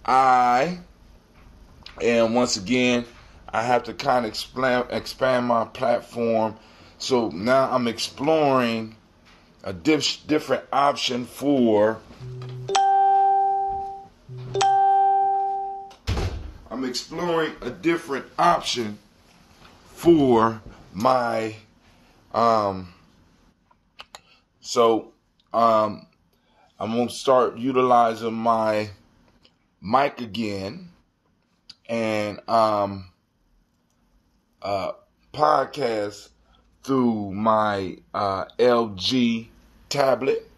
And once again, I have to kind of expand my platform. So now I'm exploring a different option for. I'm exploring a different option for my. I'm gonna start utilizing my mic again and podcast through my LG tablet.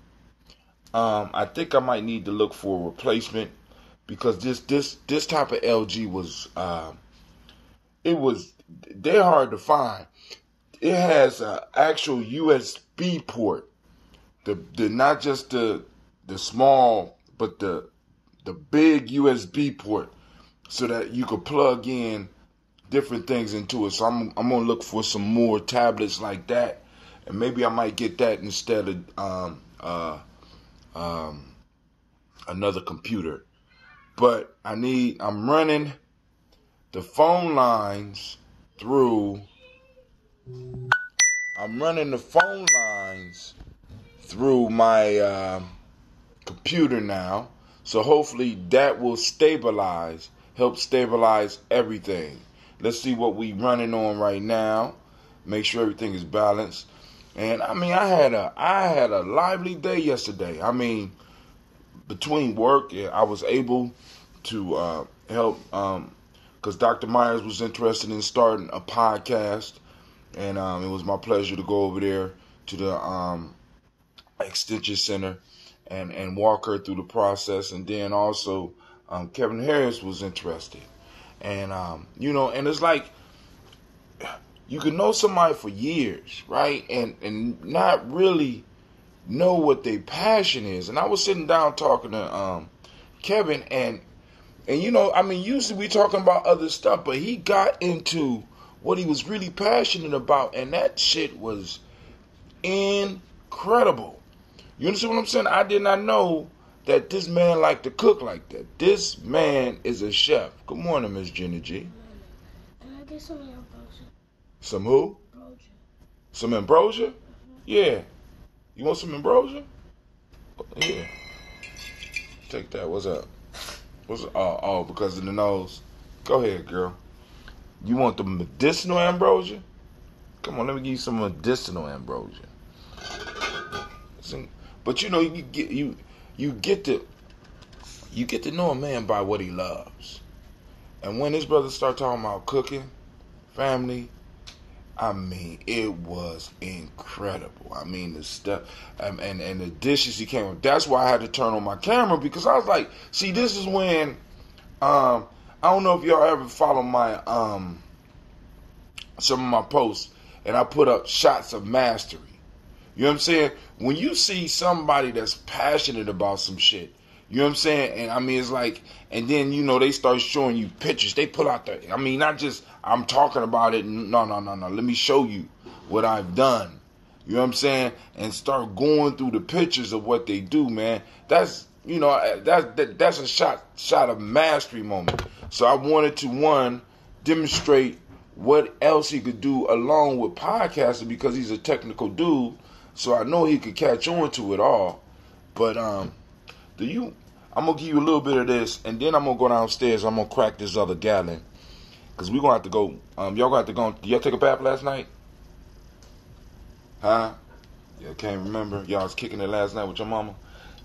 I think I might need to look for a replacement because this type of LG was they're hard to find. It has an actual USB port, the not just the small but the big USB port, so that you could plug in different things into it. So I'm gonna look for some more tablets like that, and maybe I might get that instead of another computer. But I'm running the phone lines through. I'm running the phone lines through my computer now, so hopefully that will help stabilize everything. Let's see what we running on right now. Make sure everything is balanced. And I mean, I had a lively day yesterday. I mean, between work, I was able to help because Dr. Myers was interested in starting a podcast, and it was my pleasure to go over there to the Extension Center and walk her through the process. And then also Kevin Harris was interested. And, and it's like you can know somebody for years, right? And not really know what their passion is. And I was sitting down talking to Kevin, and usually we talking about other stuff, but he got into what he was really passionate about, and that shit was incredible. You understand what I'm saying? I did not know that this man liked to cook like that. This man is a chef. Good morning, Miss Jenny G. Can I get some ambrosia? Some who? Ambrosia. Some ambrosia? Yeah. You want some ambrosia? Yeah. Take that. What's up? Oh, because of the nose. Go ahead, girl. You want the medicinal ambrosia? Come on, let me give you some medicinal ambrosia. But you get to know a man by what he loves. And when his brother started talking about cooking, family, I mean, it was incredible. I mean, the stuff and the dishes he came with. That's why I had to turn on my camera, because I was like, see, this is when I don't know if y'all ever follow my some of my posts, and I put up shots of mastery. You know what I'm saying? When you see somebody that's passionate about some shit, you know what I'm saying? And I mean, it's like, and then, they start showing you pictures. They pull out not just, I'm talking about it. No. Let me show you what I've done. You know what I'm saying? And start going through the pictures of what they do, man. That's a shot of mastery moment. So I wanted to, demonstrate what else he could do along with podcasting, because he's a technical dude. So I know he could catch on to it all. But I'm going to give you a little bit of this, and then I'm going to go downstairs. I'm going to crack this other gallon, because we're going to have to go. Y'all going to have to go. Did y'all take a bath last night? Huh? Y'all can't remember? Y'all was kicking it last night with your mama?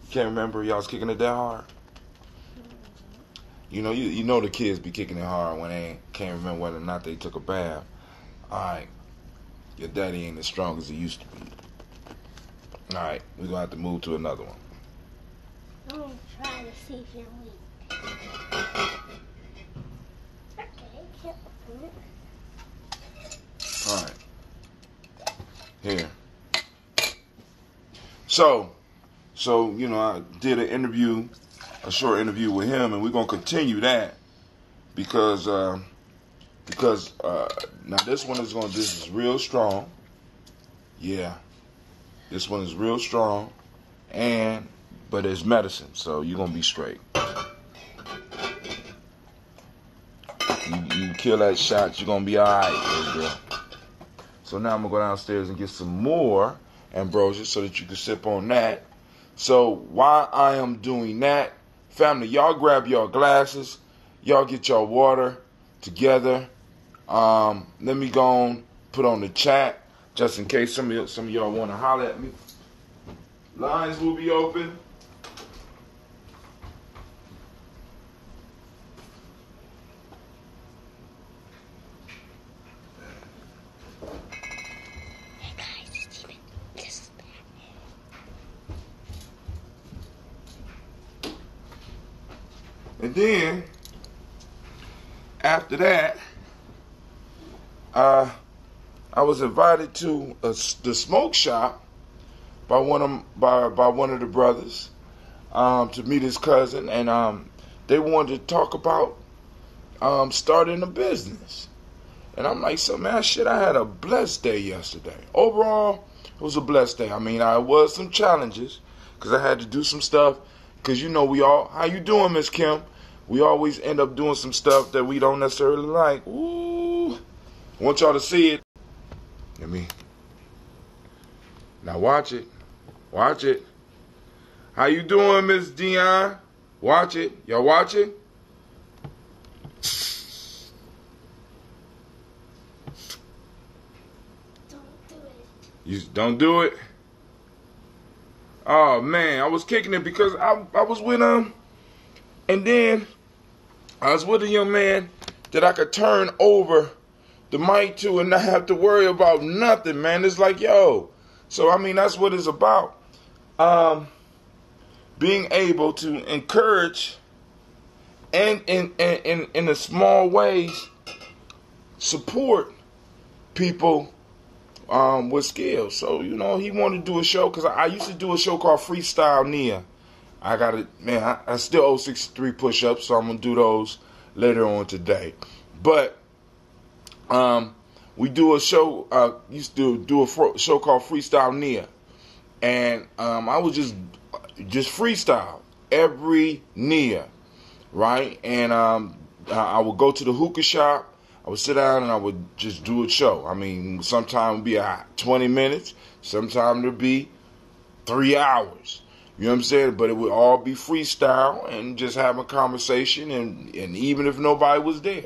You can't remember y'all was kicking it that hard? You know the kids be kicking it hard when they can't remember whether or not they took a bath. Alright. Your daddy ain't as strong as he used to be. Alright, we're going to have to move to another one. I'm going to try to see if you're weak. Okay, can't open it. Alright. Here. So, I did a short interview with him, and we're going to continue that because now this is real strong. Yeah. This one is real strong, but it's medicine, so you're going to be straight. kill that shot, you're gonna be alright, baby girl. So now I'm gonna go downstairs and get some more ambrosia so that you can sip on that. So while I am doing that, family, y'all grab your glasses, y'all get your water together. Let me go on, put on the chat just in case some of y'all want to holler at me. Lines will be open. Hey guys, Steven, this is bad. And then after that, I was invited to the smoke shop by one of the brothers to meet his cousin, and they wanted to talk about starting a business. And I'm like, so man, shit, I had a blessed day yesterday. Overall, it was a blessed day. I mean, I was some challenges because I had to do some stuff. Because you know, how you doing, Miss Kim? We always end up doing some stuff that we don't necessarily like. Ooh, I want y'all to see it. Now watch it. Watch it. How you doing, Miss Dion? Watch it. Y'all watch it? Don't do it. You don't do it? Oh man, I was kicking it because I was with and then I was with a young man that I could turn over the mic to and not have to worry about nothing, man. It's like, yo. So I mean, that's what it's about. Being able to encourage and in the small ways support people with skills. So, you know, he wanted to do a show because I used to do a show called Freestyle Nia. I got it, man. I still owe 63 push-ups, so I'm gonna do those later on today. But we do a show. Used to do a show called Freestyle Nia, and I would just freestyle every Nia, right? And I would go to the hookah shop. I would sit down and I would just do a show. I mean, sometimes it would be 20 minutes. Sometimes it would be 3 hours. You know what I'm saying? But it would all be freestyle and just have a conversation. And even if nobody was there,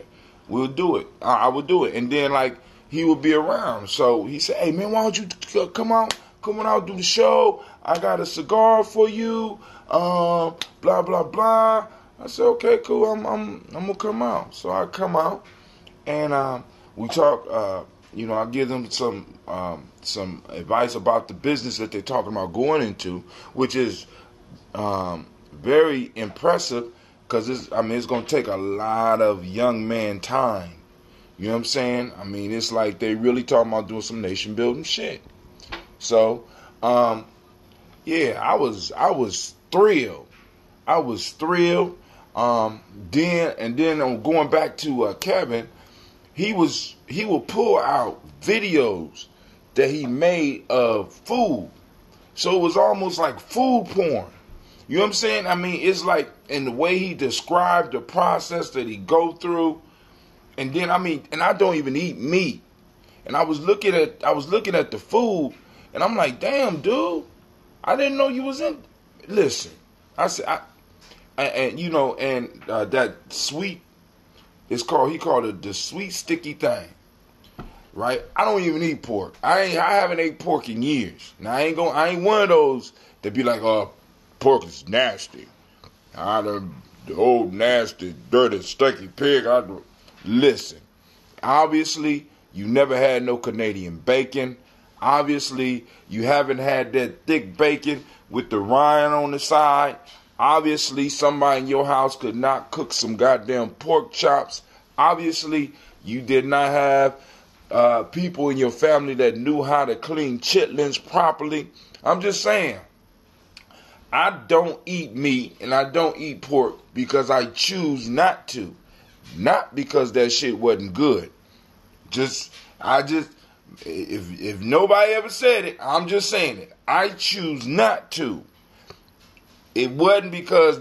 we'll do it. I would do it. And then, like, he would be around. So he said, hey, man, why don't you come on out, do the show. I got a cigar for you. Blah, blah, blah. I said, okay, cool. I'm going to come out. So I come out. And we talk, you know, I give them some advice about the business that they're talking about going into, which is very impressive because it's going to take a lot of young man time. You know what I'm saying? I mean, it's like they really talking about doing some nation building shit. So, yeah, I was thrilled. I was thrilled. Then I'm going back to Kevin. He would pull out videos that he made of food. So it was almost like food porn. You know what I'm saying? I mean, it's like in the way he described the process that he go through. And then, I mean, and I don't even eat meat. And I was looking at the food, and I'm like, damn, dude, I didn't know you was in. Listen, I said, you know, and that sweet. He called it the sweet sticky thing, right? I don't even eat pork. I haven't ate pork in years. Now I ain't one of those that be like, pork is nasty. The old nasty, dirty, stinky pig. Listen, obviously you never had no Canadian bacon. Obviously you haven't had that thick bacon with the rind on the side. Obviously, somebody in your house could not cook some goddamn pork chops. Obviously, you did not have people in your family that knew how to clean chitlins properly. I'm just saying, I don't eat meat and I don't eat pork because I choose not to. Not because that shit wasn't good. If nobody ever said it, I'm just saying it. I choose not to. It wasn't because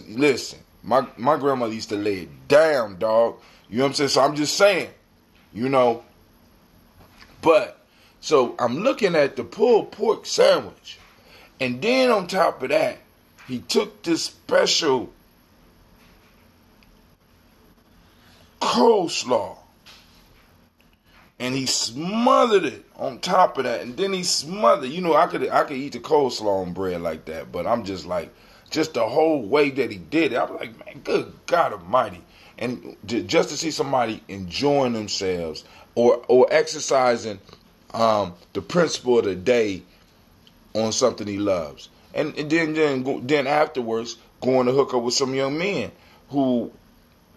listen, My grandmother used to lay it down, dog. You know what I'm saying? So I'm just saying, you know. But, so I'm looking at the pulled pork sandwich. And then on top of that, he took this special coleslaw. And he smothered it on top of that. And then he smothered, you know, I could eat the coleslaw on bread like that. But I'm just like, just the whole way that he did it. I'm like, man, good God Almighty. And just to see somebody enjoying themselves or exercising the principle of the day on something he loves. And then afterwards, going to hook up with some young men who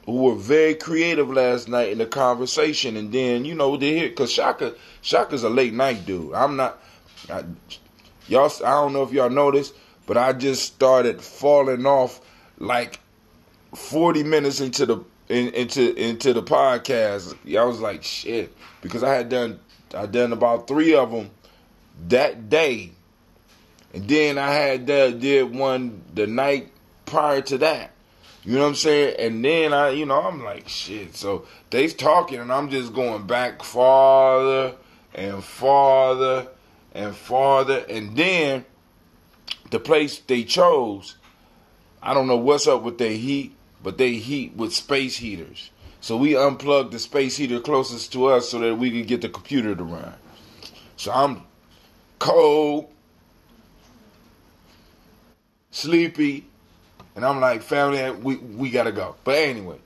were very creative last night in the conversation. And then, you know, they hear, because Shaka's a late night dude. I don't know if y'all noticed, but I just started falling off like 40 minutes into the podcast. I was like, shit, because I done about 3 of them that day, and then I had did one the night prior to that. You know what I'm saying? And then I'm like, shit. So they's talking, and I'm just going back farther and farther and farther, and then the place they chose, I don't know what's up with their heat, but they heat with space heaters. So we unplugged the space heater closest to us so that we could get the computer to run. So I'm cold, sleepy, and I'm like, family, we gotta go. But anyway,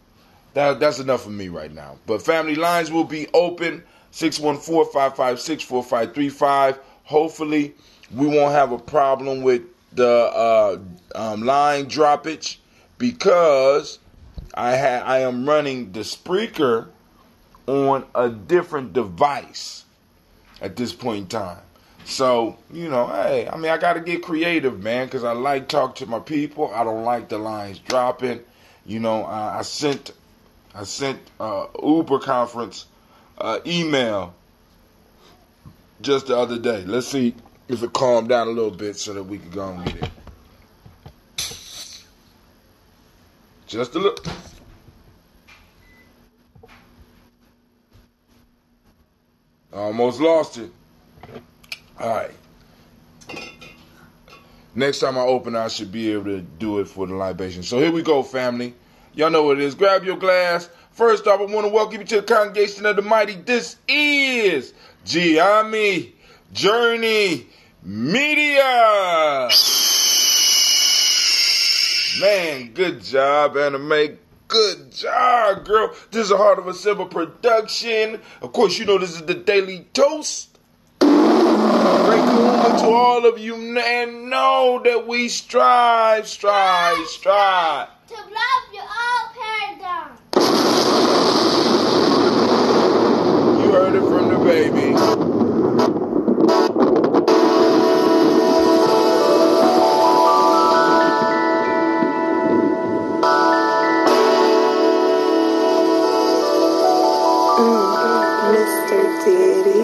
that's enough for me right now. But family, lines will be open, 614-556-4535. Hopefully, we won't have a problem with the line droppage, because I am running the Spreaker on a different device at this point in time. So, you know, hey, I mean, I got to get creative, man, because I like talk to my people. I don't like the lines dropping. You know, I sent Uber conference email just the other day. Let's see if it calmed down a little bit so that we can go and get it. Just a little. Almost lost it. All right. Next time I open, I should be able to do it for the libation. So here we go, family. Y'all know what it is. Grab your glass. First off, I want to welcome you to the congregation of the mighty. This is Giami Journey Media. Man, good job, Anime. Good job, girl. This is a Heart of a Simple production. Of course, you know this is the Daily Toast. Great Kuumba to all of you, and know that we strive. To love your old paradigm. You heard it from the baby. Mr. Diddy.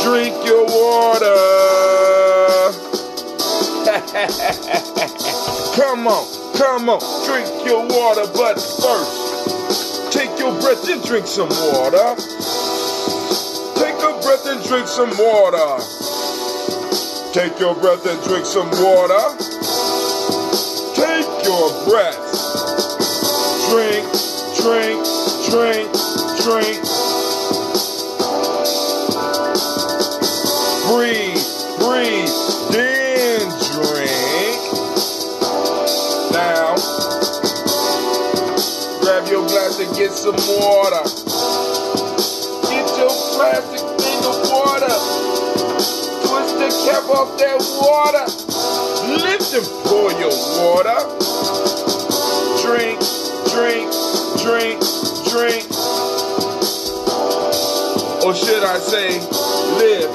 Drink your water. Come on, drink your water, but first, take your breath and drink some water. Take a breath and drink some water. Take your breath and drink some water. Take your breath. Drink. Breathe, then drink. Now, grab your glass and get some water. Get your plastic thing of water. Twist the cap off that water. Lift and pour your water. Drink. Or should I say, lift,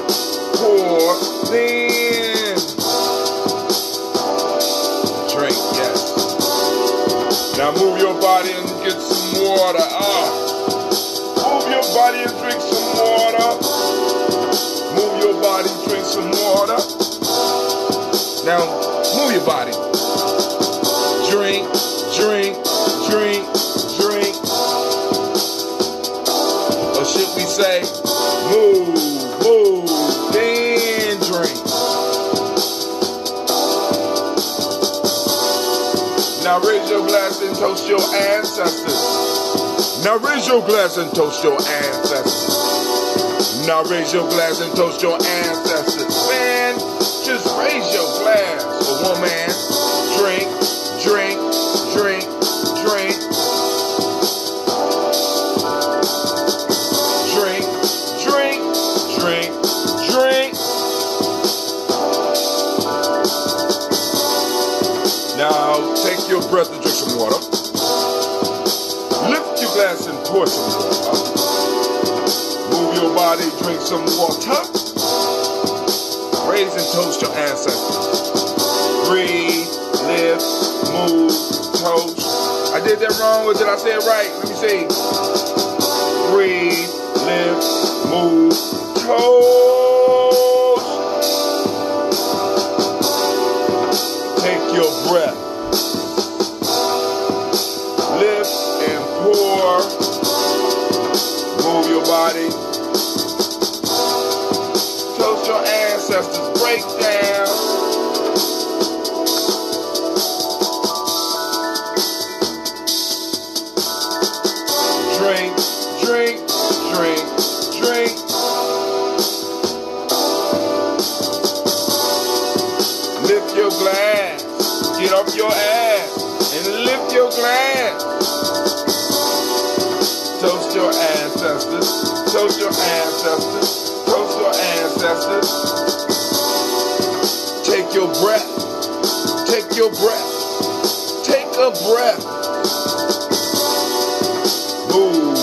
pour, then drink, yes. Now move your body and get some water. Move your body and drink some water. Move your body and drink some water. your body. Drink, drink, drink, drink. Or should we say, move, move, then drink. Now raise your glass and toast your ancestors. Now raise your glass and toast your ancestors. Now raise your glass and toast your ancestors. Man, just raise your glass. For one man, drink, drink, drink, drink. Drink, drink, drink, drink. Now take your breath and drink some water. Lift your glass and pour some water. Move your body, drink some water. Raise and toast your ancestors. Breathe, live, move, toast. I did that wrong, or did I say it right? Let me see. Breathe, live, move, toast. Take your breath. Lift and pour. Move your body. Toast your ancestors. Break down. Drink, drink, drink, drink. Lift your glass. Get off your ass and lift your glass. Toast your ancestors. Toast your ancestors. Toast your ancestors. Take your breath. Take your breath. Take a breath. Move.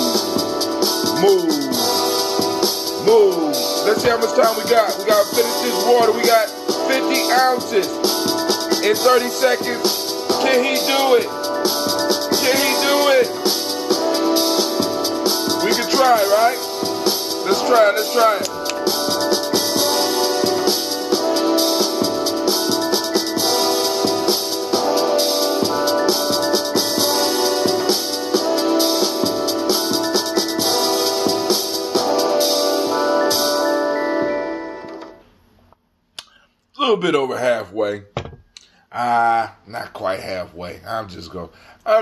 Move. Move. Let's see how much time we got. We got to finish this water. We got 50 ounces in 30 seconds. Can he do it? Can he do it? We can try, right? Let's try it. Let's try it. A little bit over halfway. Not quite halfway. I'm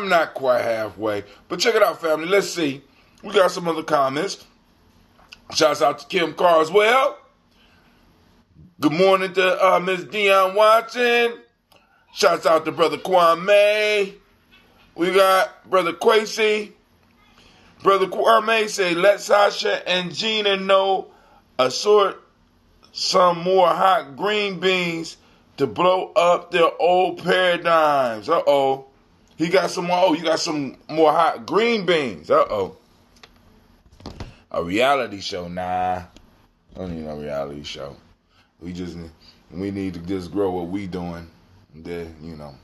not quite halfway. But check it out, family. Let's see. We got some other comments. Shouts out to Kim Carswell. Good morning to Miss Dion Watson. Shouts out to Brother Kwame. We got Brother Quasey. Brother Kwame say, let Sasha and Gina know assort some more hot green beans to blow up their old paradigms. Uh-oh. He got some more. Oh, you got some more hot green beans. Uh-oh. A reality show? Nah. I don't need no reality show. We need to just grow what we doing. Then, you know.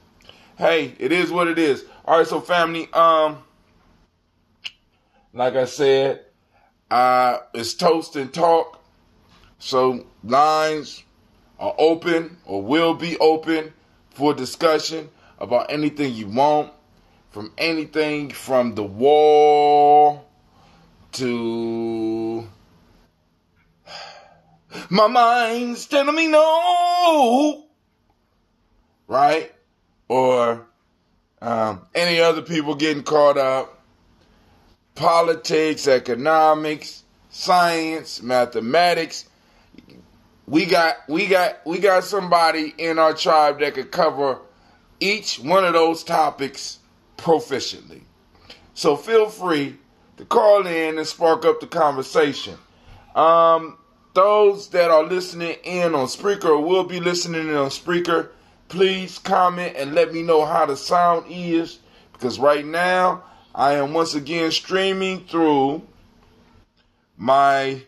Hey, it is what it is. All right, so family, like I said, it's Toast and Talk. So lines are open or will be open for discussion about anything you want, from anything from the wall to my mind's telling me no, right? Or any other people getting caught up, politics, economics, science, mathematics. We got somebody in our tribe that could cover each one of those topics proficiently. So feel free to call in and spark up the conversation. Those that are listening in on Spreaker or will be listening in on Spreaker, please comment and let me know how the sound is, because right now I am once again streaming through my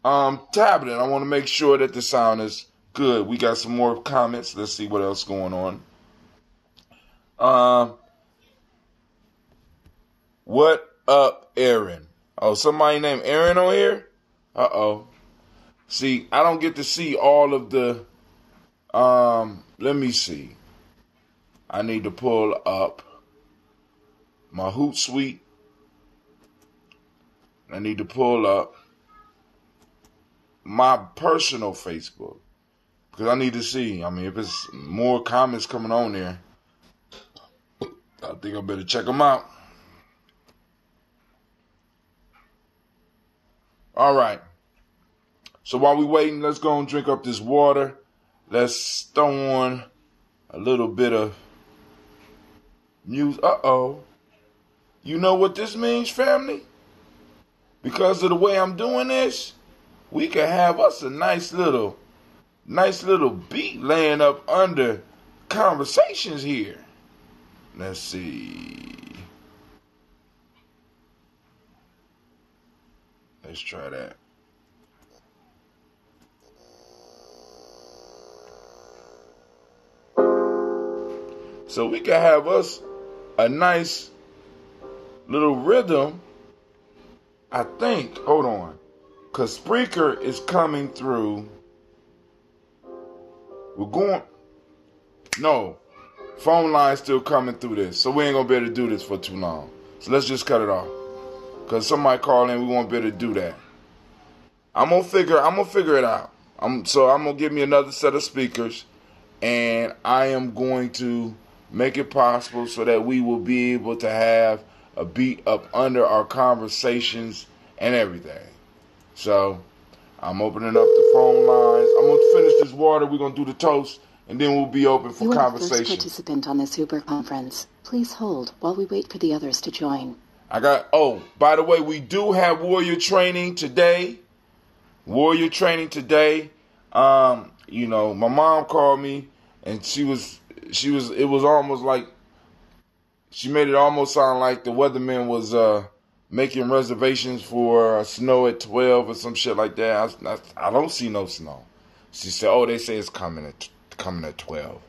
tablet. I want to make sure that the sound is good. We got some more comments. Let's see what else going on. What up, Aaron? Oh, somebody named Aaron on here? Uh-oh. See, I don't get to see all of the, let me see. I need to pull up my Hootsuite. I need to pull up my personal Facebook. Because I need to see. I mean, if it's more comments coming on there, I think I better check them out. All right. So while we waiting, let's go and drink up this water. Let's throw on a little bit of music. Uh-oh. You know what this means, family? Because of the way I'm doing this, we can have us a nice little beat laying up under conversations here. Let's see. Let's try that. So we can have us a nice little rhythm, I think. Hold on. Because Spreaker is coming through. We're going. No. Phone line's still coming through this. So we ain't going to be able to do this for too long. So let's just cut it off. Because somebody call in, we won't be able to do that. I'm gonna figure it out. I'm gonna give me another set of speakers, and I am going to make it possible so that we will be able to have a beat up under our conversations and everything. So I'm opening up the phone lines. I'm gonna finish this water. We're gonna do the toast, and then we'll be open for conversation. You are the first participant on this Uber conference. Please hold while we wait for the others to join. By the way, we do have warrior training today. You know, my mom called me and it was almost like, she made it almost sound like the weatherman was making reservations for snow at 12 or some shit like that. I don't see no snow. She said, they say it's coming at 12. I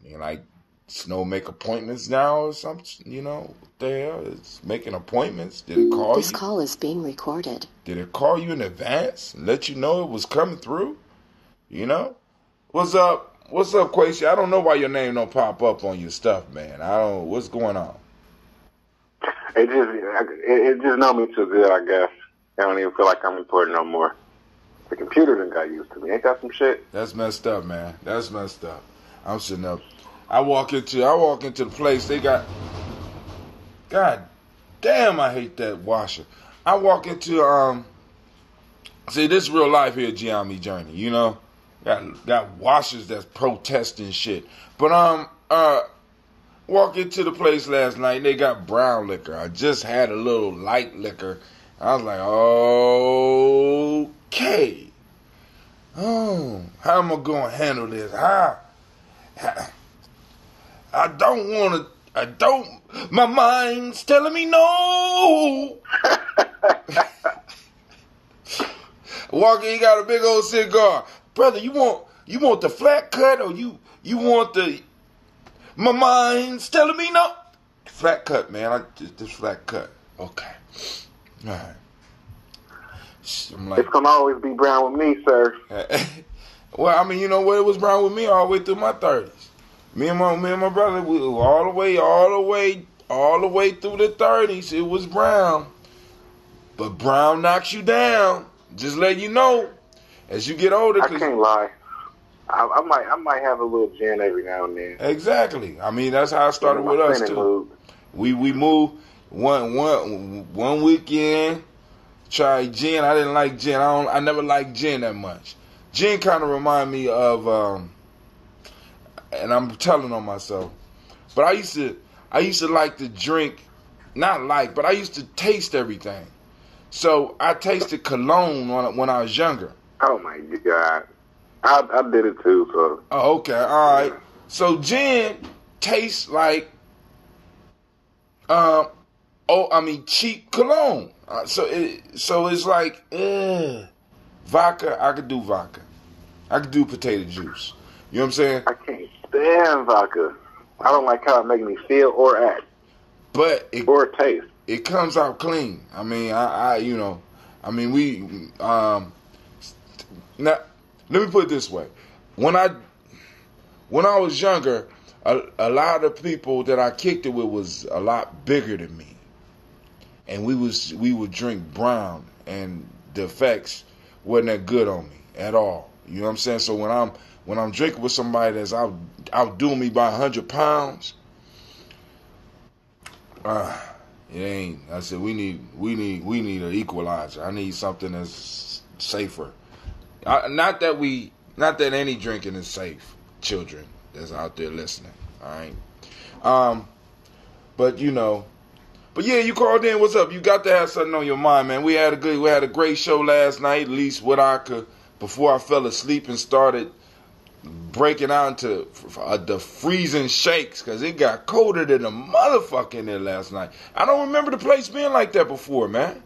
mean, like, snow make appointments now or something, you know? What the hell? It's making appointments. Did it call you? This call is being recorded. Did it call you in advance and let you know it was coming through? You know? What's up? What's up, Quasi? I don't know why your name don't pop up on your stuff, man. What's going on? It just know me too good, I guess. I don't even feel like I'm important no more. The computer done got used to me. Ain't that some shit? That's messed up, man. That's messed up. I'm sitting up. I walk into the place, they got, God damn, I hate that washer. I walk into, see, this is real life here, Gianni Journey, you know? Got washers that's protesting shit. But, walk into the place last night, and they got brown liquor. I just had a little light liquor. I was like, okay. Oh, how am I going to handle this? My mind's telling me no. Walker, he got a big old cigar. Brother, you want the flat cut or you want my mind's telling me no. Flat cut, man. This flat cut. Okay. All right. I'm like, it's gonna always be brown with me, sir. Well, I mean, you know what? It was brown with me all the way through my 30s. Me and my brother, we were all the way through the 30s. It was brown, but brown knocks you down. Just let you know as you get older. I can't lie. I might have a little gin every now and then. Exactly. I mean, that's how it started with us too. Mood. We moved one weekend. Tried gin. I didn't like gin. I never liked gin that much. Gin kind of remind me of, and I'm telling on myself, but I used to like to drink, but I used to taste everything. So I tasted cologne when I was younger. Oh my God, I did it too. So. Oh, okay, all right. So gin tastes like, cheap cologne. So it's like, vodka. I could do vodka. I could do potato juice. You know what I'm saying? I can't stand vodka. I don't like how it makes me feel or act. Or taste. It comes out clean. I mean, now, let me put it this way. When I was younger, a lot of people that I kicked it with was a lot bigger than me, and we would drink brown, and the effects wasn't that good on me at all. You know what I'm saying? So when I'm drinking with somebody that's outdoing me by 100 pounds, it ain't. I said we need an equalizer. I need something that's safer. Not that any drinking is safe, children that's out there listening. All right. But yeah, you called in. What's up? You got to have something on your mind, man. We had a great show last night. At least what I could, before I fell asleep and started breaking out into the freezing shakes, because it got colder than a motherfucker in there last night. I don't remember the place being like that before, man.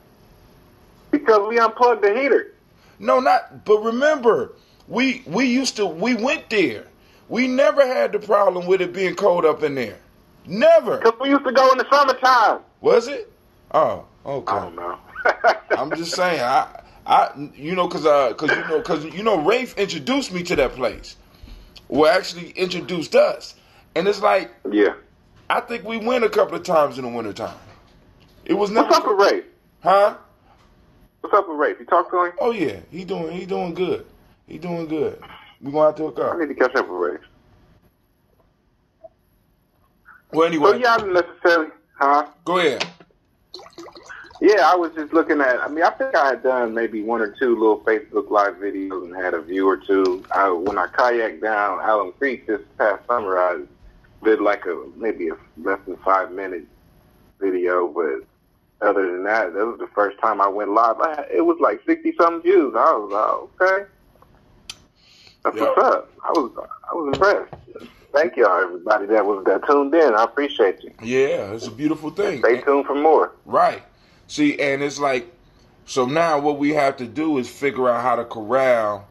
Because we unplugged the heater. No, but remember, we went there. We never had the problem with it being cold up in there. Never. Because we used to go in the summertime. Was it? Oh, okay. I don't know. I'm just saying, because Rafe introduced me to that place. Well, actually introduced us. And it's like, yeah. I think we went a couple of times in the wintertime. It was never. What's up with Rafe? Huh? What's up with Rafe? You talk to him? Oh yeah, he doing good. He doing good. We gonna have to hook up. I need to catch up with Rafe. Well, anyway. So yeah, I didn't necessarily. Huh? Go ahead. Yeah, I was just looking at. I mean, I think I had done maybe one or two little Facebook Live videos and had a view or two. When I kayaked down Allen Creek this past summer, I did like maybe a less than 5-minute video, but other than that, that was the first time I went live. It was like 60-something views. I was like, okay, that's what's up. I was impressed. Thank y'all, everybody that tuned in. I appreciate you. Yeah, it's a beautiful thing. Stay tuned for more. Right. See, and it's like, so now what we have to do is figure out how to corral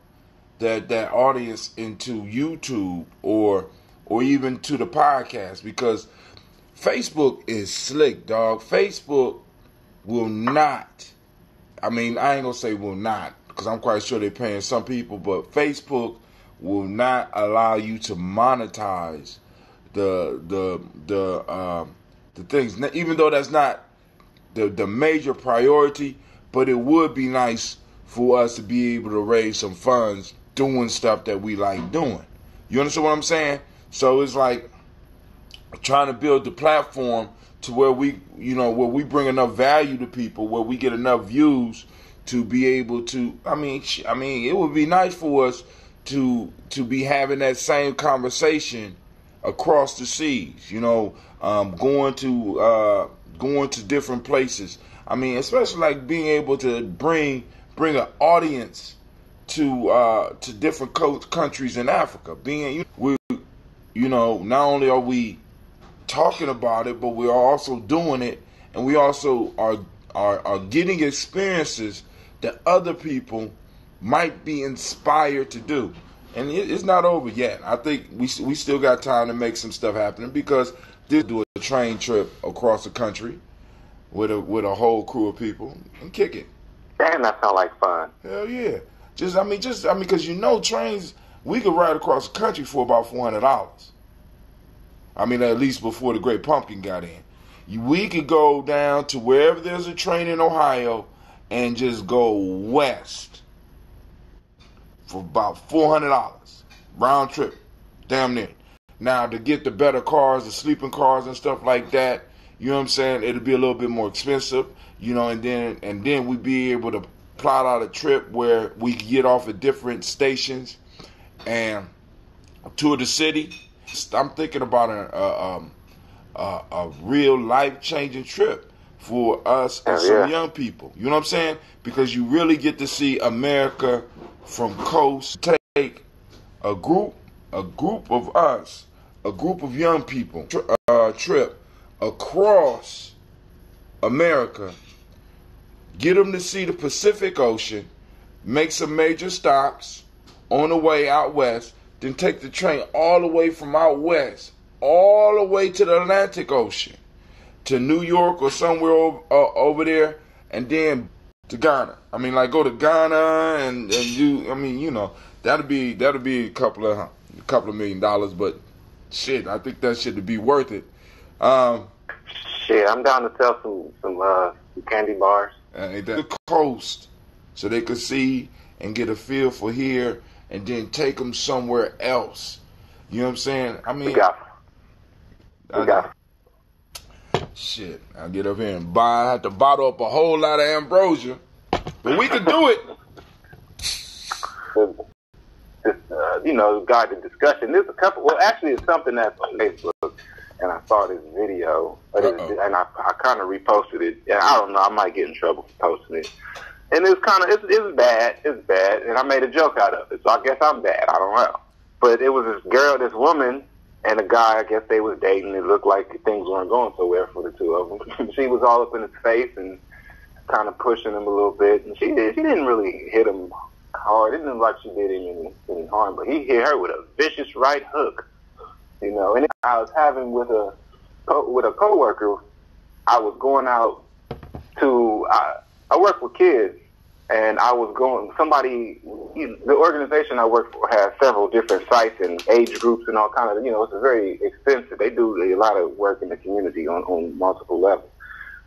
that audience into YouTube or even to the podcast, because Facebook is slick, dog. Facebook will not, I ain't gonna say will not, because I'm quite sure they're paying some people, but Facebook will not allow you to monetize the things, even though that's not the major priority. But it would be nice for us to be able to raise some funds doing stuff that we like doing. You understand what I'm saying? So it's like trying to build the platform to where we bring enough value to people, where we get enough views to be able to. It would be nice for us to be having that same conversation across the seas. Going to different places. Especially like being able to bring an audience to different countries in Africa. Not only are we talking about it, but we are also doing it, and we also are getting experiences that other people might be inspired to do. And it's not over yet. I think we still got time to make some stuff happen, because this do a train trip across the country with a whole crew of people and kick it. Damn, that sounds like fun. Hell yeah. Because trains, we could ride across the country for about $400. At least before the Great Pumpkin got in. We could go down to wherever there's a train in Ohio and just go west for about $400 round trip, damn near. Now, to get the better cars, the sleeping cars and stuff like that, you know what I'm saying, it'll be a little bit more expensive, and then we'd be able to plot out a trip where we could get off at different stations and tour the city. I'm thinking about a real life-changing trip for us and some young people. You know what I'm saying? Because you really get to see America from coast. Take a group of us, a group of young people, trip across America, get them to see the Pacific Ocean, make some major stops on the way out west, then take the train all the way from out west, all the way to the Atlantic Ocean, to New York or somewhere over there, and then to Ghana. Go to Ghana and do. That'll be a couple of $1 million, but shit, I think that shit would be worth it. Shit, I'm down to sell some candy bars. The coast, so they could see and get a feel for here, and then take them somewhere else. You know what I'm saying? I mean, we got. Shit, I'll get up here and have to bottle up a whole lot of ambrosia, but we could do it. Guided discussion. There's a couple. Well, actually, it's something that's on Facebook, and I saw this video, and I kind of reposted it. And I don't know, I might get in trouble for posting it. And it's it's bad. It's bad, and I made a joke out of it. So I guess I'm bad. I don't know. But it was this woman, and a guy. I guess they was dating. It looked like things weren't going so well for the two of them. She was all up in his face and kind of pushing him a little bit, and she didn't really hit him hard. It didn't look like she did him any harm, but he hit her with a vicious right hook. And I was having with a coworker. I was going out to. I work with kids, and I was going. The organization I work for has several different sites and age groups and all kind of. It's a very extensive. They do a lot of work in the community on multiple levels.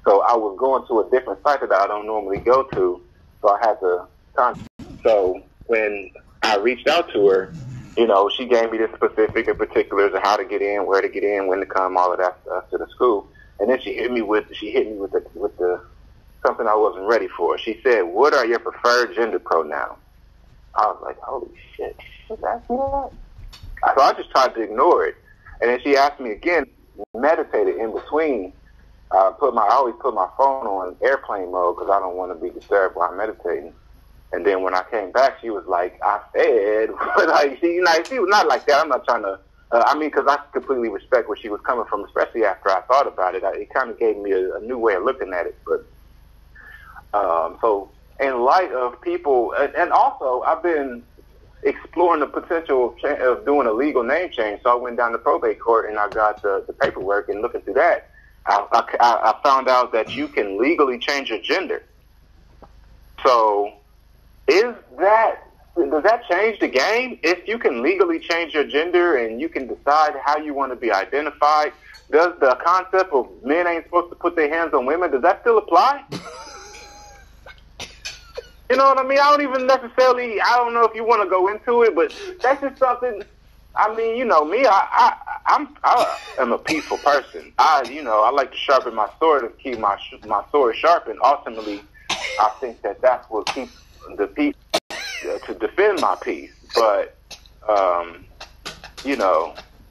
So I was going to a different site that I don't normally go to, so I had to contact. So when I reached out to her, she gave me the specific and particulars of how to get in, where to get in, when to come, all of that stuff to the school. And then she hit me with the something I wasn't ready for. She said, "What are your preferred gender pronouns?" I was like, "Holy shit, she's asking that?" So I just tried to ignore it. And then she asked me again, meditated in between. I always put my phone on airplane mode because I don't want to be disturbed while I'm meditating. And then when I came back, she was like, "I said," like she was not like that. I'm not trying to. Because I completely respect where she was coming from, especially after I thought about it. It kind of gave me a new way of looking at it. But so in light of people, and also I've been exploring the potential of doing a legal name change. So I went down to probate court and I got the paperwork, and looking through that, I found out that you can legally change your gender. So does that change the game? If you can legally change your gender and you can decide how you want to be identified, does the concept of men ain't supposed to put their hands on women, does that still apply? You know what I mean? I don't know if you want to go into it, but that's just something. I mean, you know me, I am a peaceful person. I like to sharpen my sword and keep my sword sharpened. Ultimately, I think that's what keeps the peace, to defend my peace. But,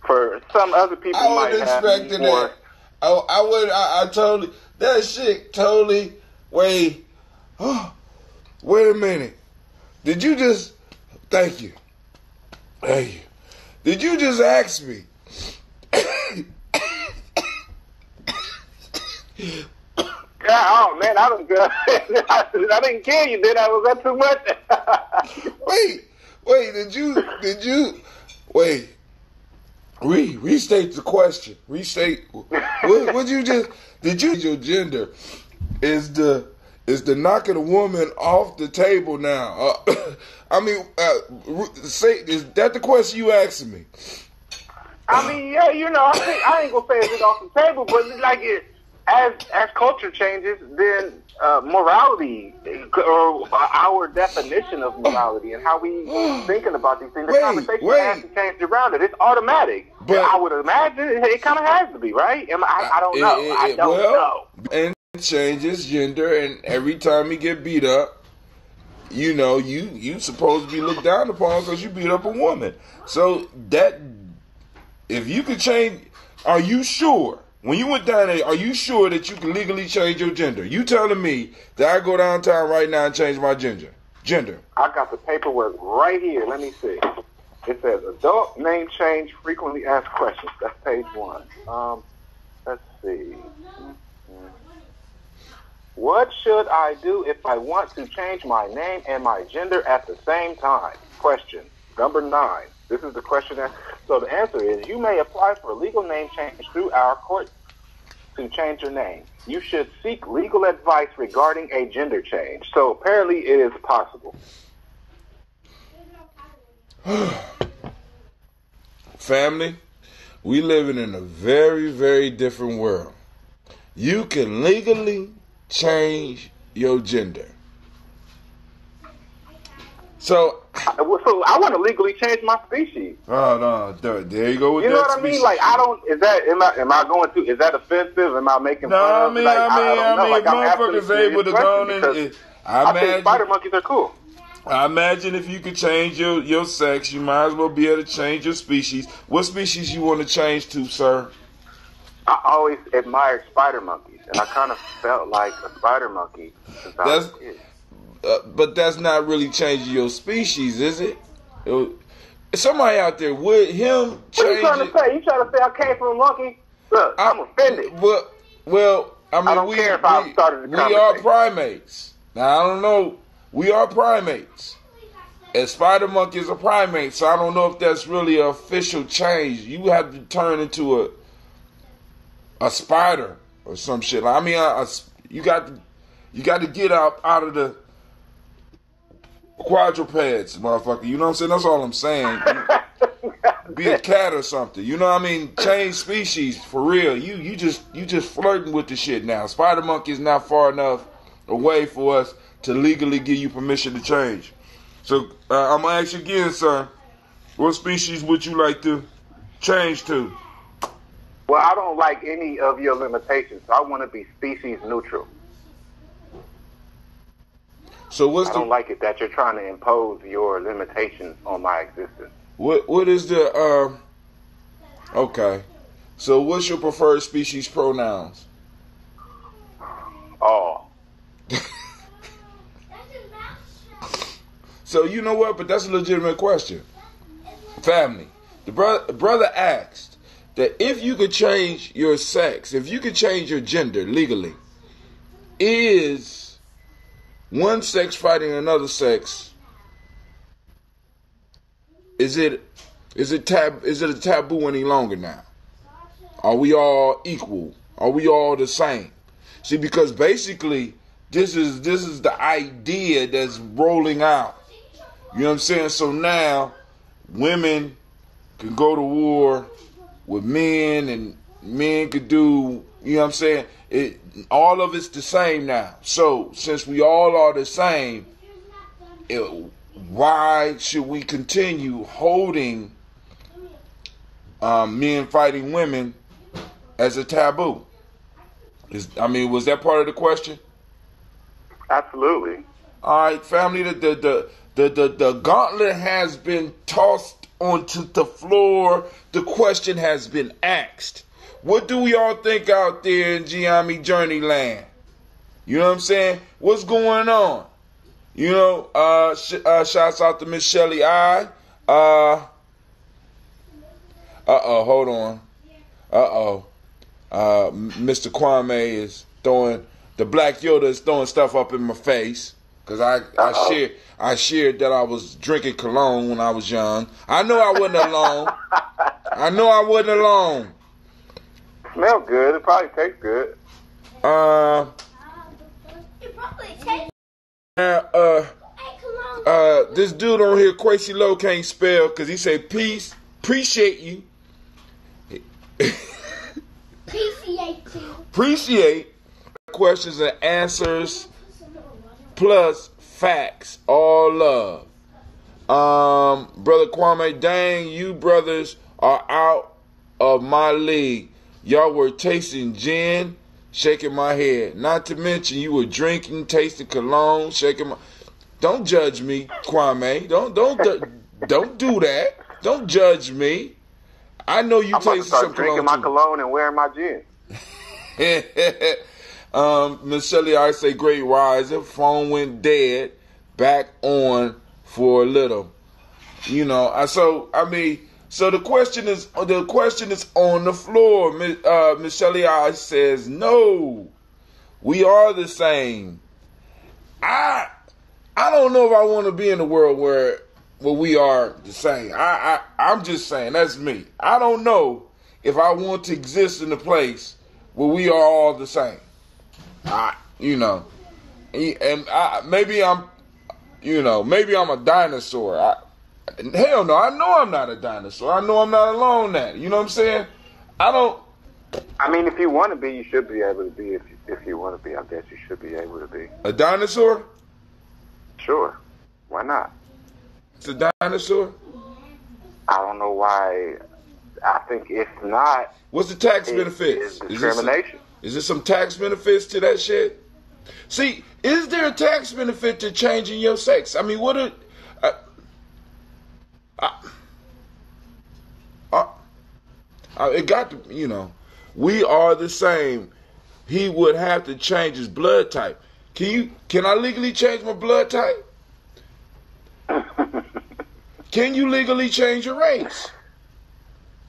for some other people, I would expect that. I totally, that shit totally, wait a minute. Did you just, thank you. Did you just ask me? Oh man, I didn't kill you, did I? Was that too much? wait, did you restate the question. What you just, your gender is the knocking a woman off the table now. Say, is that the question you asking me? I mean, yeah, I ain't gonna say it's off the table, but like as culture changes, then morality, or our definition of morality and how we thinking about these things, the conversation has to change around it. It's automatic. But I would imagine it kind of has to be, right? I don't know. I don't know. And changes gender, and every time he get beat up, you supposed to be looked down upon because you beat up a woman. So that, if you could change, are you sure? When you went down there, are you sure that you can legally change your gender? You telling me that I go downtown right now and change my gender? I got the paperwork right here. Let me see. It says adult name change frequently asked questions. That's page 1. Let's see. What should I do if I want to change my name and my gender at the same time? Question number 9. This is the question. So the answer is, you may apply for a legal name change through our court to change your name. You should seek legal advice regarding a gender change. So apparently it is possible. Family, We living in a very, very different world. You can legally change your gender. So I want to legally change my species. oh no, there you go with You that. know what I mean? Like, I don't. Is that offensive? Am I making fun of? I don't know. mean, Like, I'm asking a motherfuckers serious able to question go in. because I think spider monkeys are cool. I imagine if you could change your sex, you might as well be able to change your species. What species you want to change to, sir? I always admired spider monkeys, and I kind of felt like a spider monkey since I was a kid. But that's not really changing your species, is it? Somebody out there would him change. What are you trying to say? You trying to say I came from a monkey? Look, I'm offended. Well, I mean, I don't care if I started the conversation. We are primates. Now, I don't know. We are primates. And spider monkey is a primate, so I don't know if that's really an official change. You have to turn into a spider or some shit. I mean, you got to get out of the quadrupeds, motherfucker. You know what I'm saying? That's all I'm saying. Be a cat or something. You know what I mean? Change species for real. You just flirting with the shit now. Spider monkey is not far enough away for us to legally give you permission to change. So I'm gonna ask you again, sir. What species would you like to change to? Well, I don't like any of your limitations. So I want to be species neutral. So I don't like it that you're trying to impose your limitations on my existence. What is the okay. So what's your preferred species pronouns? Oh. So you know what? But that's a legitimate question. Family. The brother asked that if you could change your sex, if you could change your gender legally, is one sex fighting another sex, is it a taboo any longer now? Are we all equal? Are we all the same? See, because basically this is the idea that's rolling out. You know what I'm saying? So now women can go to war with men, and men could do, you know what I'm saying? All of it's the same now. So since we all are the same, why should we continue holding men fighting women as a taboo? Was that part of the question? Absolutely. All right, family. The gauntlet has been tossed onto the floor. The question has been asked. What do we all think out there in Giami Journey Land? You know what I'm saying? What's going on? You know, shouts out to Miss Shelly I. Hold on. Mr. Kwame is throwing, the Black Yoda is throwing stuff up in my face. Because I shared that I was drinking cologne when I was young. I know I wasn't alone. Smell good. It probably tastes good. It probably tastes. This dude on here, Quasi Low, can't spell because he said peace, appreciate you. Appreciate questions and answers plus facts, all love. Brother Kwame, dang, you brothers are out of my league. Y'all were tasting gin, shaking my head. Not to mention you were drinking, tasting cologne, shaking my. Don't judge me, Kwame. Don't do that. Don't judge me. I know you tasting some cologne. I'm drinking my cologne and wearing my gin. Miss Shelley, I say great rising. Phone went dead. Back on for a little. You know, so the question is on the floor. Miss Shelley I says no. We are the same. I don't know if I want to be in a world where we are the same. I'm just saying, that's me. I don't know if I want to exist in a place where we are all the same. Maybe I'm a dinosaur. Hell no, I know I'm not a dinosaur. I know I'm not alone that. You know what I'm saying? I don't. I mean, if you want to be, you should be able to be. If you want to be, I guess you should be able to be. A dinosaur? Sure. Why not? It's a dinosaur? I don't know why. I think if not, what's the tax benefits? It's discrimination. Is there some tax benefits to that shit? See, is there a tax benefit to changing your sex? I mean, it got to, we are the same. He would have to change his blood type. Can I legally change my blood type? Can you legally change your race?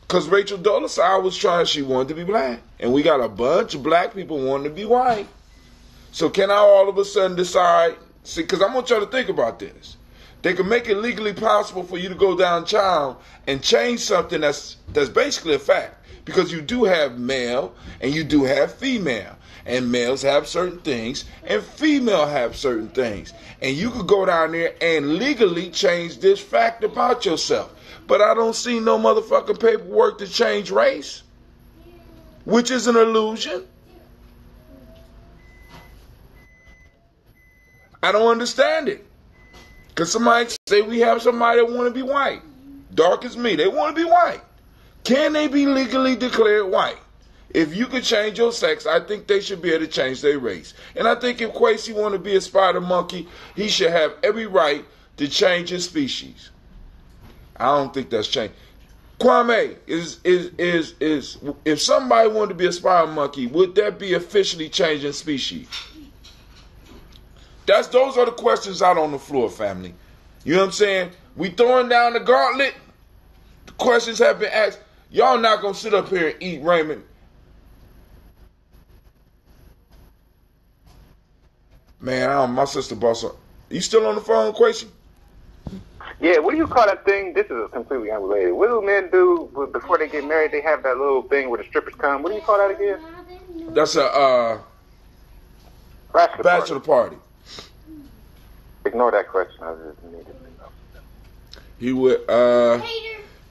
Because Rachel Dolezal was trying, she wanted to be black. And we got a bunch of black people wanting to be white. So can I all of a sudden decide, see, because I want y'all to think about this. They can make it legally possible for you to go downtown and change something that's basically a fact. Because you do have male and you do have female. And males have certain things and female have certain things. And you could go down there and legally change this fact about yourself. But I don't see no motherfucking paperwork to change race, which is an illusion. I don't understand it. Because somebody say we have somebody that want to be white. Dark as me. They want to be white. Can they be legally declared white? If you could change your sex, I think they should be able to change their race. And I think if Kwesi want to be a spider monkey, he should have every right to change his species. I don't think that's changed. Kwame, is if somebody wanted to be a spider monkey, would that be officially changing species? Those are the questions out on the floor, family. You know what I'm saying? We throwing down the gauntlet. The questions have been asked. Y'all not gonna sit up here and eat ramen. Man, my sister boss. You still on the phone, Kwesi? Yeah, what do you call that thing? This is completely unrelated. What do men do before they get married? They have that little thing where the strippers come. What do you call that again? That's a bachelor party. Ignore that question. I just needed to know. He would.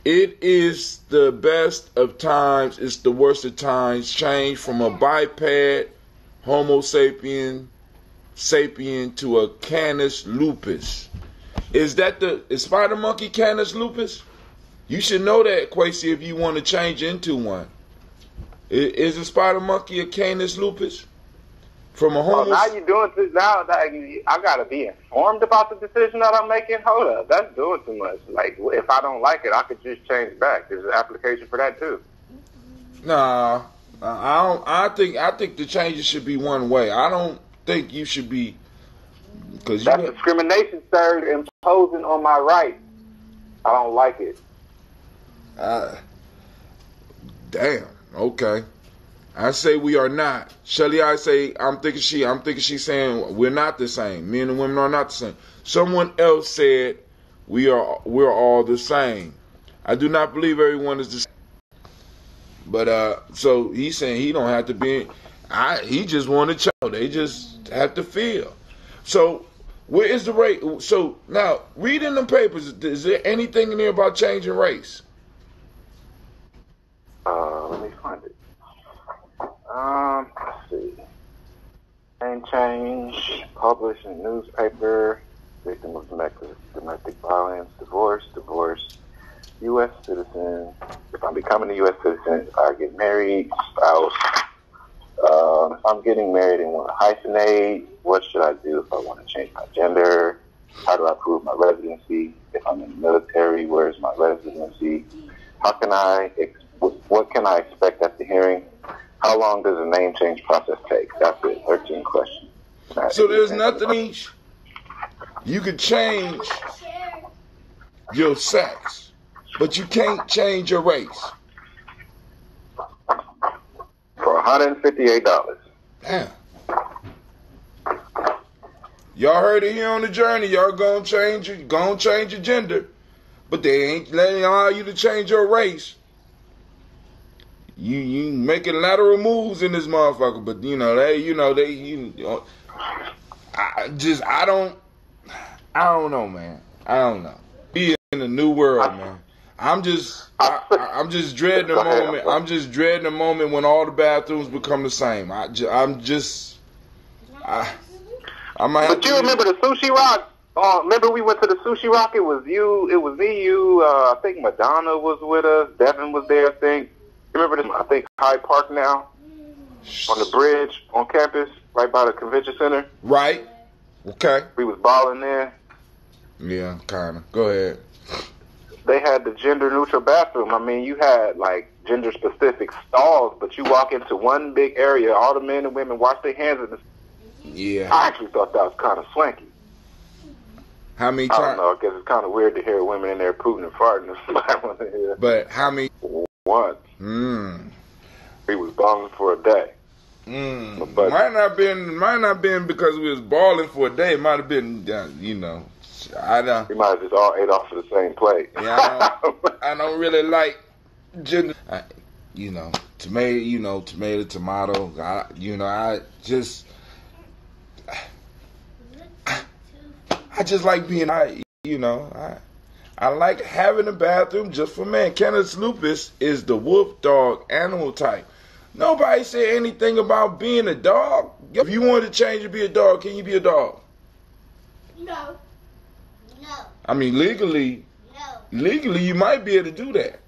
It is the best of times. It's the worst of times. Change from a biped Homo sapien to a Canis lupus. Is spider monkey Canis lupus? You should know that, Kwesi, if you want to change into one. Is a spider monkey a Canis lupus? From a Homo. Now you're doing this. Now I gotta be informed about the decision that I'm making. Hold up, that's doing too much. Like, if I don't like it, I could just change back. There's an application for that too. Nah, I don't. I think the changes should be one way. I don't think you should be. That's discrimination, sir. Imposing on my rights. I don't like it. Damn. Okay. I say we are not. Shelly, I say I'm thinking she's saying we're not the same. Men and women are not the same. Someone else said we're all the same. I do not believe everyone is the same. But so he's saying he don't have to be. He just want to chill. They just have to feel. So where is the race? So now reading the papers, is there anything in there about changing race? Let me find it. Let's see. Name change, published in newspaper, victim of domestic violence, divorce, U.S. citizen. If I'm becoming a U.S. citizen, if I get married, spouse. If I'm getting married and want to hyphenate, what should I do if I want to change my gender? How do I prove my residency? If I'm in the military, where is my residency? What can I expect at the hearing? How long does the name change process take? That's it. 13 questions. So there's nothing. You can change your sex, but you can't change your race. For $158. Damn. Y'all heard it here on the journey. Y'all gonna change your gender, but they ain't letting allow you to change your race. You making lateral moves in this motherfucker, but I don't know, man. I don't know. in a new world, man. I'm just dreading the moment. I'm just dreading the moment when all the bathrooms become the same. I might have But you remember the Sushi Rock? Remember we went to the Sushi Rock? It was me, you. I think Madonna was with us. Devin was there. I think. You remember this? I think Hyde Park now, on the bridge on campus, right by the convention center. Right. Okay. We was balling there. Yeah, kind of. Go ahead. They had the gender-neutral bathroom. I mean, you had, like, gender-specific stalls, but you walk into one big area, all the men and women wash their hands in the... Yeah. I actually thought that was kind of swanky. How many I times? don't know, because it's kind of weird to hear women in there pooting and farting. But how many? Once. We was balling for a day. But Might not been because we was balling for a day. It might have been, you know... I don't. We might have just all ate off of the same plate. Yeah, I don't really like gender. Tomato. Tomato. I just like being. I like having a bathroom just for men. Canis lupus is the wolf dog animal type. Nobody said anything about being a dog. If you wanted to change to be a dog, can you be a dog? No. I mean, legally, you might be able to do that.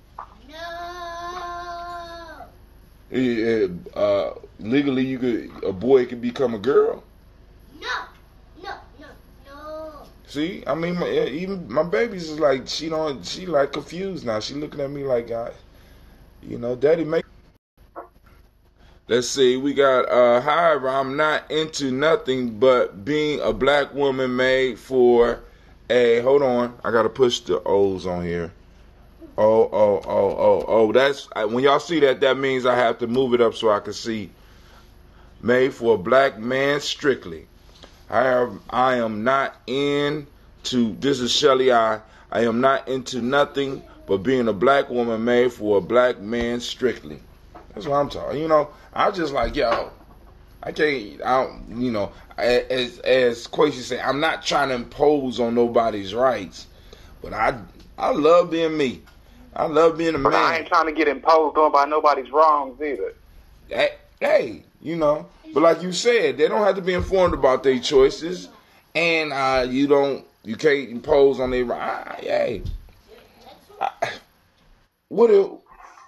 No. Legally, a boy could become a girl. No. See, I mean, even my baby's is like she like confused now. She looking at me like, Daddy make. Let's see, we got, however, I'm not into nothing but being a black woman made for hold on, I gotta push the O's on here. That's, when y'all see that means I have to move it up so I can see. Made for a black man strictly. I am not into, this is Shelly I am not into nothing but being a black woman made for a black man strictly. That's what I'm talking. I just like, as Quasi said, I'm not trying to impose on nobody's rights, but I love being me. I love being a man. I ain't trying to get imposed on by nobody's wrongs either. Hey, but like you said, they don't have to be informed about their choices, and you can't impose on their rights. Hey,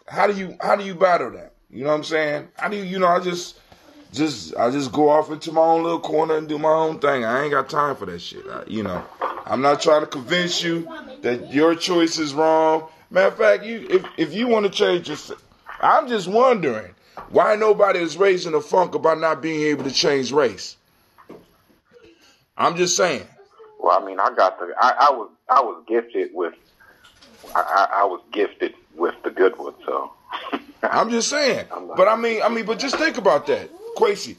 how do you battle that? You know what I'm saying? How do you, I just go off into my own little corner and do my own thing. I ain't got time for that shit. I'm not trying to convince you that your choice is wrong. Matter of fact, if you want to change yourself, I'm just wondering why nobody is raising a funk about not being able to change race. I'm just saying. Well, I mean, I was gifted with the good one, so. I'm just saying, but I mean, but just think about that, Quasi,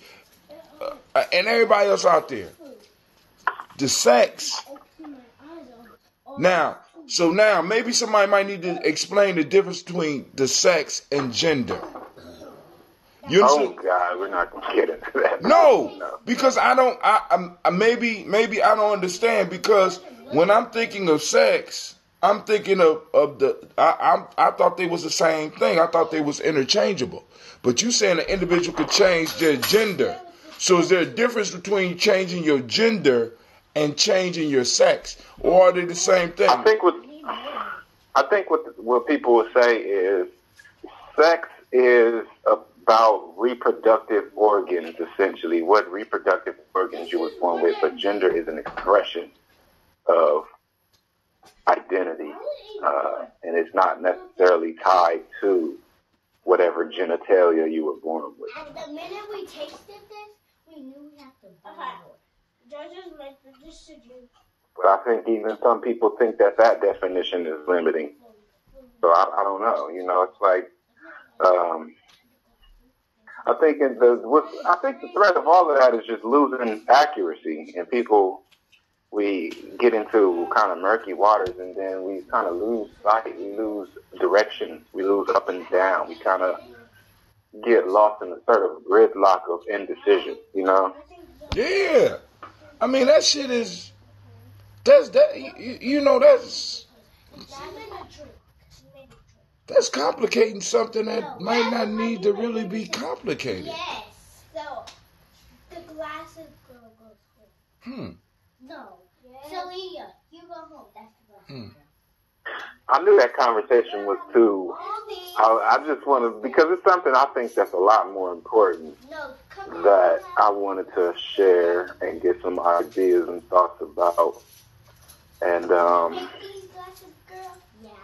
and everybody else out there. The sex. Now, maybe somebody might need to explain the difference between the sex and gender. Oh God, we're not gonna get into that. No, because maybe I don't understand, because when I'm thinking of sex, I'm thinking of I thought they was the same thing. I thought they was interchangeable. But you saying an individual could change their gender. So is there a difference between changing your gender and changing your sex? Or are they the same thing? I think what people would say is sex is about reproductive organs, essentially. What reproductive organs you were born with, but gender is an expression of identity, and it's not necessarily tied to whatever genitalia you were born with. The minute we tasted this, we knew we had to buy more. Judges make the decision. But I think even some people think that definition is limiting. So I don't know. It's like I think the threat of all of that is just losing accuracy, and we get into kind of murky waters, and then we kind of lose sight, we lose direction, we lose up and down, we kind of get lost in a sort of gridlock of indecision, Yeah, I mean that shit is that's That's complicating something that might not need to really be complicated. Yes. So the glasses girl goes home. No. Yes. So Leah, you go home. That's the glasses girl. I knew that conversation was too. I just wanted, because it's something I think that's a lot more important that I wanted to share and get some ideas and thoughts about. And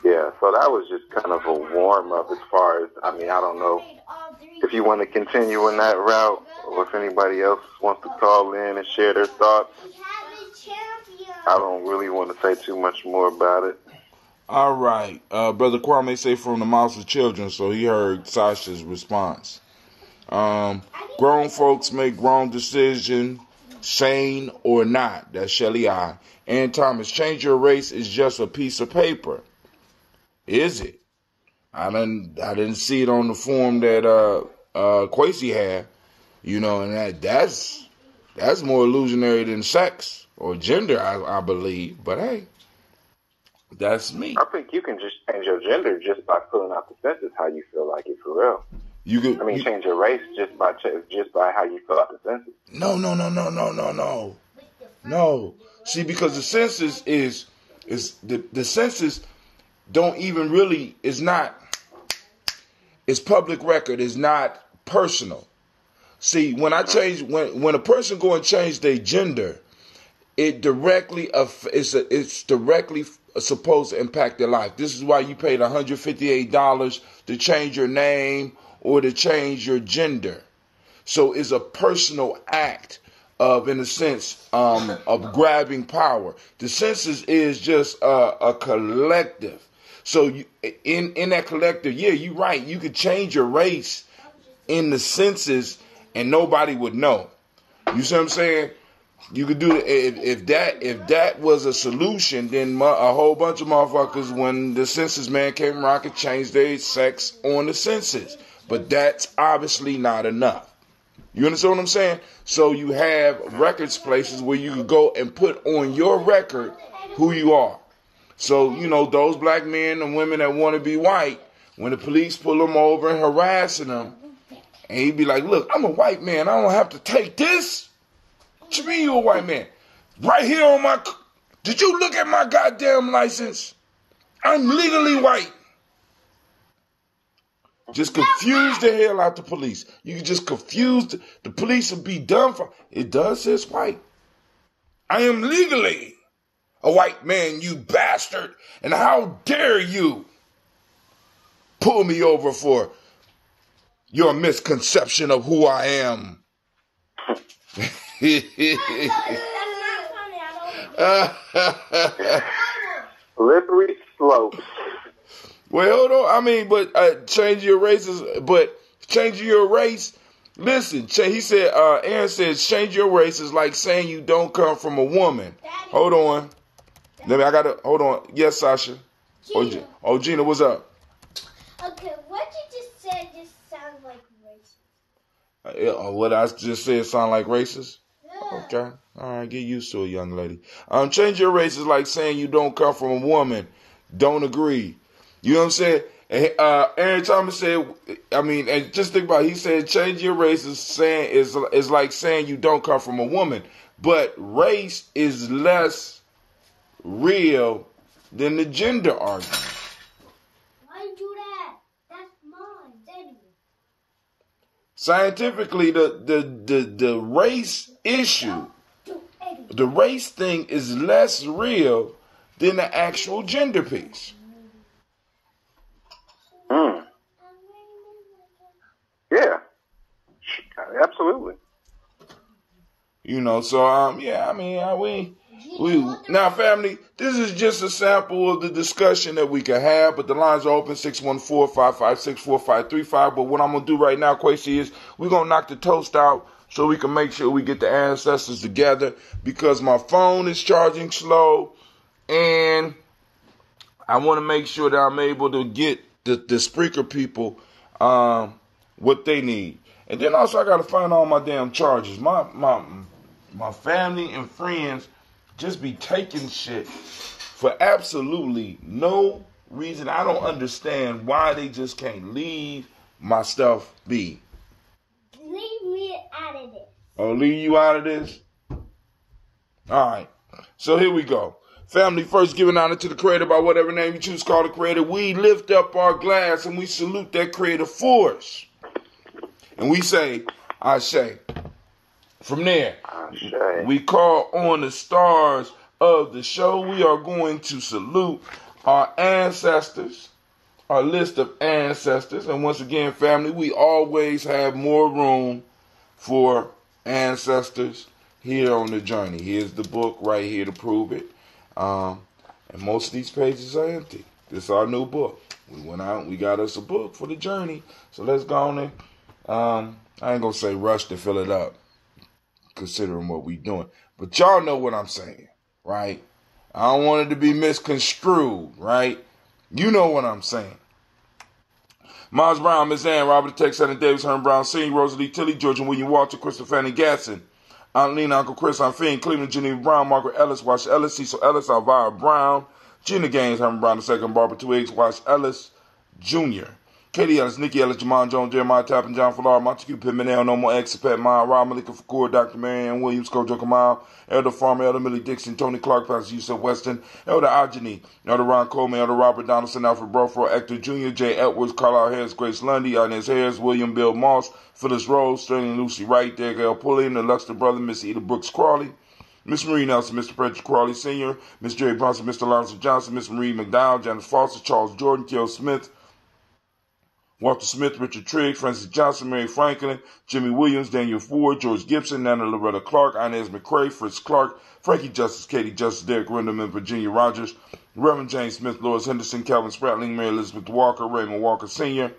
yeah, so that was just kind of a warm up as far as, I mean, I don't know if you want to continue in that route or if anybody else wants to call in and share their thoughts. I don't really want to say too much more about it. All right. Brother Kwame say from the mouths of children, so he heard Sasha's response. Grown folks make grown decisions, sane or not. That's Shelly I. And Thomas, change your race is just a piece of paper. Is it? I didn't see it on the form that Quasi had. You know, and that's more illusionary than sex or gender, I believe. But hey. That's me. I think you can just change your gender just by filling out the census how you feel like it for real. Change your race just by how you fill out the census. No. See, because the census is the census don't even really is not. It's public record. It's not personal. See, when a person go and change their gender, it's directly supposed to impact their life. This is why you paid $158 to change your name or to change your gender. So it's a personal act of, in a sense, of grabbing power. The census is just a collective. So in that collective, yeah, you're right. You could change your race in the census and nobody would know. You see what I'm saying? You could do it if that was a solution. Then a whole bunch of motherfuckers, when the census man came around, could change their sex on the census. But that's obviously not enough. You understand what I'm saying? So you have records places where you could go and put on your record who you are. So those black men and women that want to be white, when the police pull them over and harassing them, and he'd be like, "Look, I'm a white man. I don't have to take this." What you mean you a white man? Right here on my... Did you look at my goddamn license? I'm legally white. Just confuse the hell out the police. You can just confuse... The police will be done for... It does say it's white. I am legally a white man, you bastard. And how dare you pull me over for your misconception of who I am? Slippery slopes. Well, hold on. I mean, but change your races. But changing your race. Listen, he said. Aaron says change your race is like saying you don't come from a woman. Hold on. Hold on. Yes, Sasha. Gina. Gina, what's up? Okay, what you just said just sounds like racist. What I just said sound like racist? Okay. All right, get used to it, young lady. Change your race is like saying you don't come from a woman. Don't agree. You know what I'm saying? And, Aaron Thomas said, and just think about it. He said change your race is like saying you don't come from a woman. But race is less real than the gender argument. Why do that? That's mine, Daddy. Scientifically, the race issue, the race thing is less real than the actual gender piece. Yeah, absolutely. So we now, family, this is just a sample of the discussion that we can have, but the lines are open 614-556-4535. But what I'm gonna do right now, Quasi, is we're gonna knock the toast out so we can make sure we get the ancestors together, because my phone is charging slow and I want to make sure that I'm able to get the Spreaker people what they need. And then also I got to find all my damn charges. My family and friends just be taking shit for absolutely no reason. I don't understand why they just can't leave my stuff be. Leave me out of this. Oh, leave you out of this? All right. So here we go. Family, first giving honor to the Creator by whatever name you choose to call the Creator. We lift up our glass and we salute that creative force. And we say, Ashe. From there, we call on the stars of the show. We are going to salute our ancestors, our list of ancestors. And once again, family, we always have more room for ancestors here on the journey. Here's the book right here to prove it. And most of these pages are empty. This is our new book. We went out and we got us a book for the journey. So let's go on and, I ain't going to say rush to fill it up, considering what we doing. But y'all know what I'm saying, right? I don't want it to be misconstrued, right? You know what I'm saying. Miles Brown, Miss Ann, Robert Tex, Anna Davis, Herman Brown, Sr., Rosalie Tilly, George and William Walter, Christopher Fanny Gasson, Aunt Lena, Uncle Chris, Aunt Fiend, Cleveland, Geneva Brown, Margaret Ellis, Wash Ellis, Cecil Ellis, Elvira Brown, Gina Gaines, Herman Brown II, Barbara Two Eggs, Wash Ellis, Jr., Katie Ellis, Nikki Ellis, Jamon Jones, Jeremiah Tappan, John Fallar, Montague Pittman, No More Expat, Mile, Rob Malika Fakur, Dr. Marianne Williams, Kojo Kamal, Elder Farmer, Elder Millie Dixon, Tony Clark, Pastor Yusuf Weston, Elder Ageni, Elder Ron Coleman, Elder Robert Donaldson, Alfred Brofro, Hector Jr., Jay Edwards, Carlisle Harris, Grace Lundy, Inez Harris, William Bill Moss, Phyllis Rose, Sterling Lucy Wright, Derek L. Pulliam, the Luxton brother, Miss Eda Brooks Crawley, Miss Marie Nelson, Mr. Frederick Crawley Sr., Miss Jerry Bronson, Mr. Lawrence Johnson, Miss Marie McDowell, Janice Foster, Charles Jordan, Kiel Smith, Walter Smith, Richard Trigg, Francis Johnson, Mary Franklin, Jimmy Williams, Daniel Ford, George Gibson, Nana Loretta Clark, Inez McCrae, Fritz Clark, Frankie Justice, Katie Justice, Derek Renderman, Virginia Rogers, Reverend James Smith, Lois Henderson, Calvin Spratling, Mary Elizabeth Walker, Raymond Walker Sr.,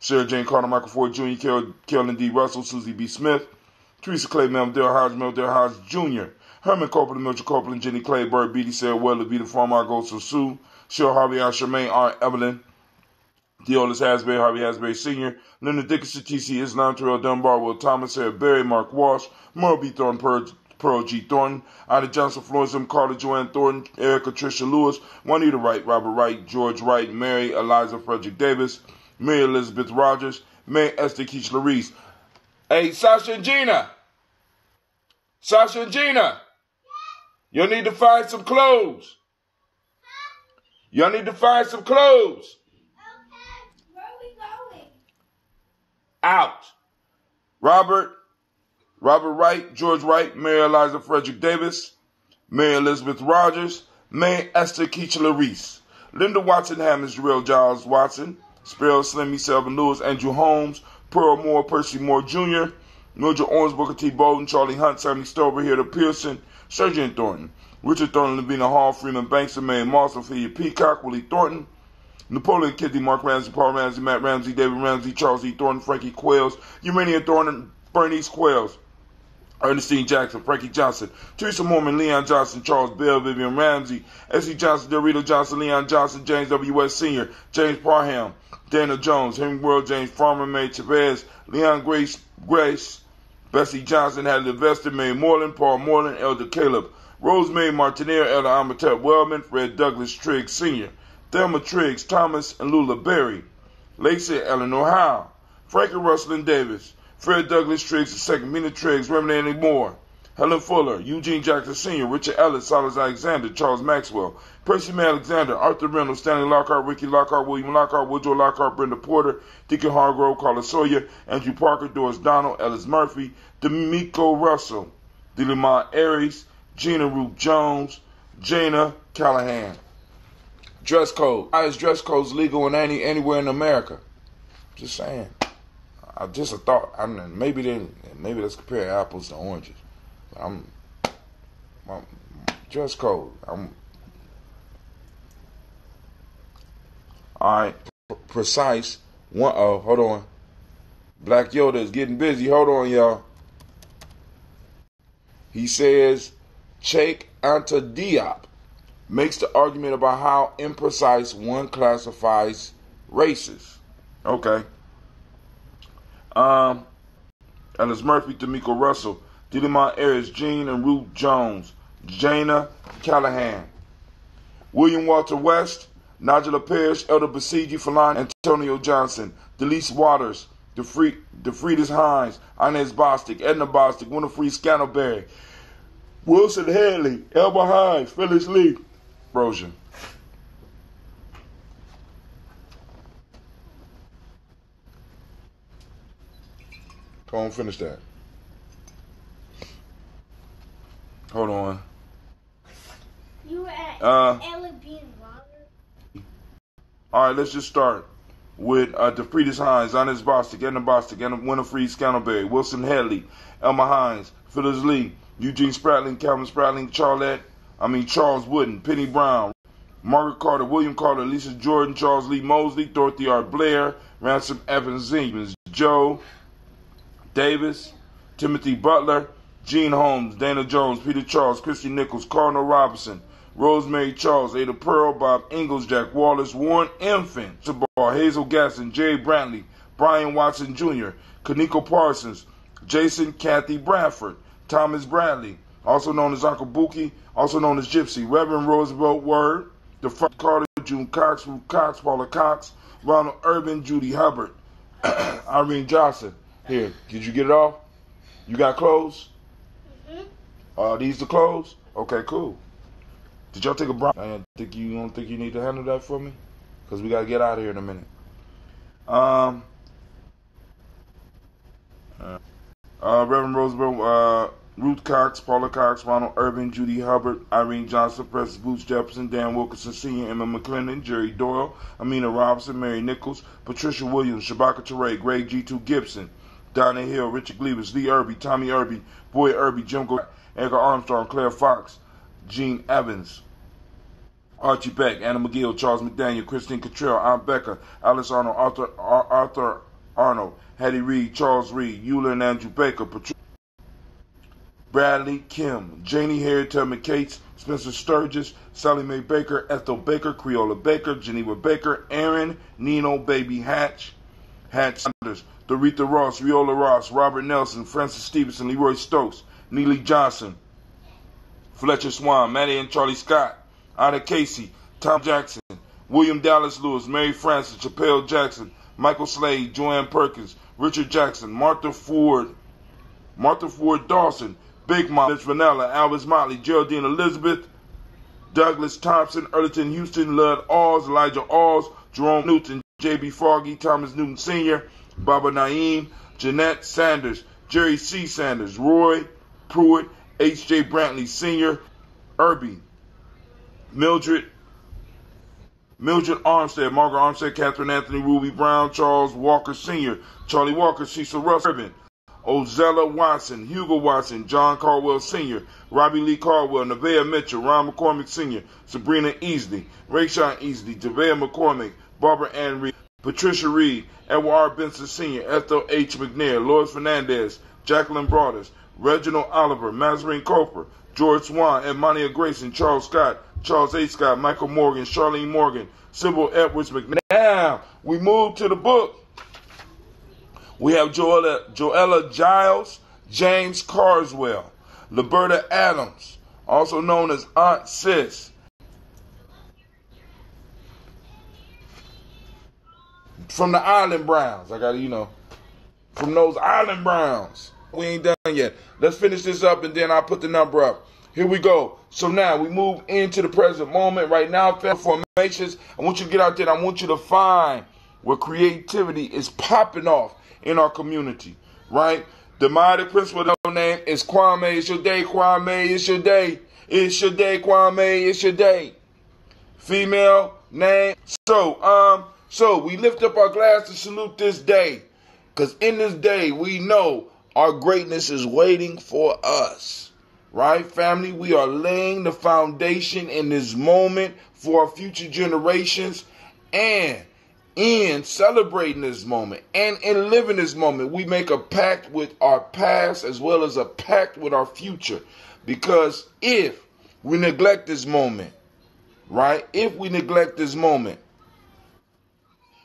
Sarah Jane Carter, Michael Ford Jr., Carolyn D. Russell, Susie B. Smith, Teresa Clay, Dale Hodge Jr., Herman Copeland, Mildred Copeland, Jenny Clay, Bird Beatty, Sarah Weller, Vita Farmer, Goso Sue, Cheryl Harvey, Charmaine R. Evelyn, Deolis Hasbury, Harvey Hasbury Sr., Leonard Dickinson, T.C. Islam, Terrell Dunbar, Will Thomas, Sarah Berry, Mark Walsh, Merle B. Thornton, Pearl G. Thornton, Ida Johnson, Florence M. Carter, Joanne Thornton, Erica Tricia Lewis, Juanita Wright, Robert Wright, George Wright, Mary Eliza Frederick Davis, Mary Elizabeth Rogers, Mary Esther Keach Larice. Hey, Sasha and Gina! Sasha and Gina! You need to find some clothes. Y'all need to find some clothes. Out. Robert Wright, George Wright, Mary Eliza Frederick Davis, Mary Elizabeth Rogers, Mary Esther Keachler Reese, Linda Watson Hammonds, Jarrell Giles Watson, Sparrow Slimmy, Selvin Lewis, Andrew Holmes, Pearl Moore, Percy Moore Jr., Mildred Owens, Booker T. Bolden, Charlie Hunt, Sammy Stover, Hilda Pearson, Sergeant Thornton, Richard Thornton, Lavina Hall, Freeman Banks, Mary Moss, Ophelia Peacock, Willie Thornton, Napoleon Kitty, Mark Ramsey, Paul Ramsey, Matt Ramsey, David Ramsey, Charles E. Thornton, Frankie Quails, Urania Thornton, Bernice Quails, Ernestine Jackson, Frankie Johnson, Teresa Mormon, Leon Johnson, Charles Bell, Vivian Ramsey, S.E. Johnson, Dorito Johnson, Leon Johnson, James W. West Sr., James Parham, Dana Jones, Henry World, James Farmer, May Chavez, Leon Grace, Bessie Johnson, Hadley Vester, May Moreland, Paul Moreland, Elder Caleb, Rosemary Martineer, Elder Amatep Wellman, Fred Douglas Triggs Sr., Thelma Triggs, Thomas and Lula Berry, Lacey Eleanor Howe, Frankie Russell and Davis, Fred Douglas Triggs II, Mina Triggs, Reverend Annie Moore, Helen Fuller, Eugene Jackson Sr., Richard Ellis, Silas Alexander, Charles Maxwell, Percy May Alexander, Arthur Reynolds, Stanley Lockhart, Ricky Lockhart, William Lockhart, Woodrow Lockhart, Brenda Porter, Deacon Hargrove, Carla Sawyer, Andrew Parker, Doris Donald, Ellis Murphy, D'Amico Russell, Delimont Aries, Gina Ruth Jones, Jana Callahan. Dress code. Why is dress codes legal in anywhere in America? Just saying. Just a thought. I mean, maybe let's compare apples to oranges. Dress code. All right. Precise. Hold on. Black Yoda is getting busy. Hold on, y'all. He says, Cheikh Anta Diop makes the argument about how imprecise one classifies races. Okay. Ellis Murphy, D'Amico Russell, Delimont Ayers, Jean and Ruth Jones, Jana Callahan. William Walter West, Nigel Parrish, Elder Basigi Falan, Antonio Johnson, Delise Waters, DeFriedis Hines, Inez Bostic, Edna Bostic, Winifred Scantleberry, Wilson Hadley, Elba Hines, Phyllis Lee, Brozian. Go on, finish that. Hold on. You were at Ella being Robert. All right, let's just start with DeFriedis Hines, Inez Bostic, Edna Bostic, Winifred Scantleberry, Wilson Hadley, Elma Hines, Phyllis Lee, Eugene Spratling, Calvin Spratling, Charles Wooden, Penny Brown, Margaret Carter, William Carter, Lisa Jordan, Charles Lee Mosley, Dorothy R. Blair, Ransom Evans Zeemans, Joe Davis, Timothy Butler, Gene Holmes, Dana Jones, Peter Charles, Christy Nichols, Cardinal Robinson, Rosemary Charles, Ada Pearl, Bob Ingalls, Jack Wallace, Warren Infant, Hazel Gasson, Jerry Brantley, Brian Watson Jr., Kaneko Parsons, Jason Kathy Bradford, Thomas Bradley, also known as Uncle Buki, also known as Gypsy, Reverend Roosevelt Word, the Frank Carter, June Cox, Ruth Cox, Paula Cox, Ronald Urban, Judy Hubbard, Irene Johnson. Here, did you get it off? You got clothes? These the clothes? Okay, cool. Did y'all take a break? I don't think you need to handle that for me? Because we got to get out of here in a minute. Reverend Roosevelt, Ruth Cox, Paula Cox, Ronald Urban, Judy Hubbard, Irene Johnson, Preston Boots Jefferson, Dan Wilkinson Sr., Emma McClendon, Jerry Doyle, Amina Robinson, Mary Nichols, Patricia Williams, Shabaka Teray, Greg G2 Gibson, Donna Hill, Richard Gleavis, Lee Irby, Tommy Irby, Boy Irby, Jim Go, Edgar Armstrong, Claire Fox, Gene Evans, Archie Beck, Anna McGill, Charles McDaniel, Christine Cottrell, Aunt Becca, Alice Arnold, Arthur Arnold, Hattie Reed, Charles Reed, Eula and Andrew Baker, Bradley Kim, Janie Harriet Tubman Cates, Spencer Sturgis, Sally Mae Baker, Ethel Baker, Creola Baker, Geneva Baker, Aaron, Nino Baby Hatch Sanders, Doretha Ross, Viola Ross, Robert Nelson, Francis Stevenson, Leroy Stokes, Neely Johnson, Fletcher Swan, Maddie and Charlie Scott, Ida Casey, Tom Jackson, William Dallas Lewis, Mary Francis, Chappelle Jackson, Michael Slade, Joanne Perkins, Richard Jackson, Martha Ford Dawson, Big Mom, Mitch Vanilla, Alvis Motley, Geraldine Elizabeth, Douglas Thompson, Earlington Houston, Lud Alls, Elijah Alls, Jerome Newton, J.B. Foggy, Thomas Newton Sr., Baba Naeem, Jeanette Sanders, Jerry C. Sanders, Roy Pruitt, H.J. Brantley Sr., Irby, Mildred Armstead, Margaret Armstead, Catherine Anthony, Ruby Brown, Charles Walker Sr., Charlie Walker, Cecil Russell, Irvin, Ozella Watson, Hugo Watson, John Caldwell Sr., Robbie Lee Caldwell, Nevaeh Mitchell, Ron McCormick Sr., Sabrina Easley, Rayshawn Easley, Javea McCormick, Barbara Ann Reed, Patricia Reed, Edward R. Benson Sr., Ethel H. McNair, Lois Fernandez, Jacqueline Broadus, Reginald Oliver, Mazarine Coper, George Swan, Edmonia Grayson, Charles Scott, Charles A. Scott, Michael Morgan, Charlene Morgan, Sybil Edwards McNair. Now, we move to the book. We have Joella Giles, James Carswell, Liberta Adams, also known as Aunt Sis. From the Island Browns. From those Island Browns. We ain't done yet. Let's finish this up and then I'll put the number up. Here we go. So now we move into the present moment. Right now, formations. I want you to get out there. I want you to find where creativity is popping off in our community, right? The mighty principal name is Kwame. It's your day, Kwame. It's your day. It's your day, Kwame. It's your day. Female name. So we lift up our glass to salute this day, because in this day we know our greatness is waiting for us, right, family? We are laying the foundation in this moment for our future generations, and in celebrating this moment and in living this moment, we make a pact with our past as well as a pact with our future. Because if we neglect this moment, right,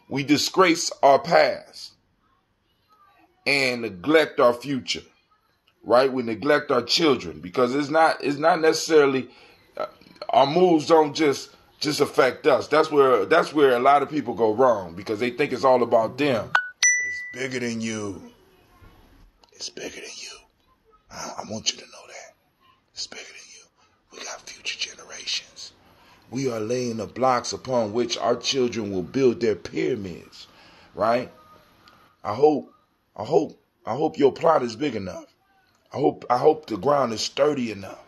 we disgrace our past and neglect our future, right? We neglect our children, because it's not necessarily our moves don't just just affect us. That's where a lot of people go wrong, because they think it's all about them. But it's bigger than you. It's bigger than you. I want you to know that. It's bigger than you. We got future generations. We are laying the blocks upon which our children will build their pyramids, right? I hope your plot is big enough. I hope the ground is sturdy enough,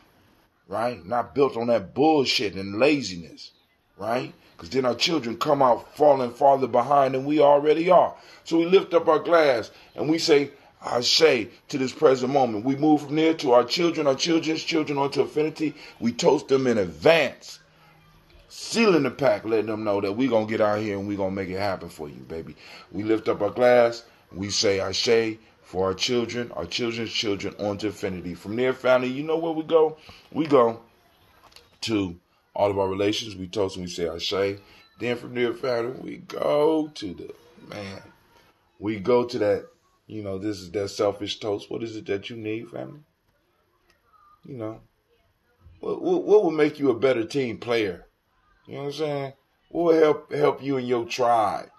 right? Not built on that bullshit and laziness, right? Because then our children come out falling farther behind than we already are. So we lift up our glass and we say, Ashe, to this present moment. We move from there to our children, our children's children, onto infinity. We toast them in advance, sealing the pack, letting them know that we're going to get out here and we're going to make it happen for you, baby. We lift up our glass. We say Ashe for our children, our children's children, onto infinity. From there, family, you know where we go? We go to all of our relations. We toast and we say Ashe. Then from there, family, we go to we go to that, this is that selfish toast. What is it that you need, family? What will make you a better team player? You know what I'm saying? What will help you and your tribe?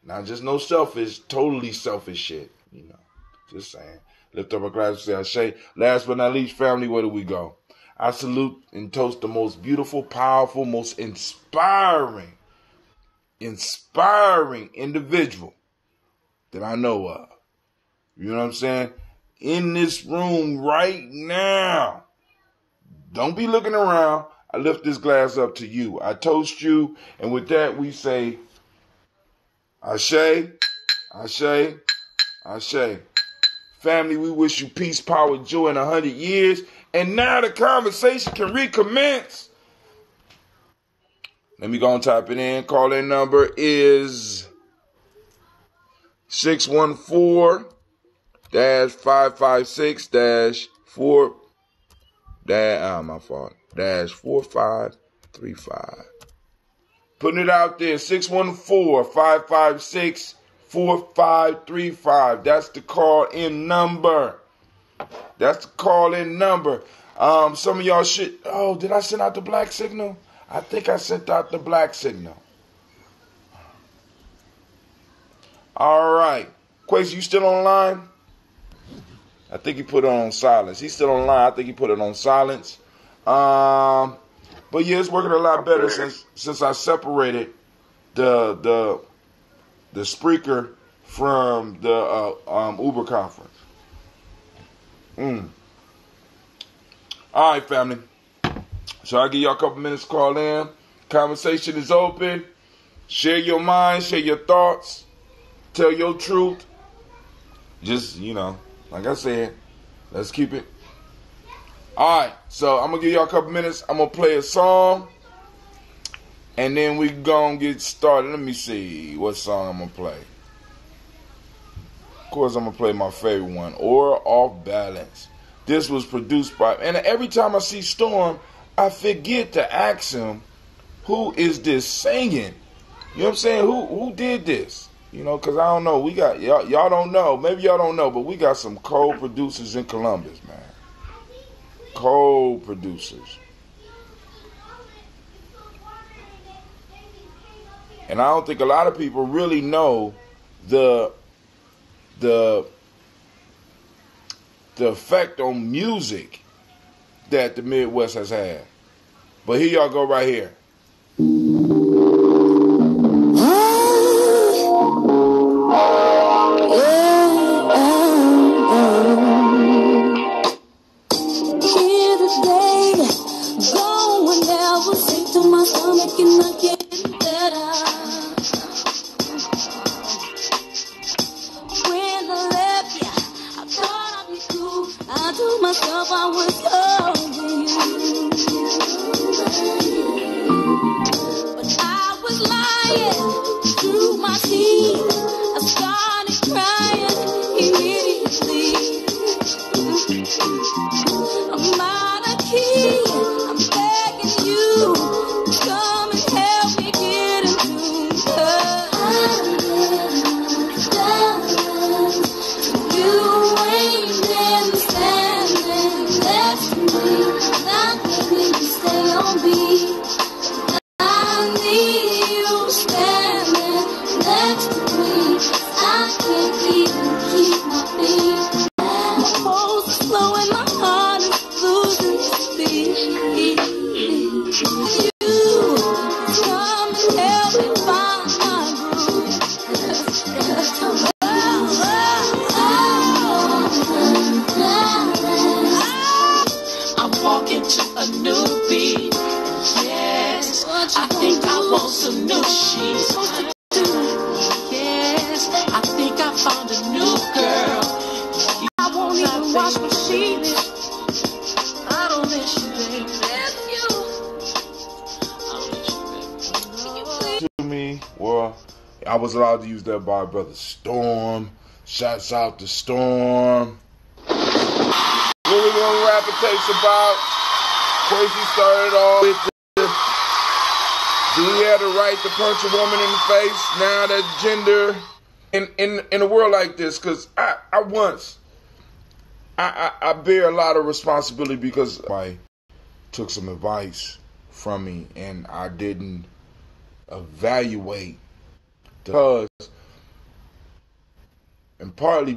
Not just no selfish, totally selfish shit. Just saying. Lift up our glass and say Ashe. Last but not least, family, where do we go? I salute and toast the most beautiful, powerful, most inspiring individual that I know of. You know what I'm saying? In this room right now. Don't be looking around. I lift this glass up to you. I toast you. And with that, we say, Ashe, Ashe, Ashe. Family, we wish you peace, power, joy in 100 years. And now the conversation can recommence. Let me go and type it in. Call-in number is 614-556-4 -4535. Putting it out there, 614-556-4535. That's the call-in number. Some of y'all should. Oh, did I send out the black signal? I think I sent out the black signal. All right. Quasi, you still online? I think he put it on silence. He's still online. I think he put it on silence. But yeah, it's working a lot better since I separated the speaker from the Uber conference. All right, family. So I'll give y'all a couple minutes to call in. Conversation is open. Share your mind. Share your thoughts. Tell your truth. Just, like I said, let's keep it. All right, so I'm going to give y'all a couple minutes. I'm going to play a song, and then we going to get started. Let me see what song I'm going to play. Of course, I'm going to play my favorite one, Or Off Balance. This was produced by, and every time I see Storm, I forget to ask him, who is this singing? You know what I'm saying? Who did this? Because I don't know. We got, y'all don't know. Maybe y'all don't know, but we got some co-producers in Columbus, man. Co-producers. And I don't think a lot of people really know the effect on music that the Midwest has had. But here y'all go right here. was allowed to use that by brother Storm. Shouts out to Storm. What we gonna rap a tapes about? Crazy started off with do he have the right to punch a woman in the face? Now that gender in a world like this, because I bear a lot of responsibility because I took some advice from me and I didn't evaluate because and partly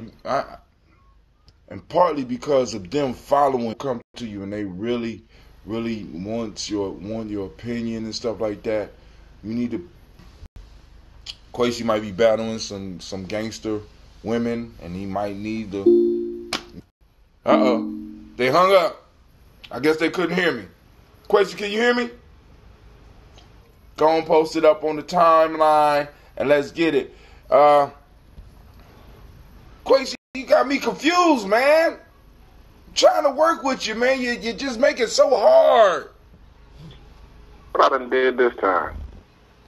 because of them following come to you and they really want your opinion and stuff like that. You need to Quasi might be battling some gangster women and he might need the they hung up. I guess they couldn't hear me. Quasi, can you hear me? Go and post it up on the timeline and let's get it. Quasi, you got me confused, man. I'm trying to work with you, man. You just make it so hard. What I done did this time?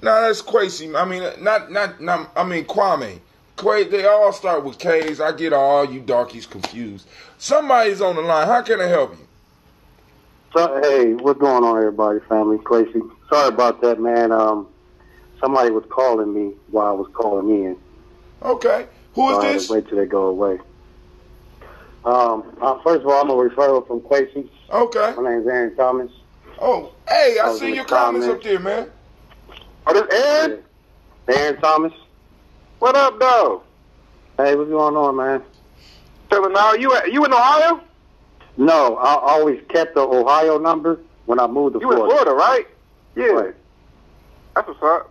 No, that's Quasi. I mean, not I mean, Kwame. They all start with K's. I get all you darkies confused. Somebody's on the line. How can I help you? So, hey, what's going on, everybody, family? Quasi. Sorry about that, man. Somebody was calling me while I was calling in. Okay. Who is I had this? to wait till they go away. First of all, I'm a referral from Quasi. Okay. My name's Aaron Thomas. Oh, hey, I see your comments up there, man. Oh, this Aaron? Aaron Thomas. What up, though? Hey, what's going on, man? Telling now, you in Ohio? No, I always kept the Ohio number when I moved to You in Florida. Florida, right? Yeah. Right. That's what's up.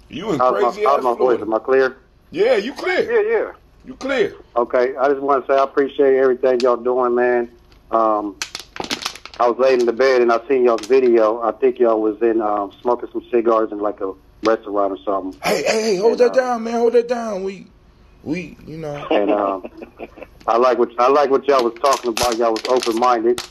You in crazy ass voice? Florida. Am I clear? Yeah, you clear. Yeah. You clear. Okay, I just want to say I appreciate everything y'all doing, man. I was laying in the bed and I seen y'all's video. I think y'all was in smoking some cigars in like a restaurant or something. Hey, hold that down, man. Hold that down. We, you know. And I like what y'all was talking about. Y'all was open-minded.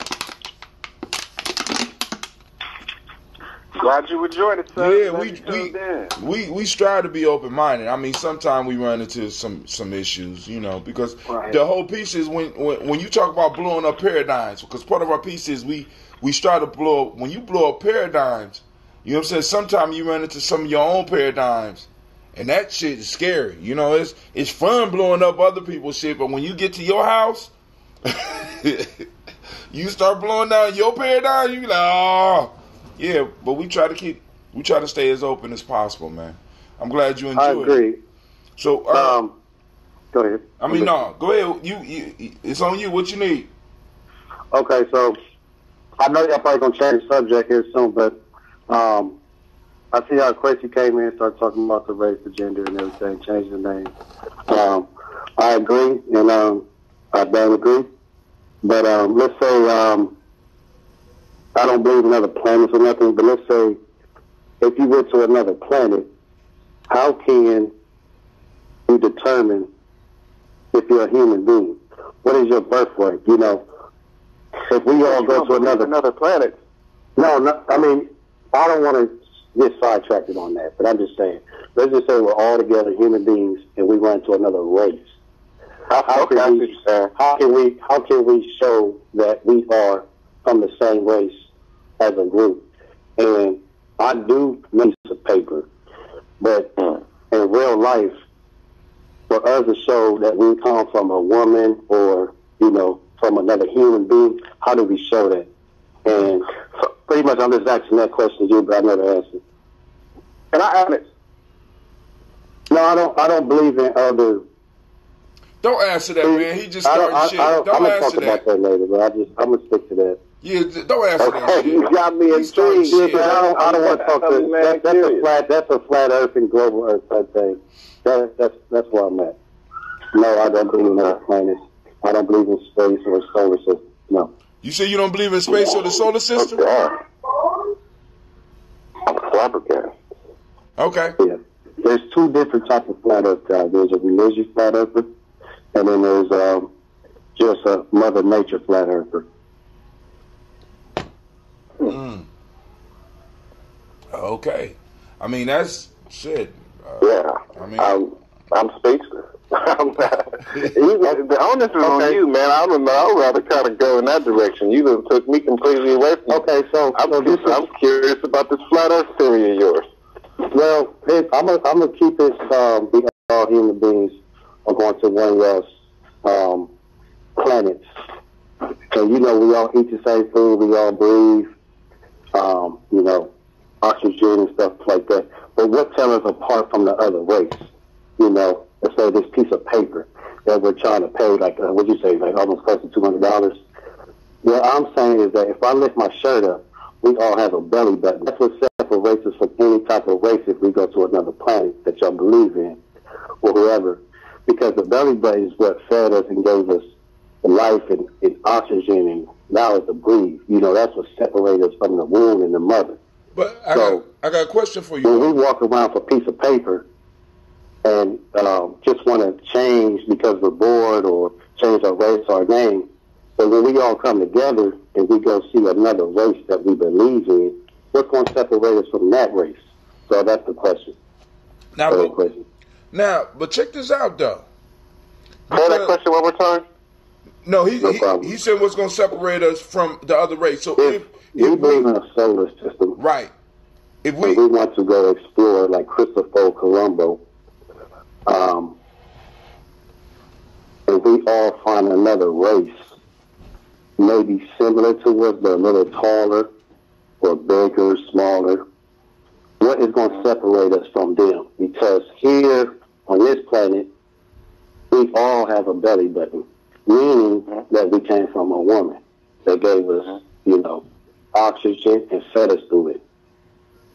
Glad you enjoyed it, sir. Yeah, we strive to be open-minded. I mean, sometimes we run into some issues, you know, because the whole piece is when you talk about blowing up paradigms, because part of our piece is we strive to blow up. When you blow up paradigms, you know what I'm saying? Sometimes you run into some of your own paradigms, and that shit is scary. You know, it's fun blowing up other people's shit, but when you get to your house, you start blowing down your paradigm, you be like, oh. Yeah, but we try to stay as open as possible, man. I'm glad you enjoyed it. I agree. It. So, go ahead. I mean, no, go ahead. You, it's on you. What you need? Okay, so I know y'all probably gonna change the subject here soon, but I see how Quincy came in and started talking about the race, the gender, and everything, changing the name. I agree, and I don't agree. But let's say I don't believe in other planets or nothing, but let's say if you went to another planet, how can you determine if you're a human being? What is your birthright? You know, if we all go to another planet. No, I mean, I don't want to get sidetracked on that, but I'm just saying, let's just say we're all together human beings and we run to another race. How can we show that we are from the same race as a group? And I do make a paper, but in real life, for us to show that we come from a woman or, you know, from another human being, how do we show that? And so pretty much I'm just asking that question to you, but I never answered. Can I ask it? No, I don't believe in other. Don't answer that, man. He just started shit. Don't I'm gonna answer talk about that later, but I'm gonna stick to that. Yeah, don't answer that shit. You got me intrigued. Yeah, I don't want to talk to that's a flat Earth and global Earth type thing. That's where I'm at. No, I don't believe in other planets. I don't believe in space or solar system. No. You say you don't believe in space or the solar system? I'm flabbergasted. Okay. Yeah. There's two different types of flat Earth guys. There's a religious flat earther, and then there's just a Mother Nature flat earther. Okay. I mean, that's shit. Yeah. I mean, I'm speechless. The onus is on you, man. I don't know. I'd rather kind of go in that direction. You done took me completely away from. Okay, so I'm curious about this flat Earth theory of yours. Well, I'm gonna keep it. We all human beings are going to one of y'all's planets, and you know we all eat the same food. We all breathe. You know, oxygen and stuff like that. But what tells us apart from the other race? You know, let's say this piece of paper that we're trying to pay, like what'd you say, like almost close to $200. What I'm saying is that if I lift my shirt up, we all have a belly button. That's what separates us from any type of race if we go to another planet that y'all believe in, or whoever. Because the belly button is what fed us and gave us life and oxygen and knowledge to breathe. You know, that's what separates us from the womb and the mother. But I got a question for you. When we walk around for a piece of paper and just want to change because we're bored or change our race or our name, but when we all come together and we go see another race that we believe in, what's going to separate us from that race? So that's the question. But check this out, though. Say that question one more time. No, he said what's going to separate us from the other race. So if we believe in a solar system, right? If we want to go explore like Christopher Colombo, and we all find another race, maybe similar to us, but a little taller or bigger, smaller, what is going to separate us from them? Because here on this planet, we all have a belly button, meaning that we came from a woman that gave us, you know, oxygen and fed us through it.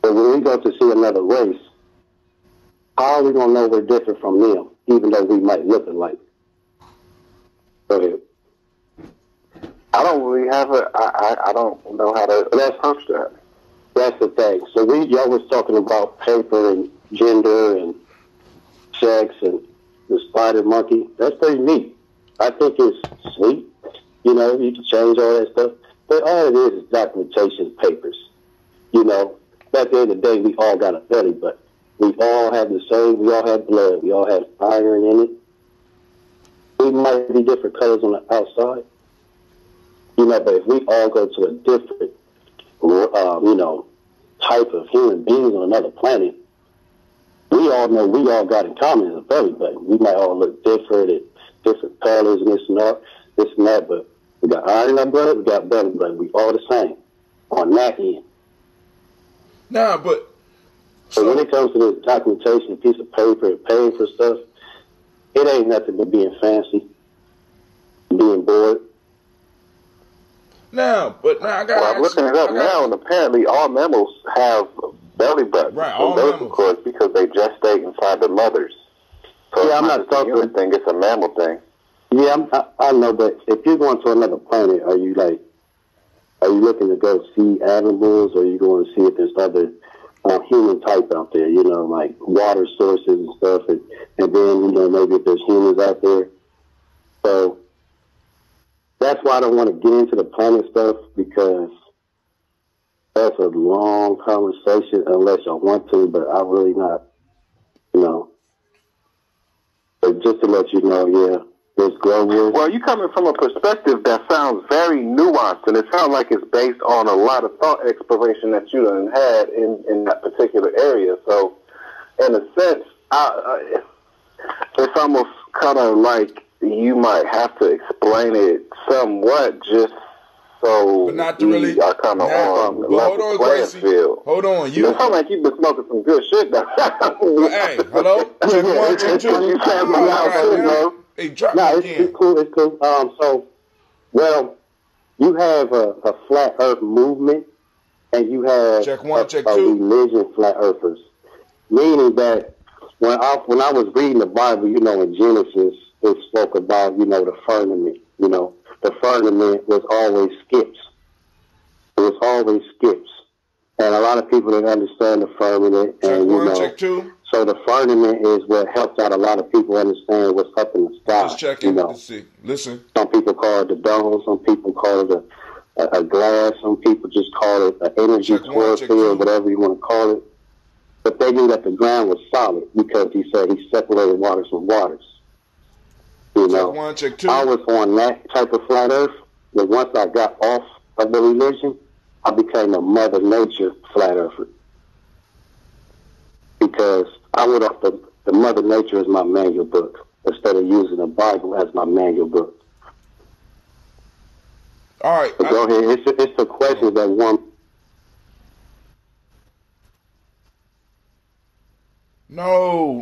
But when we go to see another race, how are we going to know we're different from them, even though we might look alike? Go ahead. I don't really have I don't know how to approach that. That's the thing. So y'all was talking about paper and gender and sex and the spider monkey. That's pretty neat. I think it's sweet. You know, you can change all that stuff. But all it is documentation papers. You know, at the end of the day, we all got a belly button. We all have the same, we all have blood. We all have iron in it. We might be different colors on the outside. You know, but if we all go to a different, you know, type of human beings on another planet, we all know we all got in common as a belly button. We might all look different and different colors and this and that, but we got iron in our blood, we got belly button. We all the same on that end. Nah, but so when it comes to this documentation, piece of paper, and paying for stuff, it ain't nothing but being fancy, being bored. Now I got. Well, I'm looking it up now, and apparently all mammals have belly buttons. Right, all mammals. Of course, because they gestate inside their mothers. So yeah, it's I'm not a human thing; it's a mammal thing. Yeah, I know, but if you're going to another planet, are you looking to go see animals, or are you going to see if there's other human type out there? You know, like water sources and stuff, and then you know maybe if there's humans out there. So that's why I don't want to get into the planet stuff, because that's a long conversation unless y'all want to, but I'm really not, you know. But just to let you know, yeah, there's global. Well, you're coming from a perspective that sounds very nuanced, and it sounds like it's based on a lot of thought exploration that you done had in that particular area. So, in a sense, it's almost kind of like you might have to explain it somewhat, just so but not to really are kind of on the level playing field. Hold on, It sounds like you've been smoking some good shit now. Hey, hello? Check one, check two. Hey, drop me again. It's cool, it's cool. So, well, you have a flat earth movement, and you have check one, check a two. religion flat earthers. Meaning that when I was reading the Bible, you know, in Genesis, it spoke about, you know, the firmament. You know, the firmament was always skips. It was always skips. And a lot of people didn't understand the firmament. Check and, one, you know, check two. So the firmament is what helps out a lot of people understand what's up in the sky. Just checking to see. Listen. Some people call it the dome. Some people call it a glass. Some people just call it an energy field, whatever you want to call it. but they knew that the ground was solid because he said he separated waters from waters. You know, check one, check two. I was on that type of flat earth, but once I got off of the religion, I became a Mother Nature flat earther. Because I went off the Mother Nature as my manual book instead of using the Bible as my manual book. All right. So go ahead. It's the question that one. No.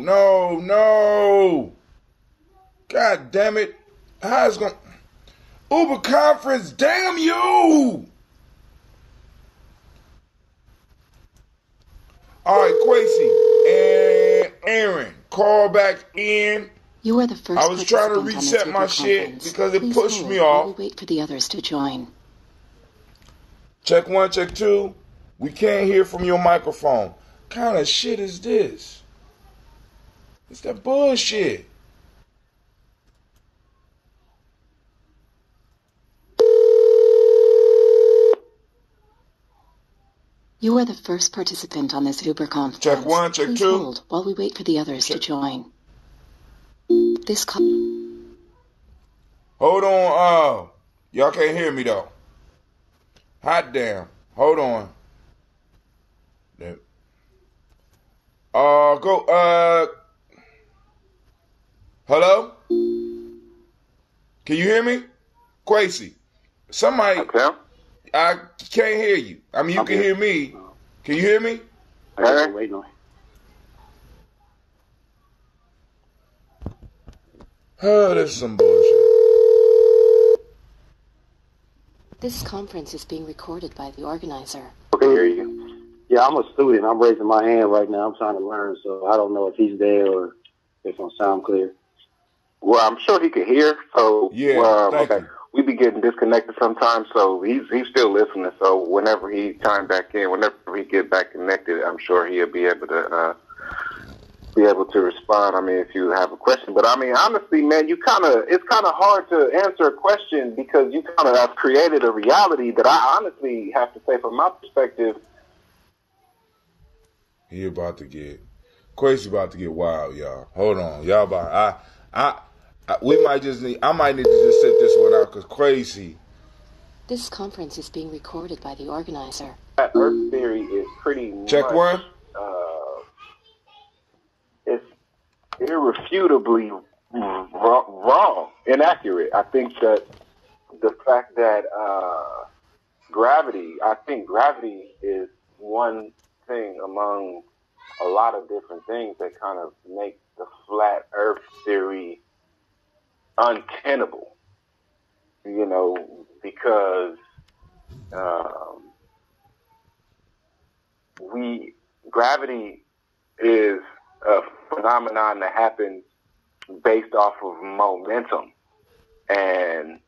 God damn it. How's it going? Uber conference, damn you. All right, Quasi and Aaron, call back in. You are the first. I was trying to reset my shit because it pushed me off. While we wait for the others to join. Check one, check two. We can't hear from your microphone. Kind of shit is this? It's that bullshit. You are the first participant on this Uber conference. Check one, check Please two. Hold while we wait for the others to join. This call. Hold on. Y'all can't hear me though. Hot damn. Hold on. Go. Hello? Can you hear me? Quasi. Somebody. Okay. I can't hear you. I mean, you can hear me. Can you hear me? Hey. Wait, no. Oh, that's some bullshit. This conference is being recorded by the organizer. Okay, hear you. Yeah, I'm a student. I'm raising my hand right now. I'm trying to learn, so I don't know if he's there or if I'm sound clear. Well, I'm sure he could hear. So Yeah, thank okay. you. We be getting disconnected sometimes, so he's still listening. So whenever he chime back in, whenever he get back connected, I'm sure he'll be able to respond. I mean, if you have a question, but I mean, honestly, man, it's kind of hard to answer a question because you kind of have created a reality that I honestly have to say, from my perspective. He about to get Quasi about to get wild, y'all. Hold on, y'all. We might just need. I might need to just sit this one out because Quasi. This conference is being recorded by the organizer. That Earth theory is pretty Check much, one. It's irrefutably wrong, inaccurate. I think that the fact that gravity is one thing among a lot of different things that kind of make the flat Earth theory untenable, you know, because gravity is a phenomenon that happens based off of momentum, and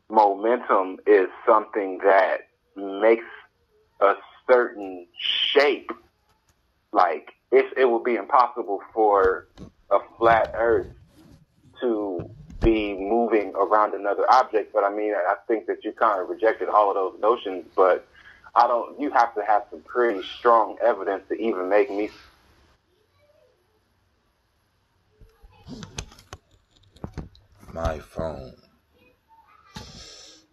momentum is something that makes a certain shape. Like it would be impossible for a flat Earth to be moving around another object, but I mean, I think that you kind of rejected all of those notions, but you have to have some pretty strong evidence to even make me. My phone.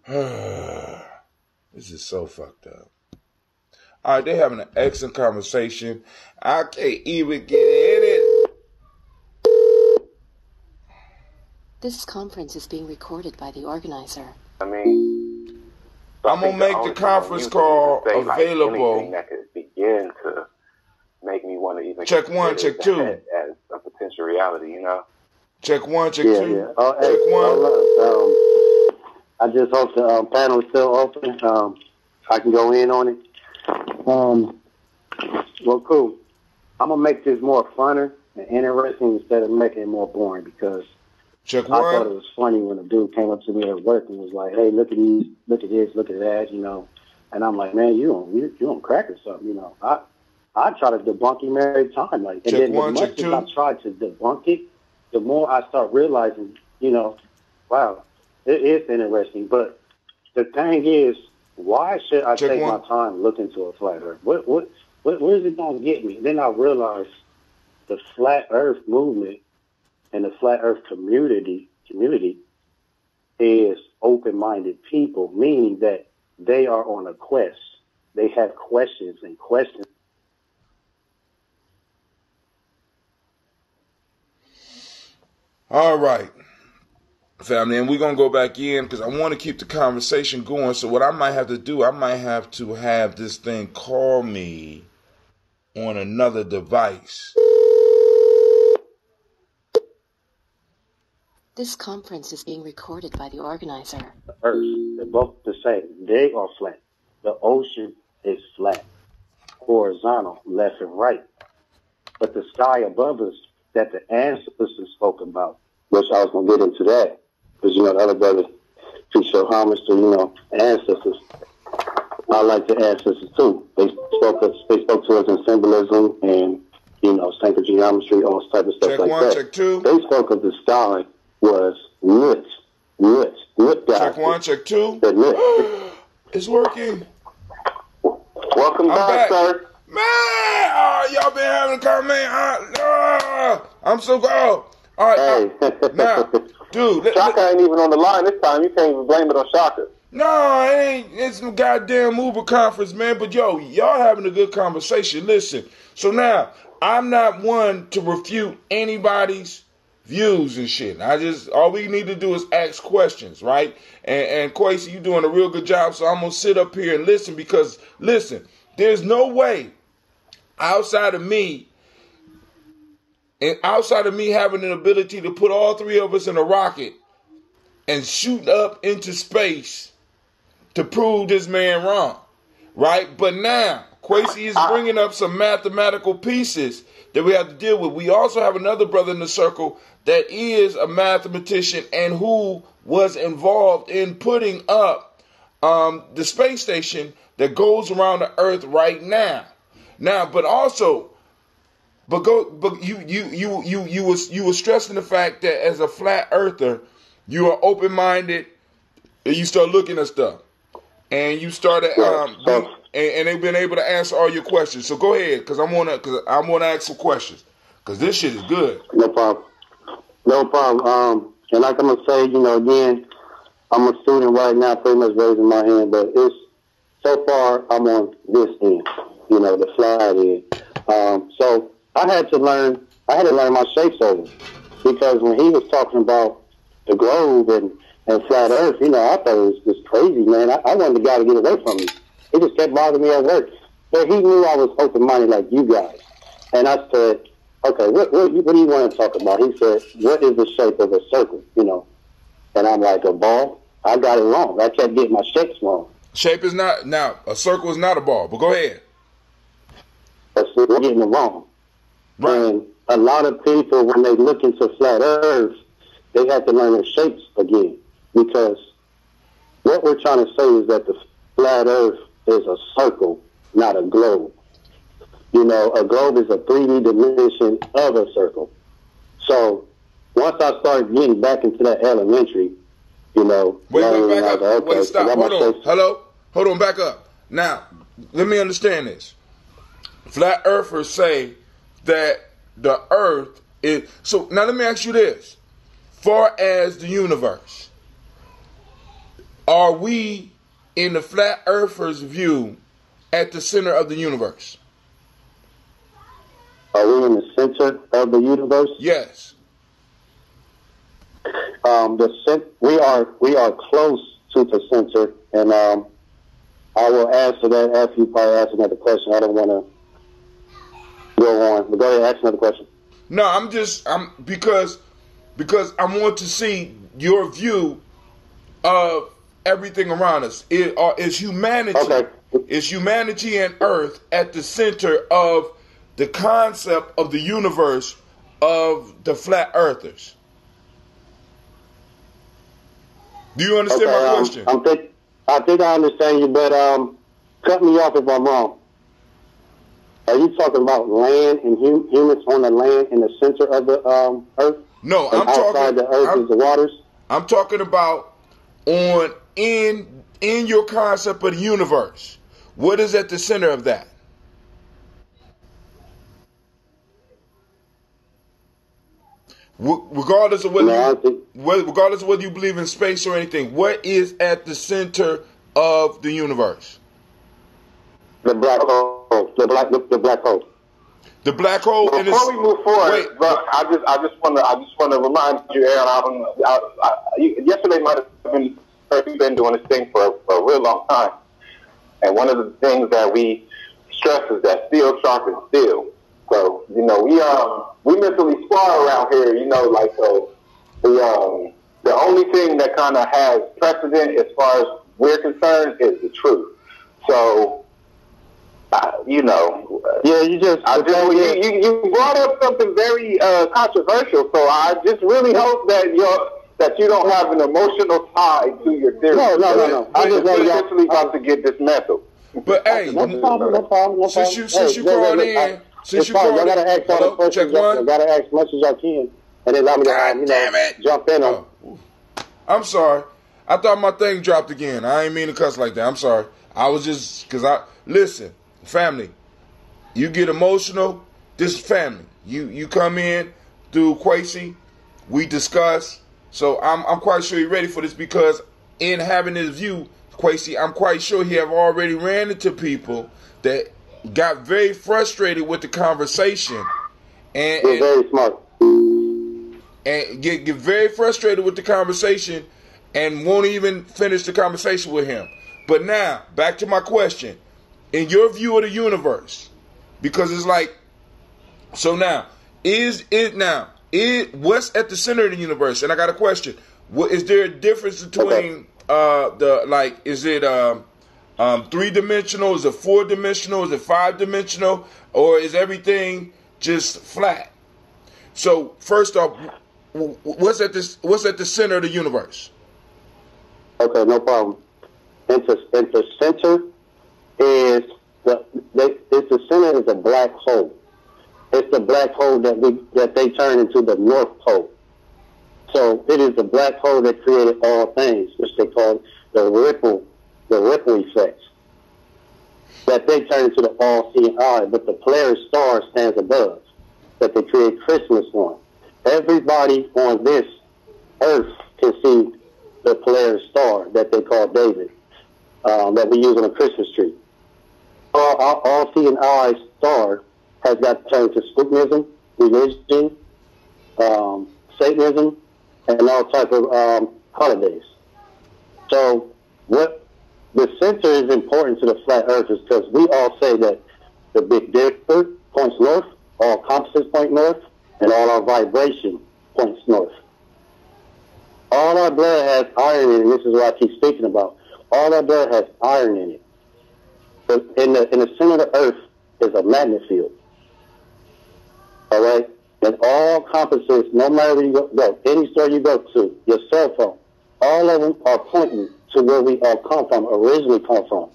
This is so fucked up. All right, they're having an excellent conversation. I can't even get in it. This conference is being recorded by the organizer. I mean, I'm going to make the conference call available. Anything that could begin to make me want to even check one, check two. As a potential reality, you know? Check one, check two. Yeah. Check one. I just hope the panel is still open. I can go in on it. Well, cool. I'm going to make this more funner and interesting instead of making it more boring because check one. I thought it was funny when a dude came up to me at work and was like, hey, look at these, look at this, look at that, you know. And I'm like, man, you don't crack or something, you know. I try to debunk him every time. Like, and check then one, as much as I try to debunk it, the more I start realizing, you know, wow, it is interesting. But the thing is, why should I take my time looking to a flat earth? What where's it gonna get me? Then I realized the flat Earth movement and the flat Earth community is open-minded people, meaning that they are on a quest. They have questions and questions. All right, family, and we're going to go back in because I want to keep the conversation going. So what I might have to do, I might have to have this thing call me on another device. This conference is being recorded by the organizer. Earth, they're both the same. They are flat. The ocean is flat, horizontal, left and right. But the sky above us that the ancestors spoke about, which I was going to get into that, because, the other brother, to show homage to, ancestors. I like the ancestors, too. They spoke to us in symbolism and, sacred geometry, all this type of stuff check like one, that. Check two. They spoke of the sky was lit, guys. Check one, check two. It's working. Welcome back, sir. Man, y'all been having a comment. I'm so cold. All right, Hey. now, dude. Shaka ain't even on the line this time. You can't even blame it on Shaka. No, it ain't. It's some goddamn Uber conference, man. But y'all having a good conversation. Listen. So now, I'm not one to refute anybody's views and shit. All we need to do is ask questions, right? And Kwesi, you doing a real good job. So I'm gonna sit up here and listen because, listen, there's no way outside of me having an ability to put all three of us in a rocket and shoot up into space to prove this man wrong, right? But now, Kwesi is bringing up some mathematical pieces that we have to deal with. We also have another brother in the circle that is a mathematician and who was involved in putting up the space station that goes around the Earth right now. Now, but you were stressing the fact that as a flat earther, you are open-minded and you start looking at stuff. And you started, and they've been able to answer all your questions. So go ahead, because I want to ask some questions, because this shit is good. No problem. And like I'm gonna say, again, I'm a student right now, pretty much raising my hand, but it's so far I'm on this end, the flat end. So I had to learn my shapes over, because when he was talking about the globe and flat Earth, I thought it was just crazy, man. I wanted the guy to get away from me. He just kept bothering me at work. But he knew I was open-minded like you guys. And I said, okay, what do you want to talk about? He said, what is the shape of a circle, And I'm like, a ball? I got it wrong. I kept getting my shapes wrong. Shape is not, now, a circle is not a ball, but go ahead. We're getting it wrong. Right. And a lot of people, when they look into flat Earth, they have to learn their shapes again. Because what we're trying to say is that the flat Earth is a circle, not a globe. A globe is a 3D dimension of a circle. So once I started getting back into that elementary, Wait, back up. Wait, stop. Hold on. Hello? Hold on, back up. Now, let me understand this. Flat earthers say that the Earth is... So now let me ask you this. Far as the universe, are we, in the flat earthers' view, at the center of the universe? Are we in the center of the universe? Yes. We are close to the center, and I will answer that after you probably ask another question. I don't want to go on, but go ahead, ask another question. No, because I want to see your view of everything around us. Is humanity, okay. Is humanity and Earth at the center of the concept of the universe of the flat earthers? Do you understand my question? I think I understand you, but cut me off if I'm wrong. Are you talking about land and humans on the land in the center of the Earth? No, I'm talking outside the Earth is the waters. I'm talking about in your concept of the universe. What is at the center of that? regardless of regardless of whether you believe in space or anything, what is at the center of the universe? The black hole. The black hole. The black hole. Before we move forward, I just want to remind you, Aaron. Yesterday might have been. We've been doing this thing for a real long time, and one of the things that we stress is that steel sharpens steel. So we mentally spar around here. The only thing that kind of has precedent as far as we're concerned is the truth. So. You brought up something very controversial. So I just really hope that you don't have an emotional tie to your theory. No. I just eventually about to get dismantled. But hey, no problem. Since you called in, y'all gotta ask all the questions. Y'all gotta ask as much as y'all can, and then let me jump in on. I'm sorry. I thought my thing dropped again. I ain't mean to cuss like that. I'm sorry. I was just listen. Family, you get emotional. This is family. You come in through Quasi. We discuss. So I'm quite sure you're ready for this because in having this view, Quasi, I'm quite sure he have already ran into people that got very frustrated with the conversation and very smart and get very frustrated with the conversation and won't even finish the conversation with him. But now back to my question. In your view of the universe, because it's like, so now, what's at the center of the universe? And I got a question. Is there a difference between is it 3-dimensional? Is it 4-dimensional? Is it 5-dimensional? Or is everything just flat? So first off, what's at the center of the universe? Okay, no problem. Into center is the center is a black hole. It's the black hole that they turn into the North Pole. So it is the black hole that created all things, which they call the ripple effect. That they turn into the all-seeing eye, but the Polaris star stands above, that they create Christmas on. Everybody on this earth can see the Polaris star that they call David, that we use on a Christmas tree. All-seeing eye star has got turned to spookinism, religion, Satanism, and all type of holidays. So what the center is important to the flat earth is because we all say that the Big Dipper points north, all compasses point north, and all our vibration points north. All our blood has iron in it, and this is what I keep speaking about. All our blood has iron in it. But in the center of the earth is a magnet field. All right? And all compasses, no matter where you go, any store you go to, your cell phone, all of them are pointing to where we all come from, originally come from.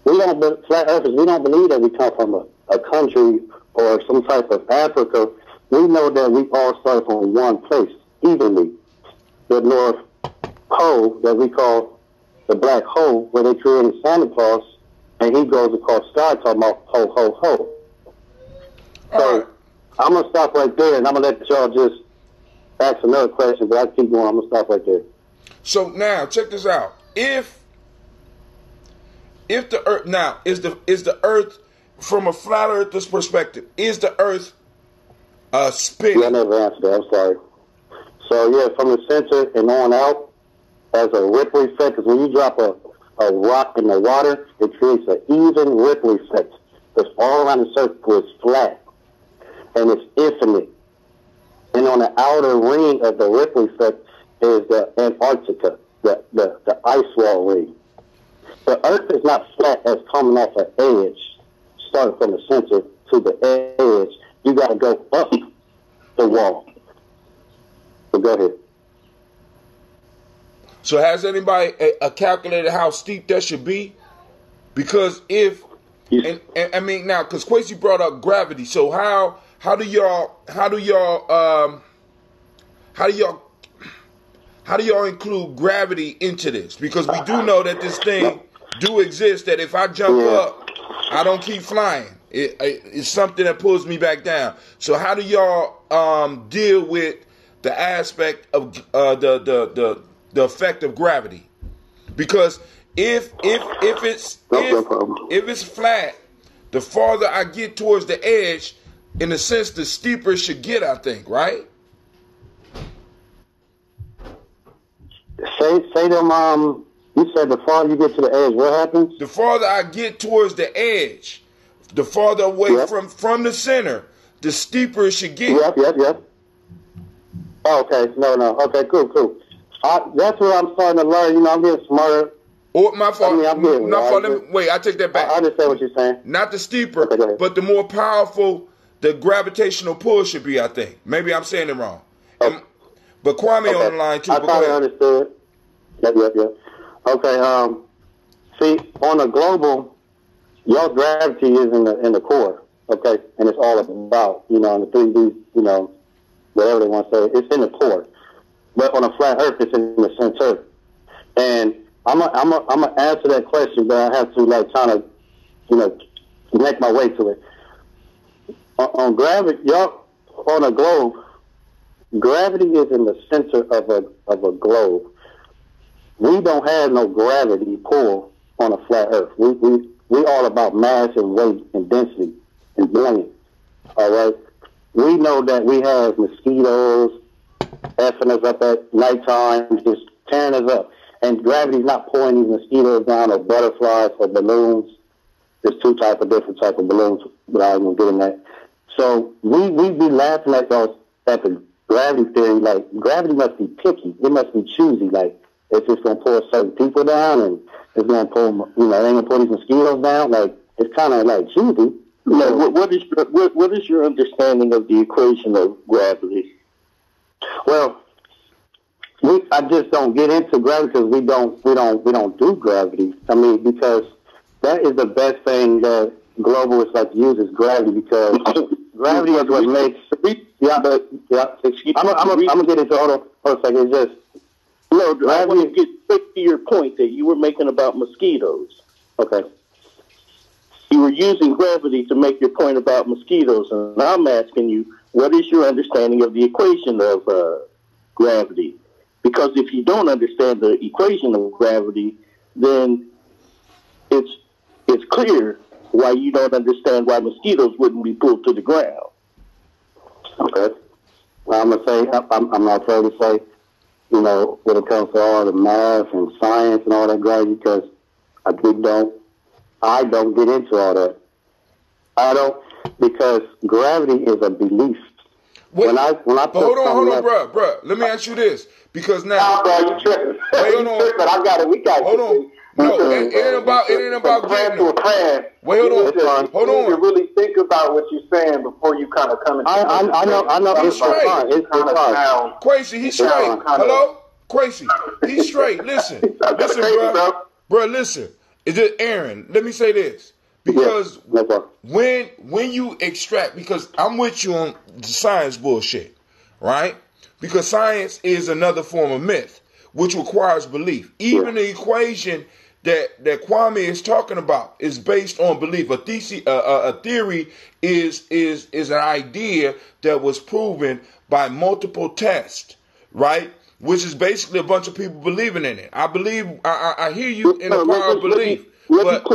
Flat earthers, we don't believe that we come from a country or some type of Africa. We know that we all start from one place, evenly. The North Pole that we call the black hole, where they created Santa Claus, and he goes across the sky talking about ho, ho, ho. So I'm going to stop right there, and I'm going to let y'all just ask another question, but I keep going. I'm going to stop right there. So now, check this out. If the Earth, now, is the Earth, from a flat earther's perspective, is the Earth spinning? Yeah, I never answered that. I'm sorry. So, yeah, from the center and on out, as a ripple effect, because when you drop a rock in the water, it creates an even ripple effect. Because all around the circle is flat, and it's infinite. And on the outer ring of the ripple effect is the Antarctica, the ice wall ring. The Earth is not flat as coming off an edge, starting from the center to the edge. You got to go up the wall. So go ahead. So has anybody calculated how steep that should be? Because if, and I mean now, because Quasi brought up gravity. So how do y'all include gravity into this? Because we do know that this thing do exist. That if I jump up, I don't keep flying. It's something that pulls me back down. So how do y'all deal with the aspect of the effect of gravity, because if it's flat, the farther I get towards the edge, in a sense, the steeper it should get, I think, right? Say them. You said the farther you get to the edge, what happens? The farther I get towards the edge, the farther away from the center, the steeper it should get. Yep. Oh, okay, no. Okay, cool. That's what I'm starting to learn. You know, I'm getting smarter. Oh, my fault. Wait, I take that back. I understand what you're saying. Not the steeper, but the more powerful the gravitational pull should be, I think. Maybe I'm saying it wrong. Okay. But Kwame on the line, too. I totally understood. Yep. Okay, see, on a global, your gravity is in the core, okay? And it's all about, you know, in the 3D, you know, whatever they want to say, it's in the core. But on a flat earth, it's in the center. And I'm gonna answer that question, but I have to, like, kind of, you know, make my way to it. On gravity, on a globe, gravity is in the center of a globe. We don't have no gravity pull on a flat earth. We all about mass and weight and density and buoyancy. All right. We know that we have mosquitoes effing us up at nighttime, just tearing us up. And gravity's not pulling these mosquitoes down or butterflies or balloons. There's different type of balloons, but I won't get in that. So we be laughing at the gravity theory. Like, gravity must be picky. It must be choosy. Like, it's just going to pull certain people down, and it's going to pull, you know, it ain't going to pull these mosquitoes down. Like, it's kind of like choosy. No, what is your understanding of the equation of gravity? Well, I just don't get into gravity because we don't do gravity. I mean, because that is the best thing that globalists like to use is gravity, because gravity is what makes. I'm gonna get into. Hold on a second. It's just. No, I want to get quick to your point that you were making about mosquitoes. Okay. You were using gravity to make your point about mosquitoes, and I'm asking you, what is your understanding of the equation of gravity? Because if you don't understand the equation of gravity, then it's clear why you don't understand why mosquitoes wouldn't be pulled to the ground. Okay. Well, I'm gonna say I'm not afraid to say, you know, when it comes to all the math and science and all that gravity, because I don't get into all that. I don't, because gravity is a belief. Wait, when I hold on, bro. Let me ask you this, because now. No, bro, you tripping. Wait, hold on. I got it. We got it. Hold on. No, it ain't about getting to a plan. Wait, hold on. You need to really think about what you're saying before you kind of come into. I know. He's straight. It's fine. Crazy, he's straight. Hello, Crazy, he's straight. Listen, bro. Bro, listen. Is it Aaron? Let me say this. Because when you extract, because I'm with you on the science bullshit, right? Because science is another form of myth, which requires belief. Even the equation that Kwame is talking about is based on belief. A theory is an idea that was proven by multiple tests, right? Which is basically a bunch of people believing in it. I hear you in the power of belief. Let me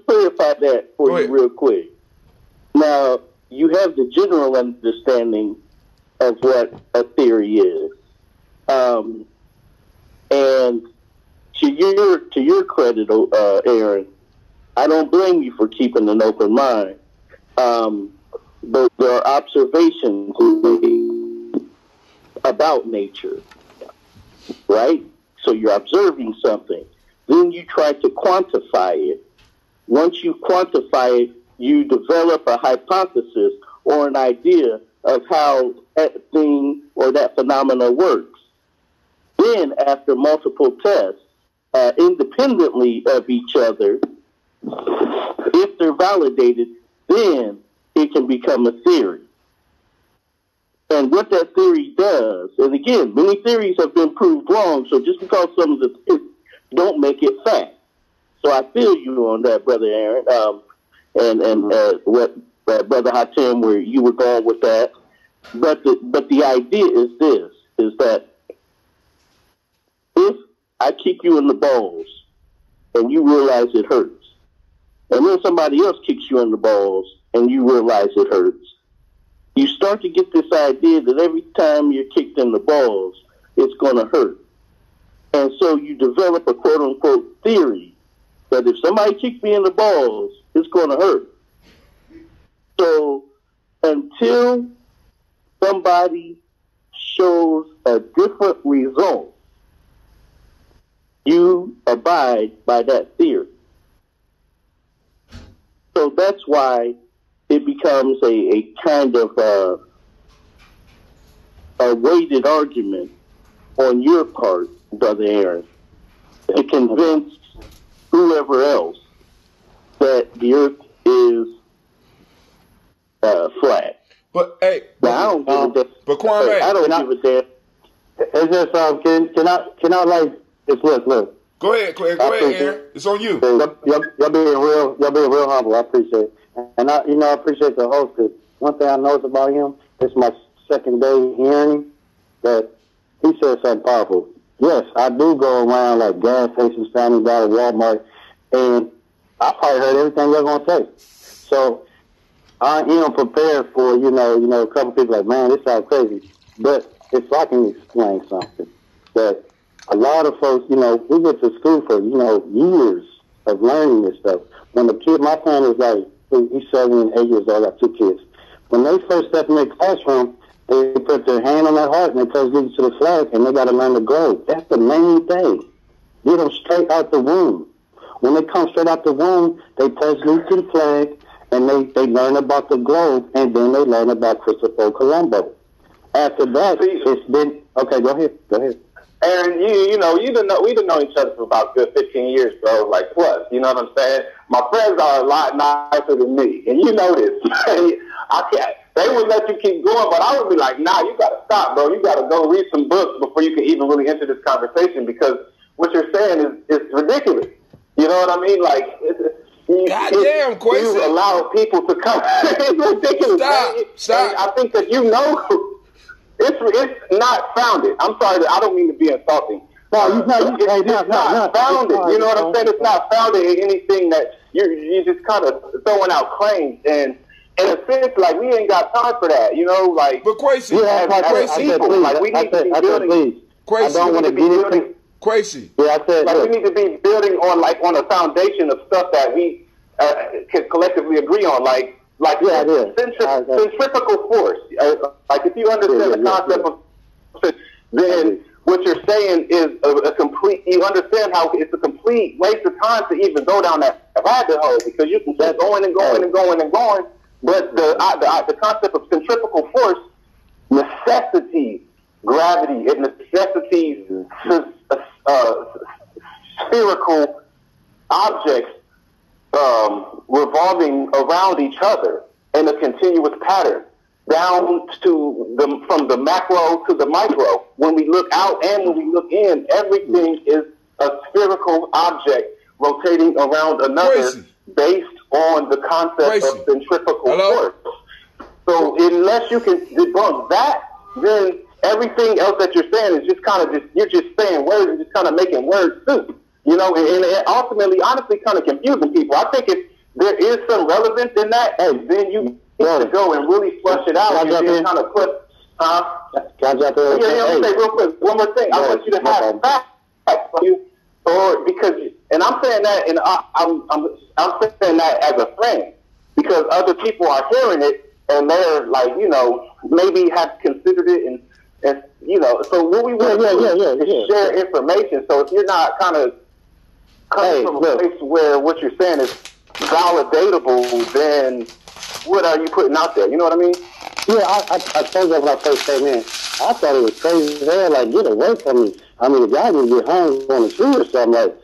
clarify that for you real quick. Now, you have the general understanding of what a theory is. And to your credit, Aaron, I don't blame you for keeping an open mind. But there are observations about nature, right? So you're observing something. Then you try to quantify it. Once you quantify it, you develop a hypothesis or an idea of how that thing or that phenomena works. Then, after multiple tests, independently of each other, if they're validated, then it can become a theory. And what that theory does, and again, many theories have been proved wrong, so just because some of the theories don't make it fact. So I feel you on that, Brother Aaron, and what Brother Hatem, where you were going with that. But the idea is this: that if I kick you in the balls and you realize it hurts, and then somebody else kicks you in the balls and you realize it hurts, you start to get this idea that every time you're kicked in the balls, it's going to hurt. And so you develop a quote-unquote theory that if somebody kicks me in the balls, it's going to hurt. So until somebody shows a different result, you abide by that theory. So that's why it becomes a kind of a weighted argument on your part, Brother Aaron, to convince whoever else that the earth is flat. But hey, Now, I don't give a damn. But Kwame, I don't give a damn. It's just can I like just look. Go ahead, Aaron. It's on you. Y'all being real humble. I appreciate it. And I appreciate the host. Cause one thing I noticed about him, it's my second day hearing him, that he said something powerful. Yes, I do go around like gas stations, Family Dollar, Walmart, and I probably heard everything you're gonna say. So I am prepared for a couple people like, man, this sounds crazy, but if I can explain something that a lot of folks, we went to school for years of learning this stuff. When the kid, my son was like, he's 7 and 8 years old, I got 2 kids. When they first step in their classroom, they put their hand on their heart and they touch to the flag, and they got to learn the globe. That's the main thing. Get them straight out the womb. When they come straight out the womb, they touch to the flag, and they learn about the globe, and then they learn about Christopher Columbus. After that, it's been okay. Go ahead. Aaron, we've known each other for about good 15 years, bro. Like plus, you know what I'm saying? My friends are a lot nicer than me, and you know this. I can't. They would let you keep going, but I would be like, nah, you got to stop, bro. You got to go read some books before you can even really enter this conversation, because what you're saying is ridiculous. You know what I mean? Like, goddamn, Quincy. You allow people to come. It's ridiculous. Stop. And I think that it's not founded. I'm sorry, I don't mean to be insulting. No, it's not founded. You know what I'm saying? It's not founded in anything that you're just kind of throwing out claims, and in a sense, like, we ain't got time for that. But Quincy, as people, like, we need to be building. Quincy, I don't want to be building. Quincy. Yeah, I said, we need to be building on a foundation of stuff that we can collectively agree on, like centrifugal force. Like, if you understand the concept of, then what you're saying is a complete. You understand how it's a complete waste of time to even go down that rabbit hole, because you can keep going and going and going and going. But the concept of centrifugal force necessitates gravity. It necessitates spherical objects revolving around each other in a continuous pattern, down to from the macro to the micro. When we look out and when we look in, everything is a spherical object rotating around another based on the concept of centrifugal force. So unless you can debunk that, then everything else that you're saying is just you're just saying words and just kind of making words soup. And ultimately, honestly, kind of confusing people. I think if there is some relevance in that, then you need to go and really flush it out and just kind of put, let me say real quick, one more thing. I want you to have facts for you, and I'm saying that, and I'm saying that as a friend, because other people are hearing it and they're like, maybe have considered it, and so what we want to do is share information. So if you're not kind of coming from a place where what you're saying is validatable, then what are you putting out there? You know what I mean? Yeah, I told you when I first came in, I thought it was crazy as hell, like, get away from me. I mean, if y'all didn't get hung on the tree or something, like,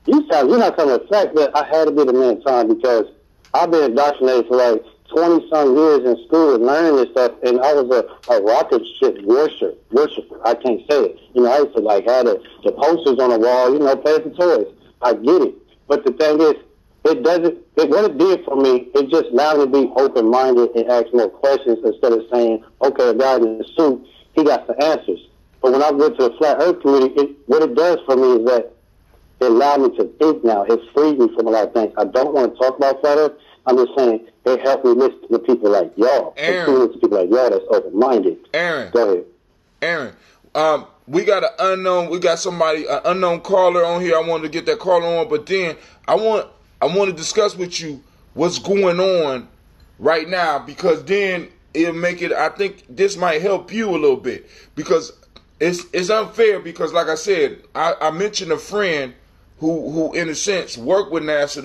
you're not coming to fact, but I had to be the man time, because I've been indoctrinated for like 20-some years in school and learning this stuff, and I was a rocket ship worshiper. I can't say it. I used to like have the posters on the wall, play with the toys. I get it. But the thing is, what it did for me, it just allowed me to be open-minded and ask more questions instead of saying, okay, a guy in the suit, he got the answers. But when I went to the Flat Earth community, what it does for me is that it allowed me to think now. It freed me from a lot of things. I don't want to talk about Flat Earth. I'm just saying it helped me listen to people like y'all. Aaron. To people like y'all that's open-minded. Aaron. Go ahead. Aaron. We got an unknown caller on here. I wanted to get that caller on, but then I want to discuss with you what's going on right now, because then it'll make it, I think this might help you a little bit, because it's unfair, because like I said, I mentioned a friend who in a sense worked with NASA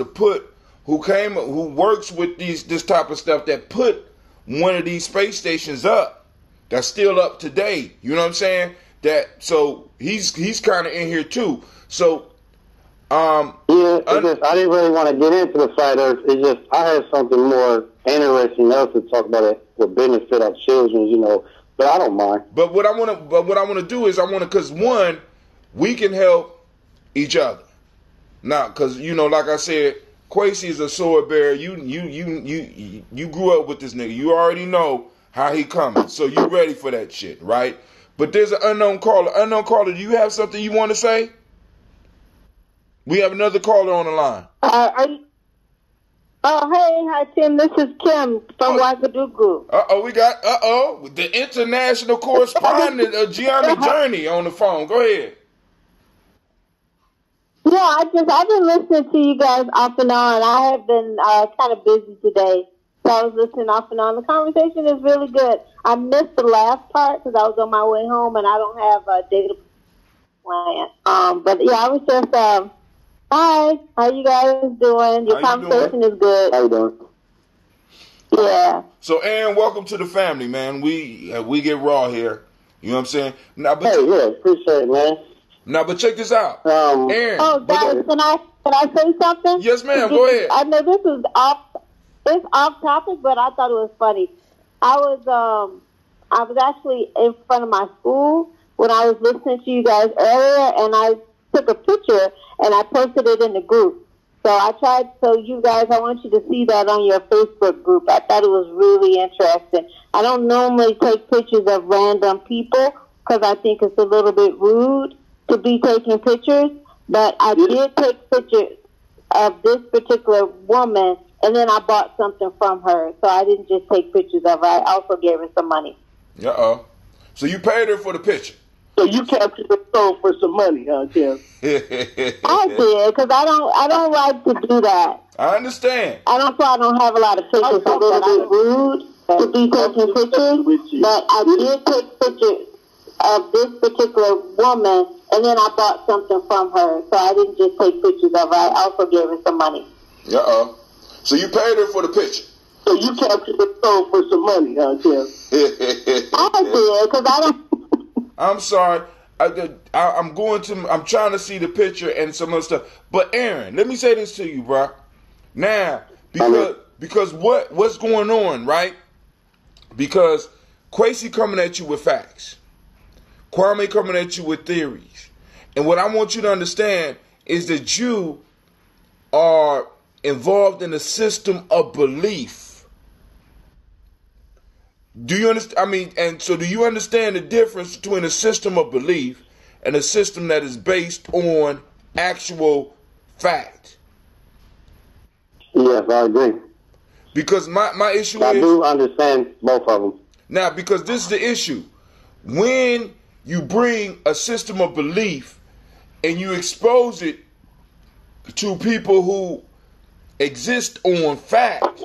who works with this type of stuff, that put one of these space stations up that's still up today. You know what I'm saying? So he's kind of in here too. So I didn't really want to get into the Flat Earth. It's just I had something more interesting else to talk about it would benefit our children, you know. But I don't mind. But what I want to do is because one, we can help each other. Now, because like I said, Quasi is a sword bearer. You grew up with this nigga. You already know how he coming, so you ready for that shit, right? But there's an unknown caller. Unknown caller, do you have something you want to say? We have another caller on the line. Hi, Tim. This is Kim from Ouagadougou. We got the international correspondent of Gianni Journey on the phone. Go ahead. Yeah, I've been listening to you guys off and on. I have been kind of busy today, so I was listening off and on. The conversation is really good. I missed the last part because I was on my way home and I don't have a data plan. But yeah, I was just hi, how you guys doing? Your conversation is good. How you doing? Yeah. So, Aaron, welcome to the family, man. We get raw here. You know what I'm saying? Now, appreciate it, man. Now, but check this out, Aaron. Oh, guys, can I say something? Yes, ma'am. Go ahead. I know this is off topic, but I thought it was funny. I was actually in front of my school when I was listening to you guys earlier, and I took a picture and I posted it in the group. So you guys, I want you to see that on your Facebook group. I thought it was really interesting. I don't normally take pictures of random people because I think it's a little bit rude to be taking pictures, but I did take pictures of this particular woman, and then I bought something from her. So I didn't just take pictures of her. I also gave her some money. So you paid her for the picture? So you captured the soul for some money, huh, Tim? I did, because I don't like to do that. I understand. I don't have a lot of pictures. It's a little bit rude to be taking pictures, but I did take pictures of this particular woman, and then I bought something from her. So I didn't just take pictures of her. I also gave her some money. So you paid her for the picture? So you captured the soul for some money, huh, Tim? I did, because I don't... I'm sorry. I'm trying to see the picture and some other stuff. But Aaron, let me say this to you, bro. Now, because what's going on, right? Because Quasi coming at you with facts. Kwame coming at you with theories. And what I want you to understand is that you are involved in a system of belief. Do you understand? Do you understand the difference between a system of belief and a system that is based on actual fact? Yes, I agree. Because my issue is... I do understand both of them. Now, because this is the issue. When you bring a system of belief and you expose it to people who exist on fact,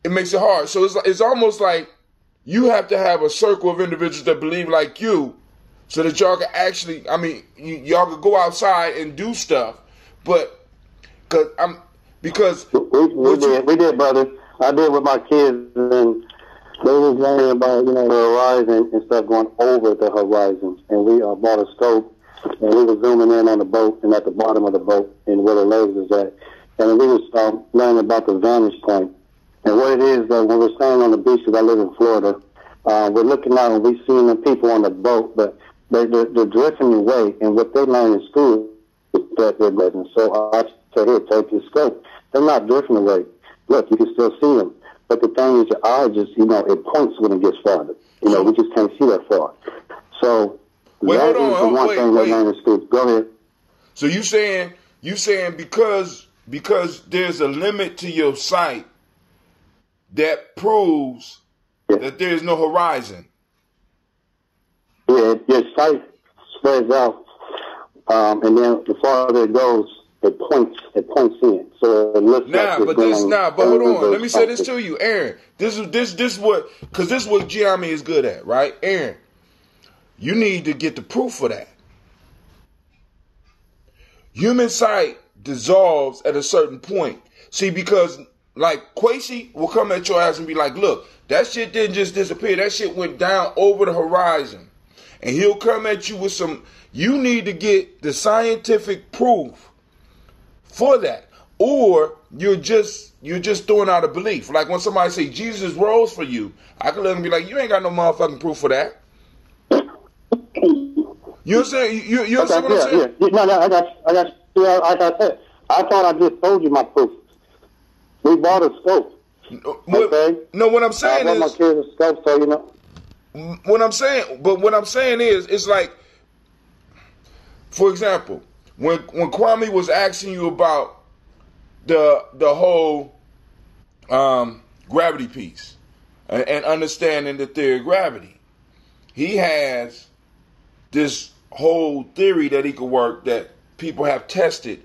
it makes it hard. So it's almost like you have to have a circle of individuals that believe like you so that y'all can actually, y'all could go outside and do stuff. But because we did, brother. I did with my kids, and they was learning about the horizon and stuff, going over the horizon. And we bought a scope, and we were zooming in on the boat and at the bottom of the boat and where the legs is at. And we was learning about the vantage point. And what it is, though, when we're staying on the beach, because I live in Florida, we're looking out and we're seeing the people on the boat, but they're drifting away. And what they learn in school is that they're drifting. So I say, here, take your scope. They're not drifting away. Look, you can still see them. But the thing is, your eye just, it points when it gets farther. We just can't see that far. So wait, that hold is on, the one thing that man is stupid. Go ahead. So you saying because there's a limit to your sight that proves that there is no horizon. Yeah, your sight spreads out, and then the farther it goes, it points in. So it looks like it's going. But hold on. Let me say this to you, Aaron. This is what geometry is good at, right? Aaron, you need to get the proof for that. Human sight dissolves at a certain point. See, because like Quasi will come at your ass and be like, look, that shit didn't just disappear. That shit went down over the horizon. And he'll come at you with some, you need to get the scientific proof for that. Or you're just throwing out a belief. Like when somebody say Jesus rose for you, I can let them be like, you ain't got no motherfucking proof for that. You understand? You understand what I'm saying? Yeah. No, I got you. Like I said, I thought I just told you my proof. We bought a scope. Okay? No, what I'm saying is, I bought my kids a scope, so you know. What I'm saying is, it's like, for example, when Kwame was asking you about the whole gravity piece and understanding the theory of gravity, he has this whole theory that he could work that people have tested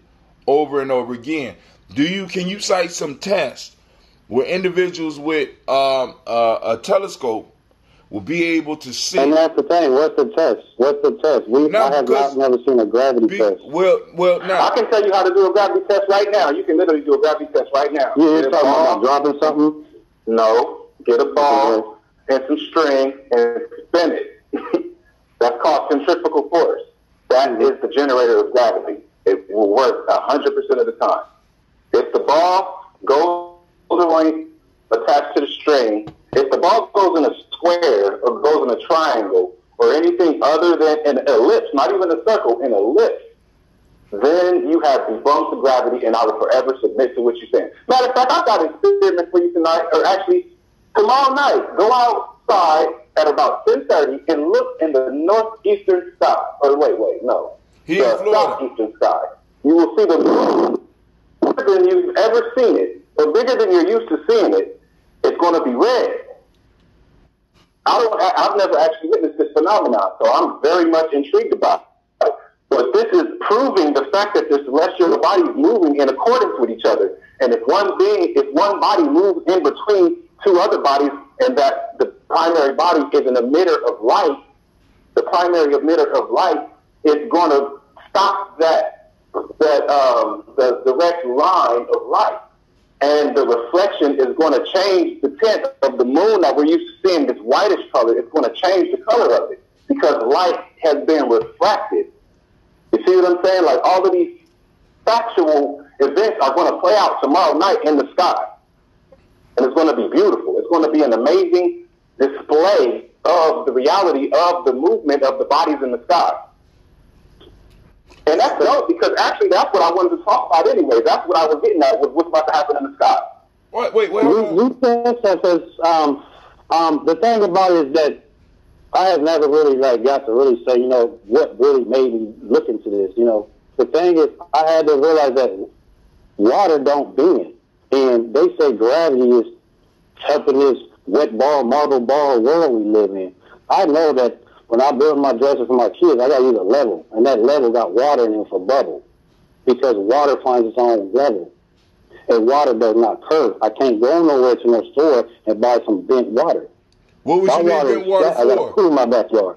over and over again. Can you cite some tests where individuals with a telescope will be able to see? And that's the thing. What's the test? I have never seen a gravity test. Well, now I can tell you how to do a gravity test right now. You can literally do a gravity test right now. You're talking about dropping something? No. Get a ball and some string and spin it. That's called centrifugal force. That is the generator of gravity. It will work 100% of the time. If the ball goes the length attached to the string, if the ball goes in a square or goes in a triangle or anything other than an ellipse, not even a circle, an ellipse, then you have debunked gravity, and I will forever submit to what you're saying. Matter of fact, I've got an experiment for you tonight, or actually tomorrow night. Go outside at about 10:30 and look in the northeastern sky. Or no. The southeastern sky. You will see the moon bigger than you've ever seen it, or bigger than you're used to seeing it. It's going to be red. I've never actually witnessed this phenomenon, so I'm very much intrigued about it. But this is proving the fact that this celestial body is moving in accordance with each other. And if one body moves in between two other bodies, and that the primary body is an emitter of light, the primary emitter of light is going to stop the direct line of light. And the reflection is going to change the tint of the moon that we're used to seeing, this whitish color. It's going to change the color of it because light has been refracted. You see what I'm saying? Like all of these factual events are going to play out tomorrow night in the sky. And it's going to be beautiful. It's going to be an amazing display of the reality of the movement of the bodies in the sky. And that's dope because actually that's what I wanted to talk about anyway. That's what I was getting at with what's about to happen in the sky. Wait. You said that because the thing about it is that I have never really got to really say, what really made me look into this. The thing is, I had to realize that water don't bend. And they say gravity is helping this wet ball, marble ball world we live in. I know that when I build my dresser for my kids, I got to use a level. And that level got water in it for bubble. Because water finds its own level. And water does not curve. I can't go nowhere to no store and buy some bent water. What would you need bent water for? I got a pool in my backyard.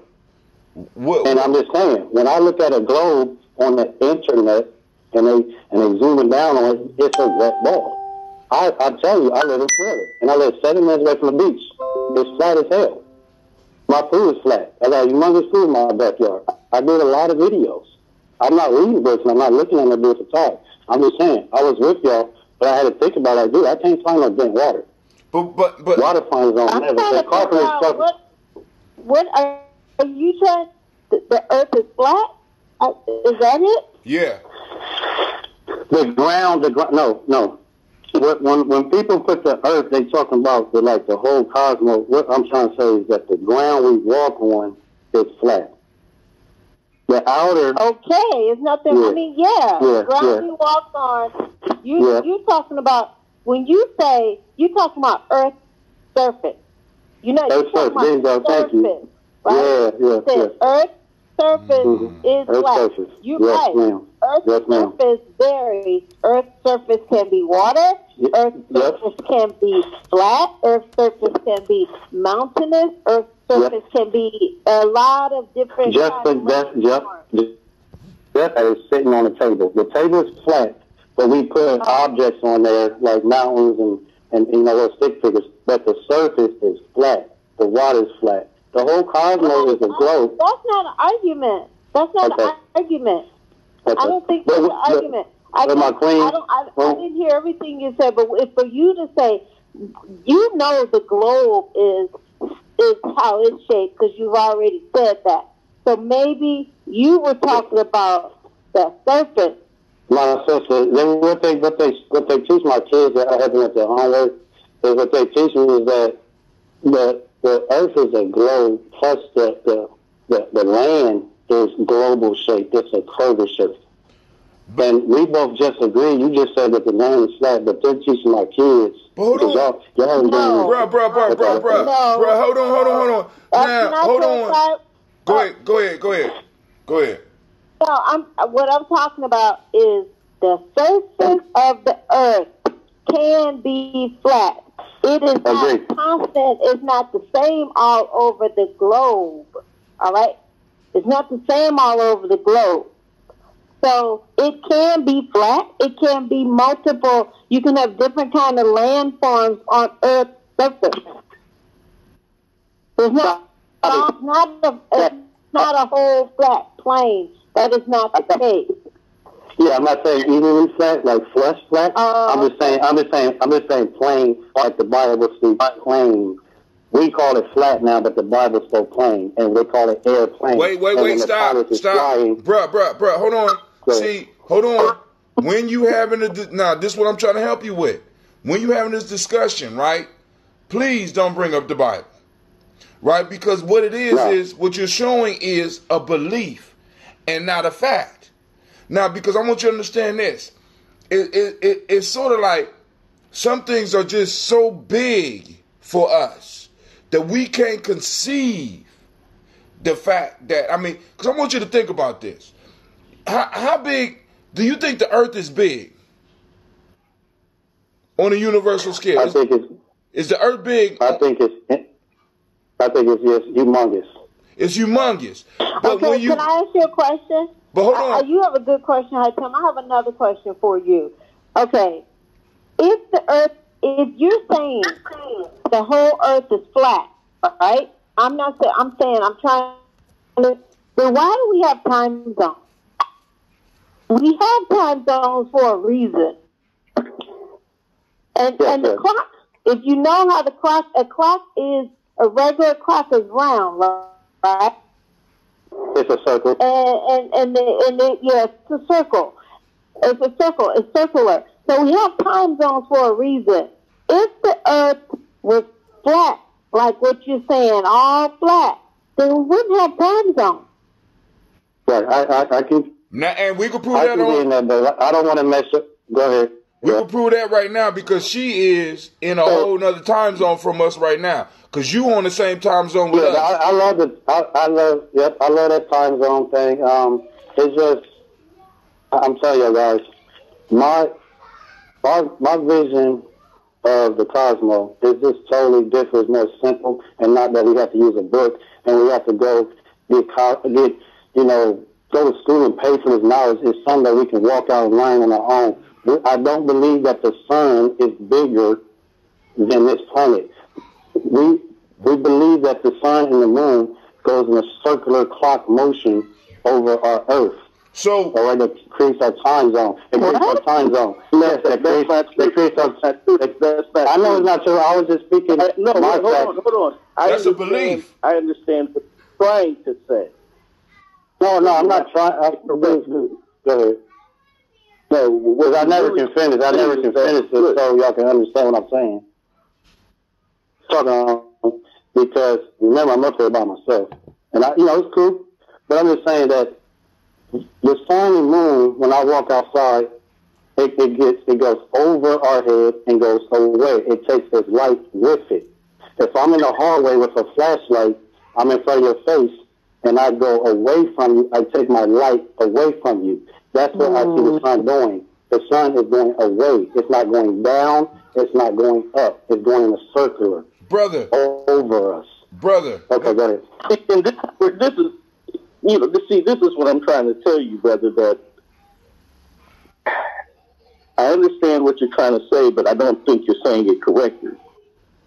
And I'm just saying, when I look at a globe on the internet and they zoom it down on it, it's a wet ball. I tell you, I live in Florida, and I live 7 minutes away from the beach. It's flat as hell. My pool is flat. I got a humongous pool in my backyard. I did a lot of videos. I'm not reading books, and I'm not looking at no books at all. I'm just saying, I was with y'all, but I had to think about it. Dude, I can't find no bent water. But water finds on level. What are you trying? The earth is flat? Is that it? Yeah. The ground, no. When people put the earth, they talking about the whole cosmos. What I'm trying to say is that the ground we walk on is flat. The outer. Okay, it's nothing. Yeah. I mean, yeah. The ground you walk on. You're talking about when you say you're talking about Earth's surface. You're talking about surface, right? Yeah. Earth's surface is Earth's flat. surface. You're yes, right. Ma'am. Earth's surface varies. Earth's surface can be water. Earth's surface can be flat. Earth's surface can be mountainous. Earth's surface can be a lot of different that is sitting on the table. The table is flat, but we put objects on there like mountains and stick figures. But the surface is flat. The water is flat. The whole cosmos is a globe. That's not an argument. That's not an argument. Okay. I don't think that's an argument. I didn't hear everything you said, but for you to say, the globe is how it's shaped because you've already said that. So maybe you were talking about the surface. My sister, what they teach my kids that I have at their homework is what they teach me is that the Earth is a globe plus the land is global shape. It's a curvature. And we both just agree. You just said that the land is flat, but they're teaching my kids. But hold on. Bro, hold on. Now, hold on. Go ahead. No, what I'm talking about is the surface of the Earth can be flat. It is not constant. It's not the same all over the globe. All right? It's not the same all over the globe. So it can be flat. It can be multiple. You can have different kind of landforms on Earth's surface. It's not a whole flat plane. That is not the case. Yeah, I'm not saying evenly flat, like flesh flat. I'm just saying plane, like the Bible speaks plane. We call it flat now, but the Bible spoke plane, and we call it airplane. Wait, stop. Bruh, hold on. See, hold on. When you having now, this is what I'm trying to help you with. When you having this discussion, right? Please don't bring up the Bible, right? Because what it is what you're showing is a belief and not a fact. Now, because I want you to understand this, it's sort of like some things are just so big for us that we can't conceive the fact that, because I want you to think about this. How big do you think the Earth is big on a universal scale? I think is the Earth big? I think it's humongous. It's humongous. But okay, can I ask you a question? But hold on. You have a good question, Hatem. I have another question for you. Okay, if you're saying the whole Earth is flat, right? I'm trying to. Then why do we have time zones? We have time zones for a reason. And the clock, if you know how a regular clock is round, right? It's a circle. It's a circle. It's circular. So we have time zones for a reason. If the Earth was flat, like what you're saying, all flat, then we wouldn't have time zones. Right. I can. Now, and we can prove that on. But I don't want to mess up. Go ahead. We can prove that right now because she is in a whole nother time zone from us right now. Because you on the same time zone with us. I love that time zone thing. It's just, I'm telling you guys, my vision of the cosmos is just totally different. It's more simple, and not that we have to use a book and we have to go go to school and pay for this knowledge. It's something that we can walk out and learn on our own. I don't believe that the sun is bigger than this planet. We believe that the sun and the moon goes in a circular clock motion over our Earth. So, that creates our time zone. It creates our time zone. Yes, that creates our. I know it's not true. I was just speaking. Hold on. That's a belief. I understand what you're trying to say. No, I'm not trying. Go ahead. No, because I never can finish it, so y'all can understand what I'm saying. Because remember, I'm up there by myself, And it's cool. But I'm just saying that the sun and moon, when I walk outside, it goes over our head and goes away. It takes its light with it. If I'm in the hallway with a flashlight, I'm in front of your face, and I go away from you. I take my light away from you. That's what I see the sun doing. The sun is going away. It's not going down. It's not going up. It's going in a circular. Brother. Over us. Brother. Okay, go ahead. And this is what I'm trying to tell you, brother, that I understand what you're trying to say, but I don't think you're saying it correctly,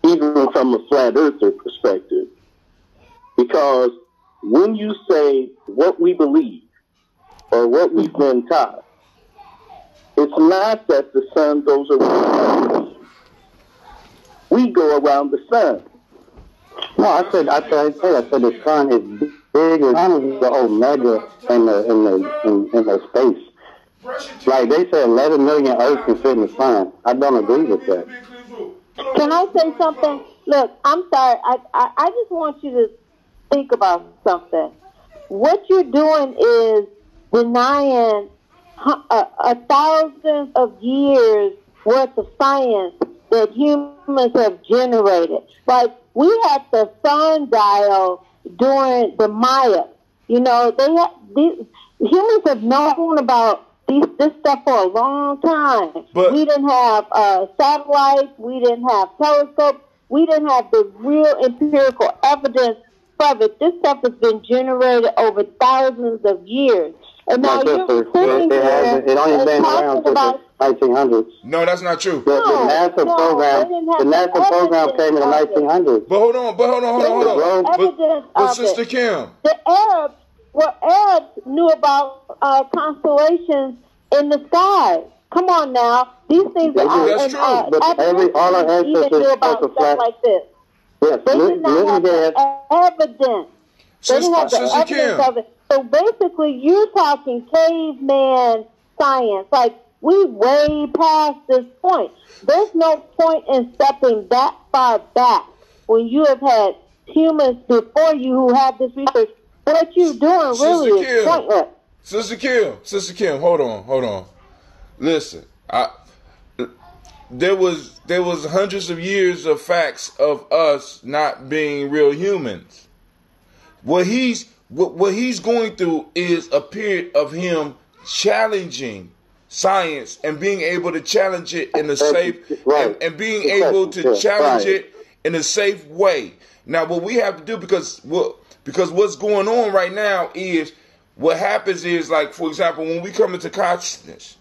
even from a flat earther perspective. Because when you say what we believe or what we've been taught, it's not that the sun goes around us. We go around the sun. No, I said the sun is big as the omega in the space. Like they said, 11 million Earths can fit in the sun. I don't agree with that. Can I say something? Look, I'm sorry. I just want you to think about something. What you're doing is denying a thousands of years worth of science that humans have generated. Like, we had the sundial during the Maya. Humans have known about this stuff for a long time. But we didn't have satellites. We didn't have telescopes. We didn't have the real empirical evidence of it. This stuff has been generated over thousands of years. And now you're sitting here it only been around since the 1900s. No, that's not true. The NASA program came in the 1900s. But hold on. But Sister Kim. The Arabs knew about constellations in the sky. Come on now. These things that's true. All our ancestors knew about stuff like this. Yes, they did not have the evidence. They didn't have the evidence of it. So basically, you're talking caveman science. Like, we way past this point. There's no point in stepping that far back when you have had humans before you who have this research. What you're doing really is pointless. Sister Kim, hold on. Listen, there was hundreds of years of facts of us not being real humans. What he's going through is a period of him challenging science and being able to challenge it in a safe and being able to challenge it in a safe way. Now, what we have to do, because what's going on right now is what happens is, like, for example, when we come into consciousness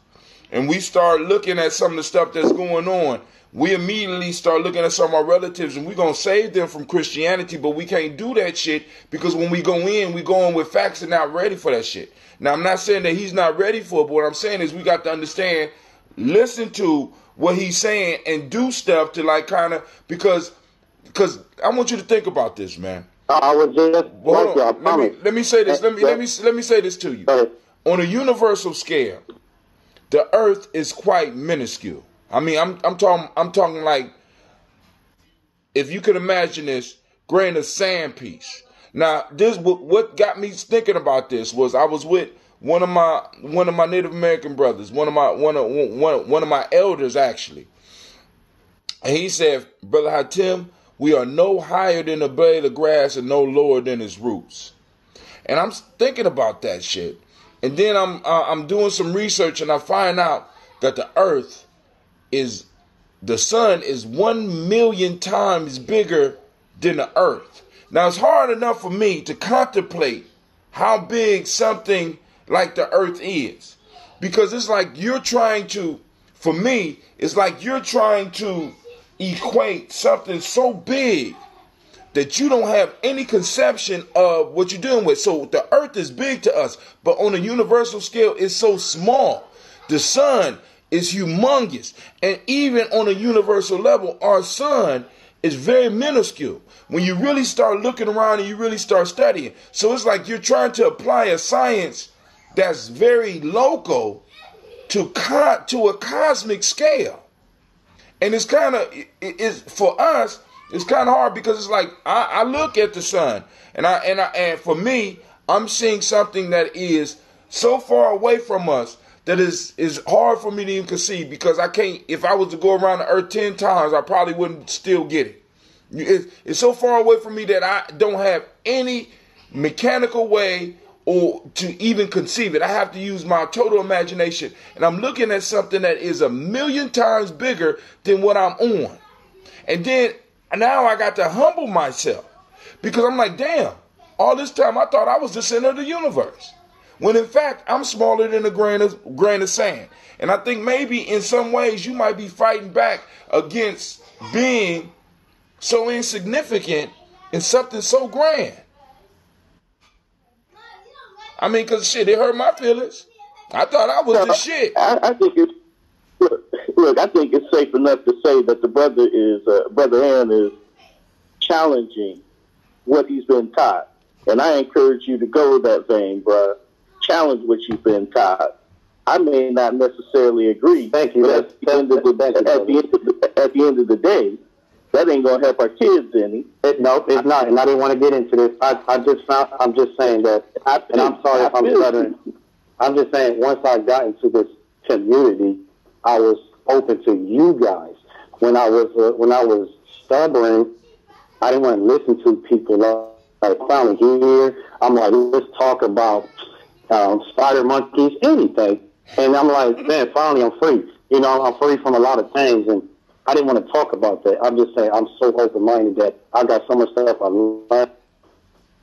and we start looking at some of the stuff that's going on, we immediately start looking at some of our relatives and we're going to save them from Christianity, but we can't do that shit because when we go in with facts and not ready for that shit. Now, I'm not saying that he's not ready for it, but what I'm saying is we got to understand, listen to what he's saying and do stuff to, like, kind of, because I want you to think about this, man. I was just let me say this. Let me say this to you. On a universal scale, the Earth is quite minuscule. I mean, I'm talking like, if you could imagine this grain of sand piece. Now, what got me thinking about this was I was with one of my Native American brothers, one of my elders actually, and he said, "Brother Hatim, we are no higher than a blade of grass and no lower than its roots." And I'm thinking about that shit. And then I'm doing some research and I find out that the sun is 1 million times bigger than the earth. Now, it's hard enough for me to contemplate how big something like the earth is. Because it's like for me, it's like you're trying to equate something so big that you don't have any conception of what you're dealing with. So the earth is big to us, but on a universal scale, it's so small. The sun is humongous. And even on a universal level, our sun is very minuscule when you really start looking around and you really start studying. So it's like you're trying to apply a science that's very local to a cosmic scale. And it's kind of, for us, It's kind of hard because it's like I look at the sun, and for me, I'm seeing something that is so far away from us that is hard for me to even conceive, because I can't. If I was to go around the earth 10 times, I probably wouldn't still get it. It's so far away from me that I don't have any mechanical way or to even conceive it. I have to use my total imagination, and I'm looking at something that is 1,000,000 times bigger than what I'm on. And then now I got to humble myself, because I'm like, damn, all this time I thought I was the center of the universe, when in fact I'm smaller than a grain of sand. And I think maybe in some ways you might be fighting back against being so insignificant in something so grand. I mean, because shit, it hurt my feelings. I thought I was the shit. I think it's, look, I think it's safe enough to say that the brother Aaron is challenging what he's been taught. And I encourage you to go that vein, bruh. Challenge what you've been taught. I may not necessarily agree. Thank you. But at the end of the day, that ain't gonna help our kids any. No, it's not. And I didn't want to get into this. I'm just saying that. And I'm sorry if I'm stuttering. I'm just saying, once I got into this community, I was open to you guys. When I was stubborn, I didn't want to listen to people like finally here. I'm like, let's talk about spider monkeys, anything. And I'm like, man, finally I'm free. You know, I'm free from a lot of things, and I didn't want to talk about that. I'm just saying I'm so open-minded that I got so much stuff I learned.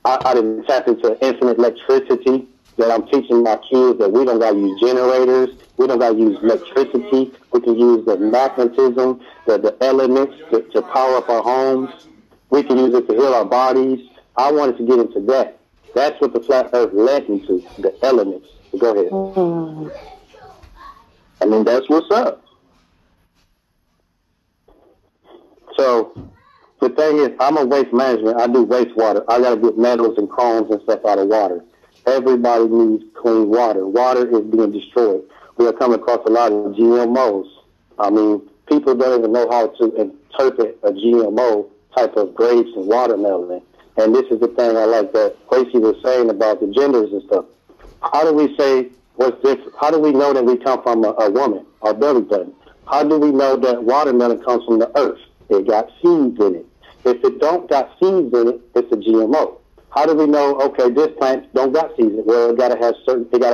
I didn't tap into infinite electricity, that I'm teaching my kids that we don't got to use generators. We don't got to use electricity. We can use the magnetism, the elements to power up our homes. We can use it to heal our bodies. I wanted to get into that. That's what the flat earth led me to, the elements. Go ahead. I mean, that's what's up. So the thing is, I'm a waste management. I do wastewater. I got to get metals and chromes and stuff out of water. Everybody needs clean water. Water is being destroyed. We are coming across a lot of GMOs. I mean, people don't even know how to interpret a GMO type of grapes and watermelon. And this is the thing I like that Quasi was saying about the genders and stuff. How do we say what's different? How do we know that we come from a woman, our belly button? How do we know that watermelon comes from the earth? It got seeds in it. If it don't got seeds in it, it's a GMO. How do we know, okay, this plant don't got seeds in it? Well, it got to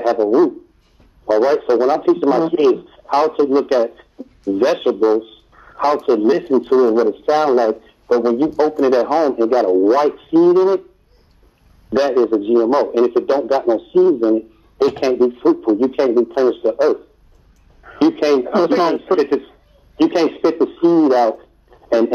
have a root. All right? So when I'm teaching my kids how to look at vegetables, how to listen to it, what it sounds like, but when you open it at home and got a white seed in it, that is a GMO. And if it don't got no seeds in it, it can't be fruitful. You can't replenish the earth. You can't spit the seed out and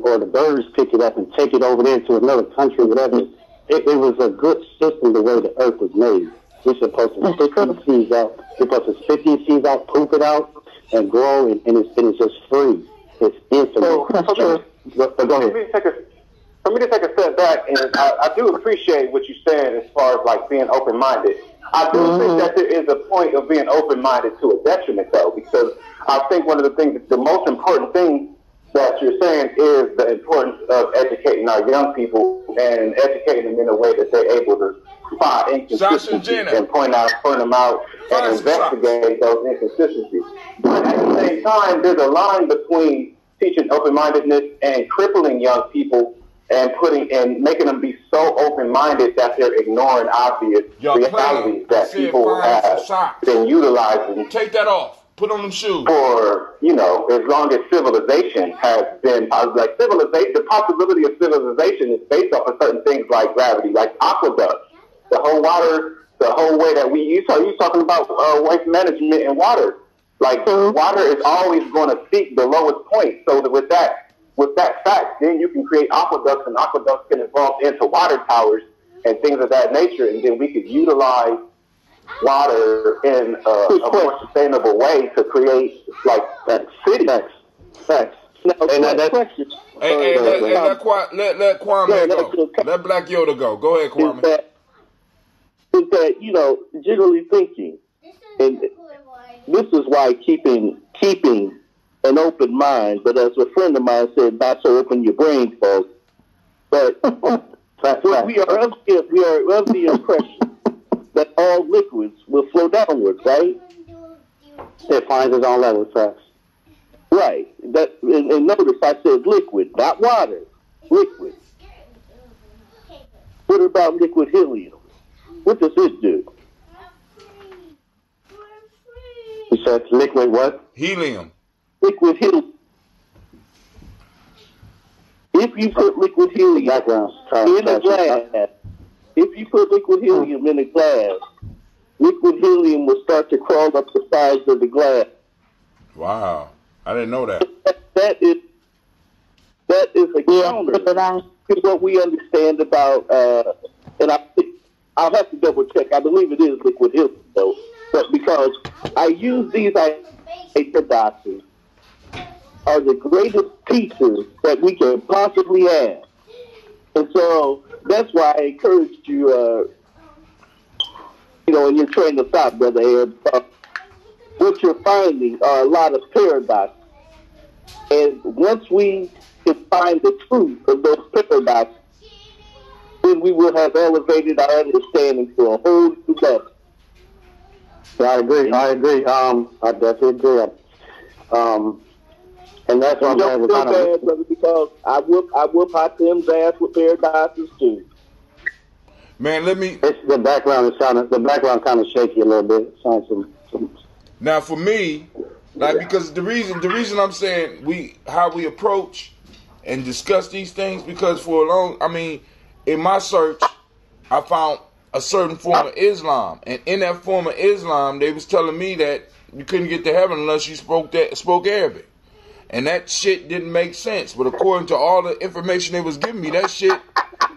or the birds pick it up and take it over there to another country, whatever. It was a good system the way the earth was made. We're supposed to spit these seeds out. We're supposed to spit these seeds out, poop it out, and grow, and it's just free. It's infinite. Go ahead. For me to take a step back, and I do appreciate what you're saying as far as like being open-minded. I do think that there is a point of being open-minded to a detriment, though, because I think one of the things, the most important thing that you're saying is the importance of educating our young people and educating them in a way that they're able to spot inconsistencies and point them out and investigate those inconsistencies. But at the same time, there's a line between teaching open-mindedness and crippling young people and making them be so open-minded that they're ignoring obvious realities that people have been utilizing. Take that off. Put on them shoes. For, as long as civilization has been, like civilization, the possibility of civilization is based off of certain things like gravity, like aqueducts. The whole way that we use, you talking about waste management and water. Like, water is always going to seek the lowest point. So that with that fact, then you can create aqueducts, and aqueducts can evolve into water towers and things of that nature, and then we could utilize water in a more sustainable way to create like that city. Facts. Let Kwame go. Let Black Yoda go. Go ahead, Kwame. Is that generally thinking, and this is why keeping an open mind, but as a friend of mine said, not so open your brain, folks. But we are of the impression that all liquids will flow downwards, right? It finds its own level, facts. Right. And notice I said liquid, not water. Liquid. What about liquid helium? What does it do? You said liquid what? Helium. Liquid helium. If you put liquid helium in a glass, if you put liquid helium in a glass, liquid helium will start to crawl up the sides of the glass. Wow. I didn't know that. That is a counter to what we understand about, and I'll have to double check. I believe it is liquid helium, though, but because I use these paradoxes are the greatest teachers that we can possibly have. And so that's why I encourage you, in your train of thought, Brother Ed, what you're finding are a lot of paradoxes. And once we can find the truth of those paradoxes, then we will have elevated our understanding to a whole new level. I agree. I definitely agree. And that's what I'm saying. Don't feel bad, brother, because I whoop Hakim's ass with paradoxes too. Man, The background kind of shaky a little bit. Sounds some. Now for me, because the reason I'm saying how we approach and discuss these things, because in my search, I found a certain form of Islam, and in that form of Islam, they was telling me that you couldn't get to heaven unless you spoke Arabic. And that shit didn't make sense. But according to all the information they was giving me, that shit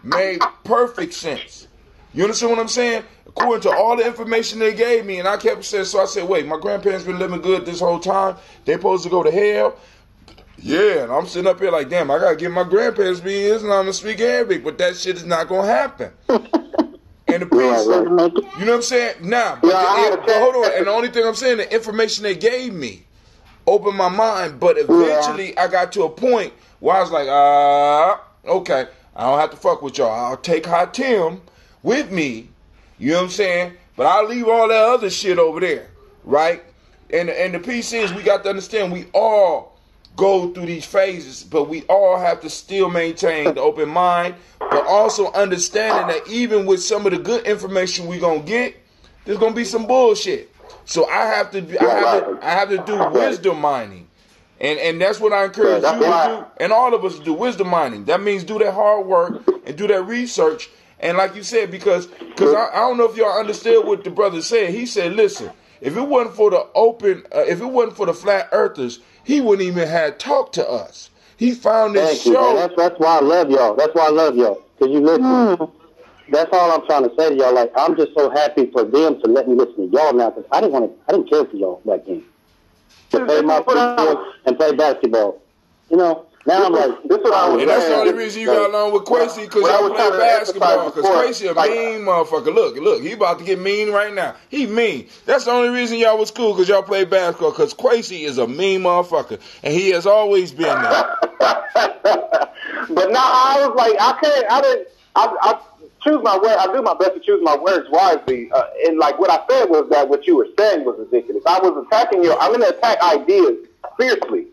made perfect sense. You understand what I'm saying? According to all the information they gave me, and I kept saying, so I said, wait, my grandparents been living good this whole time? They supposed to go to hell? Yeah, and I'm sitting up here like, damn, I got to get my grandparents to be Islam and speak Arabic, but that shit is not going to happen. And the priest, you know what I'm saying? Nah, but hold on. And the only thing I'm saying, the information they gave me opened my mind, but eventually I got to a point where I was like, okay, I don't have to fuck with y'all. I'll take Hatim with me, you know what I'm saying? But I'll leave all that other shit over there, right? And the piece is, we got to understand, we all go through these phases, but we all have to still maintain the open mind, but also understanding that even with some of the good information we gonna get, there's gonna be some bullshit. So I have to do wisdom mining, and that's what I encourage you to do, and all of us to do wisdom mining. That means do that hard work and do that research. And like you said, because I don't know if y'all understood what the brother said. He said, listen, if it wasn't for the flat earthers, he wouldn't even have talked to us. He found this show. That's why I love y'all. That's why I love y'all, because you listen. That's all I'm trying to say to y'all. Like, I'm just so happy for them to let me listen to y'all now, because I didn't care for y'all back then. To play my football and play basketball. You know, now I'm like, this is what I was and that's the only reason you got along with Quasi, because y'all play basketball. Because Quasi a mean motherfucker. Look, he about to get mean right now. He mean. That's the only reason y'all was cool, because y'all play basketball. Because Quasi is a mean motherfucker, and he has always been there. But now I was like, I choose my word. I do my best to choose my words wisely. And like what I said was that what you were saying was ridiculous. I was attacking I'm going to attack ideas fiercely.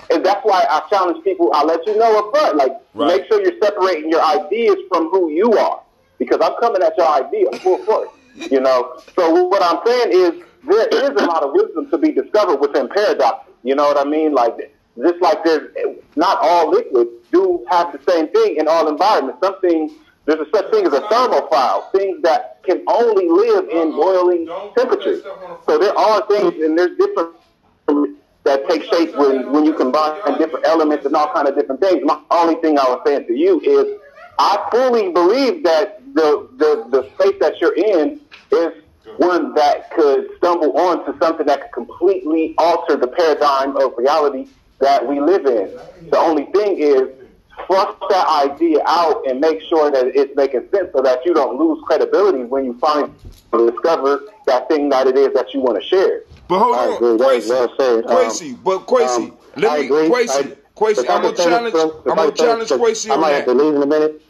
And that's why I challenge people. I'll let you know up front. Like, make sure you're separating your ideas from who you are, because I'm coming at your idea full force. You know. So what I'm saying is there is a lot of wisdom to be discovered within paradoxes. You know what I mean? Like, just like there's not all liquids do have the same thing in all environments. There's a such thing as a thermophile, things that can only live in boiling temperatures. So there are things, and there's different that take shape when you combine different elements and all kind of different things. My only thing I was saying to you is I fully believe that the space that you're in is one that could stumble onto something that could completely alter the paradigm of reality that we live in. The only thing is, flush that idea out and make sure that it's making sense so that you don't lose credibility when you finally discover that thing that it is that you want to share. But hold on, Quasi, I'm gonna challenge Quasi on I might have to that. leave in a minute.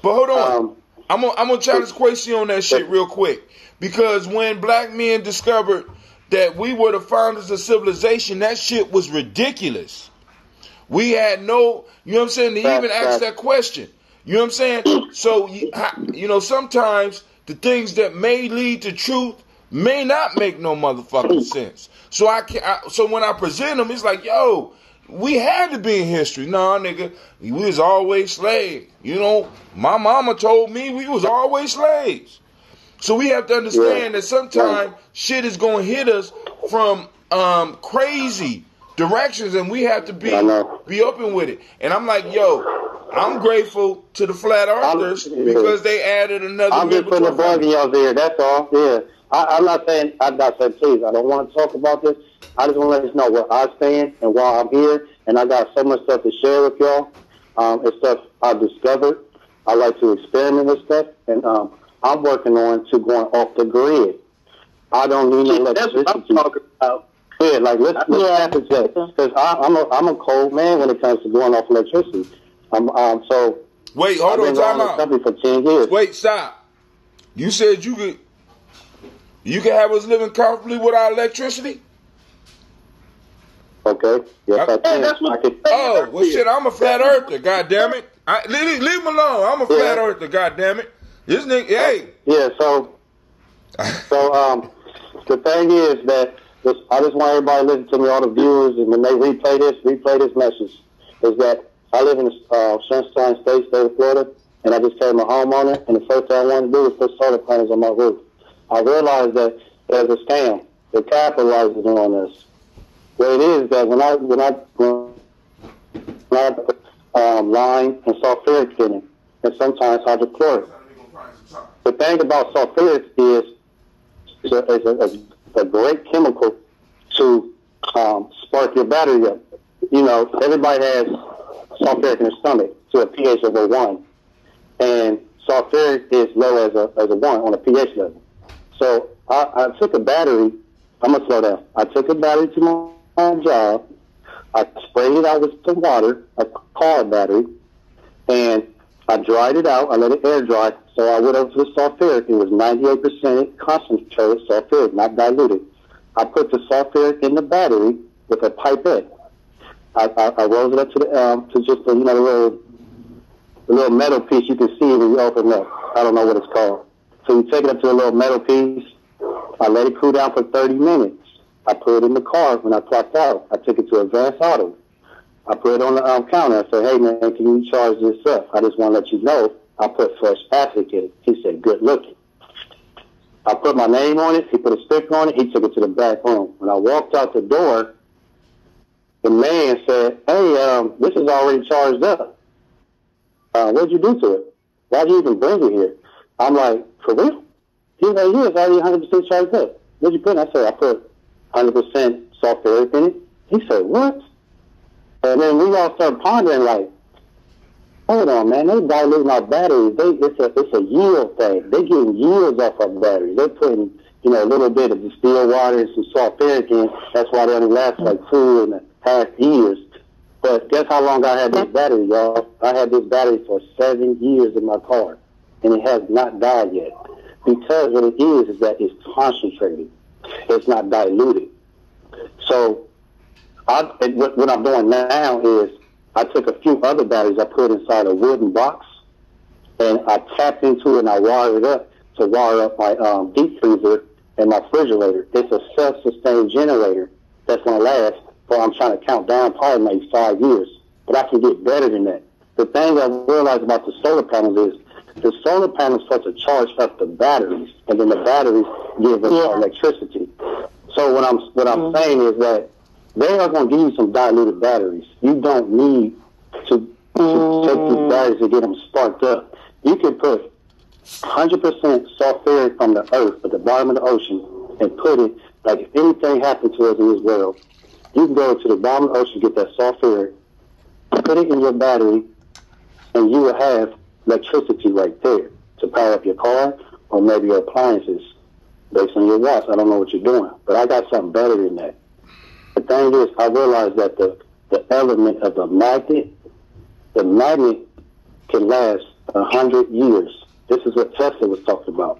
But hold on, I'm gonna challenge Quasi on that shit real quick, because when black men discovered that we were the founders of civilization, that shit was ridiculous. We had no, you know what I'm saying, to even ask that question. You know what I'm saying? So, you know, sometimes the things that may lead to truth may not make no motherfucking sense. So so when I present them, it's like, yo, we had to be in history. Nah, nigga, we was always slaves. You know, my mama told me we was always slaves. So we have to understand that sometimes shit is going to hit us from crazy directions, and we have to be open with it. And I'm like, yo, I'm grateful to the flat earthers because they added another. I'm just putting a bug in y'all there. That's all. Yeah, I'm not saying please. I don't want to talk about this. I just want to let you know where I stand and why I'm here. And I got so much stuff to share with y'all. It's stuff I've discovered. I like to experiment with stuff, and I'm working on to going off the grid. I don't need no electricity. That's what I'm talking about. Yeah, like let's happen to because I'm a cold man when it comes to going off electricity. So wait, hold on, time out. For 10 years. Wait, stop. You said you could have us living comfortably without electricity? Okay. Yes, I can. Well, shit, I'm a flat earther. God damn it. Leave him alone. I'm a flat earther. God damn it. This nigga, hey. Yeah. So the thing is that. I just want everybody to listen to me, all the viewers, and when they replay this message, is that I live in the Sunshine State of Florida, and I just became a homeowner, and the first thing I wanted to do was put solar panels on my roof. I realized that there's a scam. They're capitalizing on this. What it is that when I put lime and sulfuric in it, and sometimes hydrochloric. The thing about sulfuric is it's a great chemical to spark your battery up. You know, everybody has sulfuric in their stomach to a pH of a 1. And sulfuric is low as a 1 on a pH level. So I took a battery. I'm going to slow down. I took a battery to my job. I sprayed it out with some water, a car battery, and I dried it out. I let it air dry. So I went over to the sulfuric. It was 98% concentrated sulfuric, not diluted. I put the sulfuric in the battery with a pipette. I rolled it up to just the little metal piece you can see when you open it up. I don't know what it's called. So you take it up to a little metal piece. I let it cool down for 30 minutes. I put it in the car when I clocked out. I took it to Advanced Auto. I put it on the counter. I said, hey, man, can you charge this up? I just want to let you know I put fresh acid in it. He said, good looking. I put my name on it. He put a sticker on it. He took it to the back room. When I walked out the door, the man said, hey, this is already charged up. What'd you do to it? Why'd you even bring it here? I'm like, for real? He's like, yeah, it's already 100% charged up. What'd you put in? I said, I put 100% sulfuric in it. He said, what? And then we all started pondering, like, hold on, man, they diluting our batteries. It's a yield thing. They're getting yields off our batteries. They're putting, a little bit of distilled water and some sulfuric in. That's why they only last like 2.5 years. But guess how long I had this battery, y'all? I had this battery for 7 years in my car, and it has not died yet. Because what it is that it's concentrated. It's not diluted. So what I'm doing now is I took a few other batteries I put inside a wooden box, and I tapped into it and I wired it up to wire up my deep freezer and my refrigerator. It's a self-sustained generator that's going to last for, I'm trying to count down, probably maybe 5 years. But I can get better than that. The thing I realized about the solar panels is the solar panels are supposed to charge up the batteries, and then the batteries give us electricity. So what I'm saying is that they are going to give you some diluted batteries. You don't need to take these batteries and get them sparked up. You can put 100% sulfuric from the earth at the bottom of the ocean and put it, like if anything happened to us in this world, you can go to the bottom of the ocean, get that sulfuric, put it in your battery, and you will have electricity right there to power up your car or maybe your appliances based on your watch. I don't know what you're doing, but I got something better than that. The thing is, I realized that the element of the magnet can last 100 years. This is what Tesla was talking about.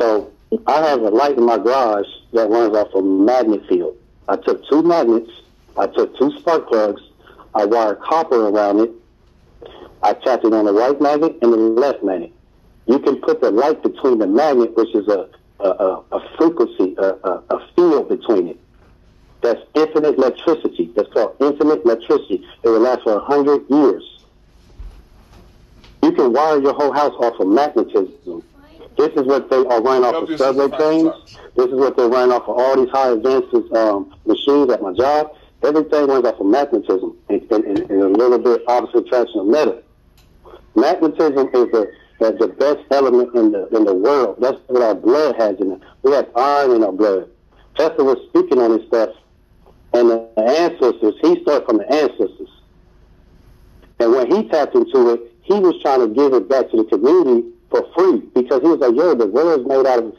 So I have a light in my garage that runs off a magnet field. I took 2 magnets, I took 2 spark plugs, I wired copper around it, I tapped it on the right magnet and the left magnet. You can put the light between the magnet, which is a frequency, a field between it. That's infinite electricity. That's called infinite electricity. It will last for 100 years. You can wire your whole house off of magnetism. This is what they are running off of subway trains. This is what they're running off of all these high advanced machines at my job. Everything runs off of magnetism and a little bit opposite attraction of metal. Magnetism is the best element in the world. That's what our blood has in it. We have iron in our blood. Tesla was speaking on this stuff, and the ancestors, he started from the ancestors. And when he tapped into it, he was trying to give it back to the community for free because he was like, yo, the world is made out of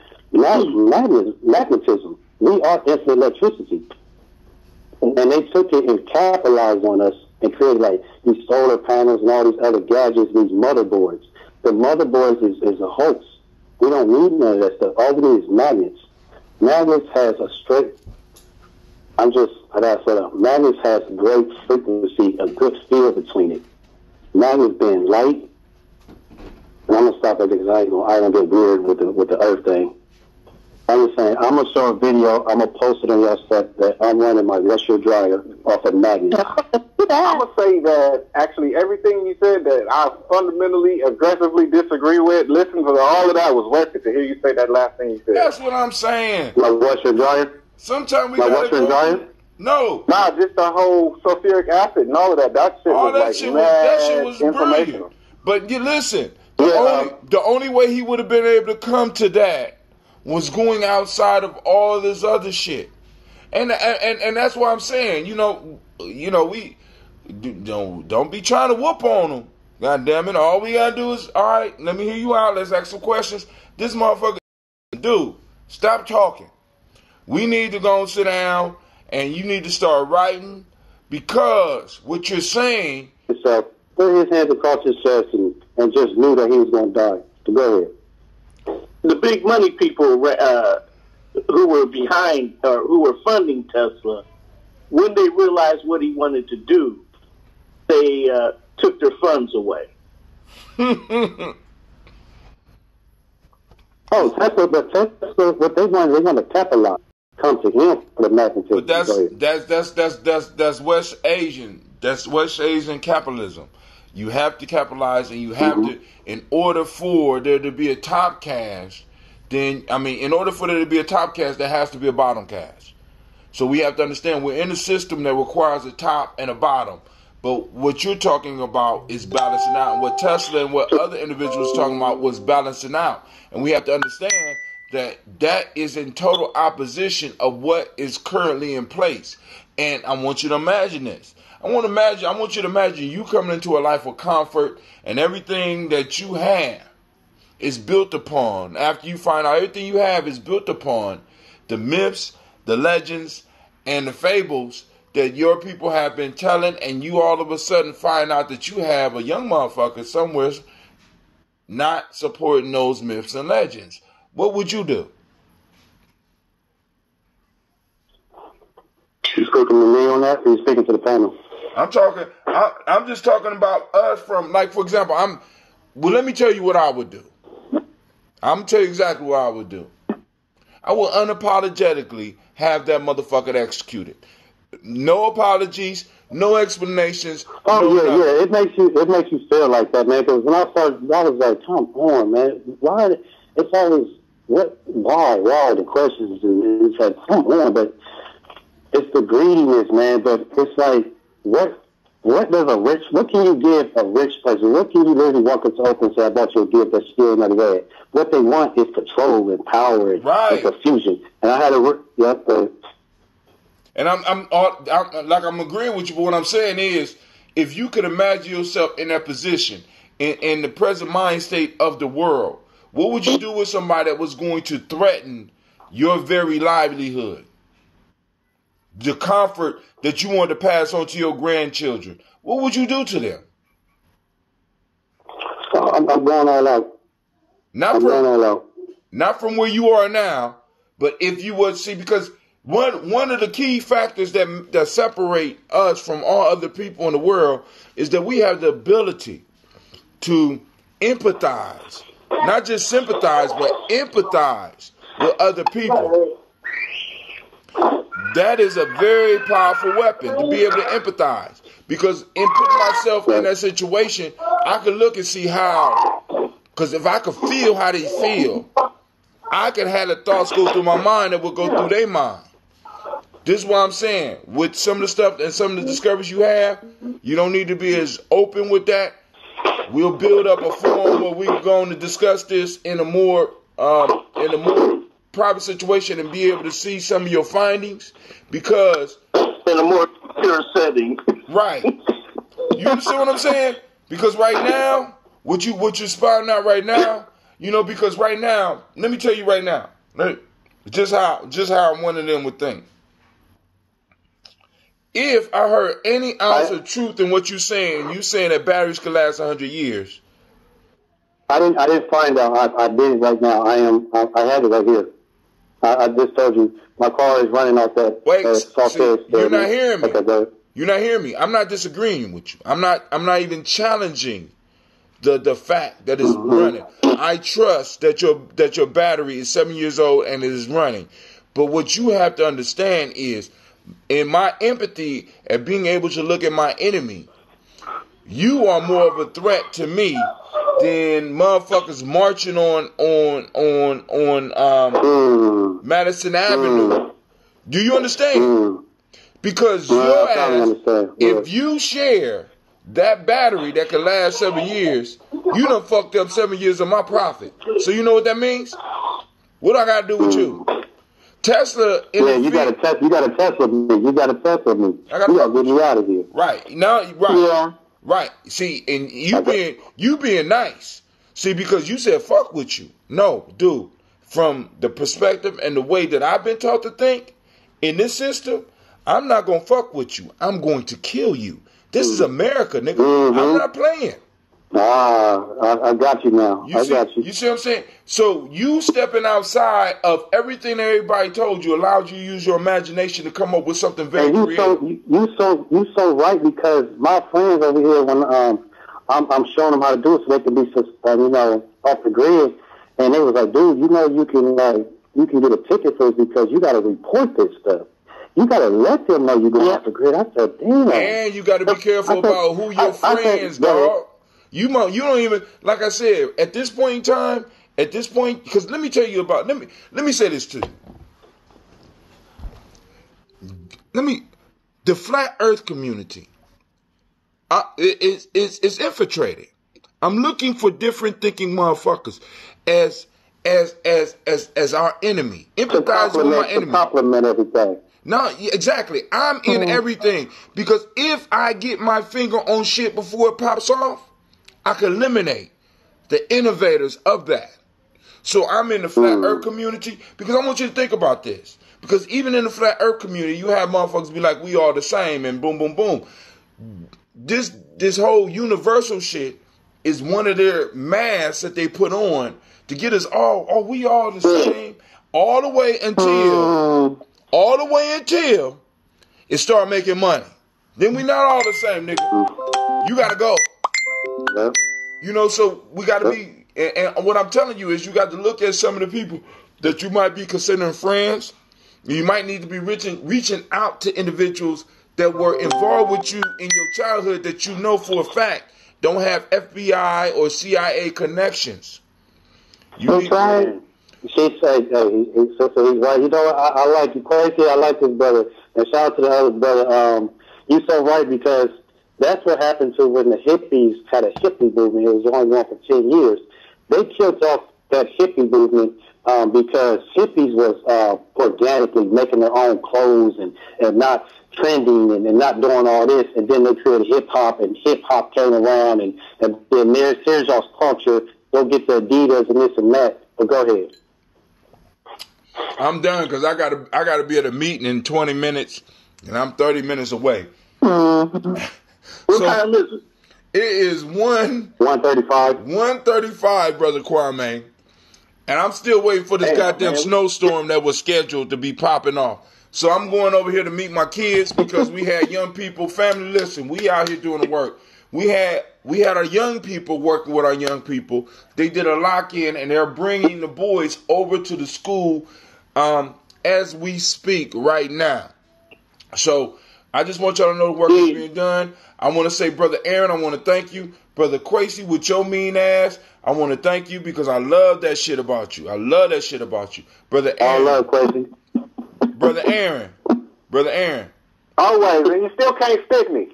magnetism. We are infinite electricity. And they took it and capitalized on us and created like these solar panels and all these other gadgets, these motherboards. The motherboards is a hoax. We don't need none of that stuff. All we need is magnets. Magnets has a straight, magnets has great frequency, a good feel between it. Magnets being light, and I'm gonna stop at this because I don't get weird with the earth thing. I'm just saying, I'm gonna show a video, I'm gonna post it on your stuff that I'm running my washer dryer off a magnet. I'm gonna say that actually everything you said that I fundamentally, aggressively disagree with. Listen to all of that was worth it to hear you say that last thing you said. That's what I'm saying. My washer dryer. Sometimes we my gotta washer dryer. No. Nah, just the whole sulfuric acid and all of that. That shit was brilliant. But you listen, the only way he would have been able to come to that was going outside of all this other shit. And that's why I'm saying, we don't be trying to whoop on them. God damn it. All we gotta do is, all right, let me hear you out. Let's ask some questions. This motherfucker, dude, stop talking. We need to go and sit down and you need to start writing because what you're saying. So put his hands across his chest and just knew that he was going to die. So go ahead. The big money people who were behind or who were funding Tesla, when they realized what he wanted to do, they took their funds away. Tesla, what they want to capitalize. Come to him for the magnetism. But that's West Asian. That's West Asian capitalism. You have to capitalize, and you have to. In order for there to be a top caste, in order for there to be a top caste, there has to be a bottom caste. So we have to understand we're in a system that requires a top and a bottom. But what you're talking about is balancing out. And what Tesla and what other individuals talking about was balancing out. And we have to understand that is in total opposition of what is currently in place. And I want you to imagine this. I want you to imagine you coming into a life of comfort and everything that you have is built upon. After you find out everything you have is built upon the myths, the legends, and the fables that your people have been telling, and you all of a sudden find out that you have a young motherfucker somewhere not supporting those myths and legends. What would you do? You speaking to me on that, or you speaking to the panel? I'm just talking about us from, like, for example, let me tell you what I would do. I'm going to tell you exactly what I would do. I will unapologetically have that motherfucker executed. No apologies, no explanations. Yeah. It makes you feel like that, man. Because when I started, I was like, come on, man. Why? It's always why the questions? And it's like, come on, but it's the greediness, man. But it's like, what can you give a rich person? What can you really walk into open and say, I bought you a gift that's still not there? What they want is control and power and confusion. And I had a And I'm agreeing with you, but what I'm saying is, if you could imagine yourself in that position, in the present mind state of the world, what would you do with somebody that was going to threaten your very livelihood? The comfort that you want to pass on to your grandchildren. What would you do to them? I'm going all out. Not from where you are now, but if you would see, because one of the key factors that separate us from all other people in the world is that we have the ability to empathize, not just sympathize, but empathize with other people. That is a very powerful weapon, to be able to empathize. Because in putting myself in that situation, I can look and see how, because if I could feel how they feel, I could have the thoughts go through my mind that would go through their mind. This is what I'm saying. With some of the stuff and some of the discoveries you have, you don't need to be as open with that. We'll build up a forum where we're going to discuss this in a more private situation and be able to see some of your findings, because in a more pure setting. Right. You understand what I'm saying? Because right now, what you're spouting out right now, because right now, let me tell you right now, just how one of them would think. If I heard any ounce of truth in what you're saying that batteries could last 100 years. I didn't find out. I did it right now. I have it right here. I just told you my car is running off that. Wait, you're not hearing me. Okay, you're not hearing me. I'm not disagreeing with you. I'm not even challenging the fact that it's running. I trust that your battery is 7 years old and it is running. But what you have to understand is, in my empathy and being able to look at my enemy, you are more of a threat to me than motherfuckers marching on Madison Avenue. Do you understand? Because your ass, if you share that battery that can last 7 years, you done fucked up 7 years of my profit. So you know what that means? What I gotta do with you? Tesla. You got to test with me. You got to test with me. You got to get me out of here. Right now, right. Yeah. Right. See, and you being nice. See, because you said fuck with you. No, dude. From the perspective and the way that I've been taught to think in this system, I'm not gonna fuck with you. I'm going to kill you. This is America, nigga. I'm not playing. I got you now. You see what I'm saying? So you stepping outside of everything that everybody told you allowed you to use your imagination to come up with something very creative. You so right, because my friends over here, when I'm showing them how to do it so they can be off the grid, and they was like, dude, you can get a ticket for this because you got to report this stuff. You got to let them know you're going off the grid. I said, damn. And you got to be careful about who your friends, dog. You don't even, like I said, at this point in time, because let me tell you about, let me say this to you. The flat earth community, it's infiltrated. I'm looking for different thinking motherfuckers as our enemy. Empathize with my enemy. Compliment everything. No, exactly. I'm in everything, because if I get my finger on shit before it pops off, I can eliminate the innovators of that. So I'm in the flat earth community, because I want you to think about this. Because even in the flat earth community, you have motherfuckers be like, we all the same, and boom, boom, boom. This whole universal shit is one of their masks that they put on to get us all, we all the same, all the way until it start making money. Then we not all the same, nigga. You gotta go. So we got to be, and what I'm telling you is you got to look at some of the people that you might be considering friends. You might need to be reaching out to individuals that were involved with you in your childhood that you know for a fact don't have FBI or CIA connections. That's right. She said, he's right. I like you, crazy. I like this brother. And shout out to the other brother. You're so right, because that's what happened to when the hippies had a hippie movement. It was only going for 10 years. They killed off that hippie movement because hippies was organically making their own clothes and not trending and not doing all this, and then they created hip hop, and hip hop came around, and then here's y'all's culture. Go get the Adidas and this and that. But go ahead. I'm done because I gotta be at a meeting in 20 minutes, and I'm 30 minutes away. Mm-hmm. What time is it? It is 1:35. 1:35, Brother Kwame. And I'm still waiting for this goddamn snowstorm that was scheduled to be popping off. So I'm going over here to meet my kids because we had young people, family, listen, we out here doing the work. We had our young people working with our young people. They did a lock-in, and they're bringing the boys over to the school as we speak right now. So I just want y'all to know the work is being done. I want to say, Brother Aaron, I want to thank you. Brother Quasey, with your mean ass, I want to thank you because I love that shit about you. I love that shit about you. Brother Aaron. I love Quasey. Brother Aaron. Brother Aaron. Always, man. You still can't stick me.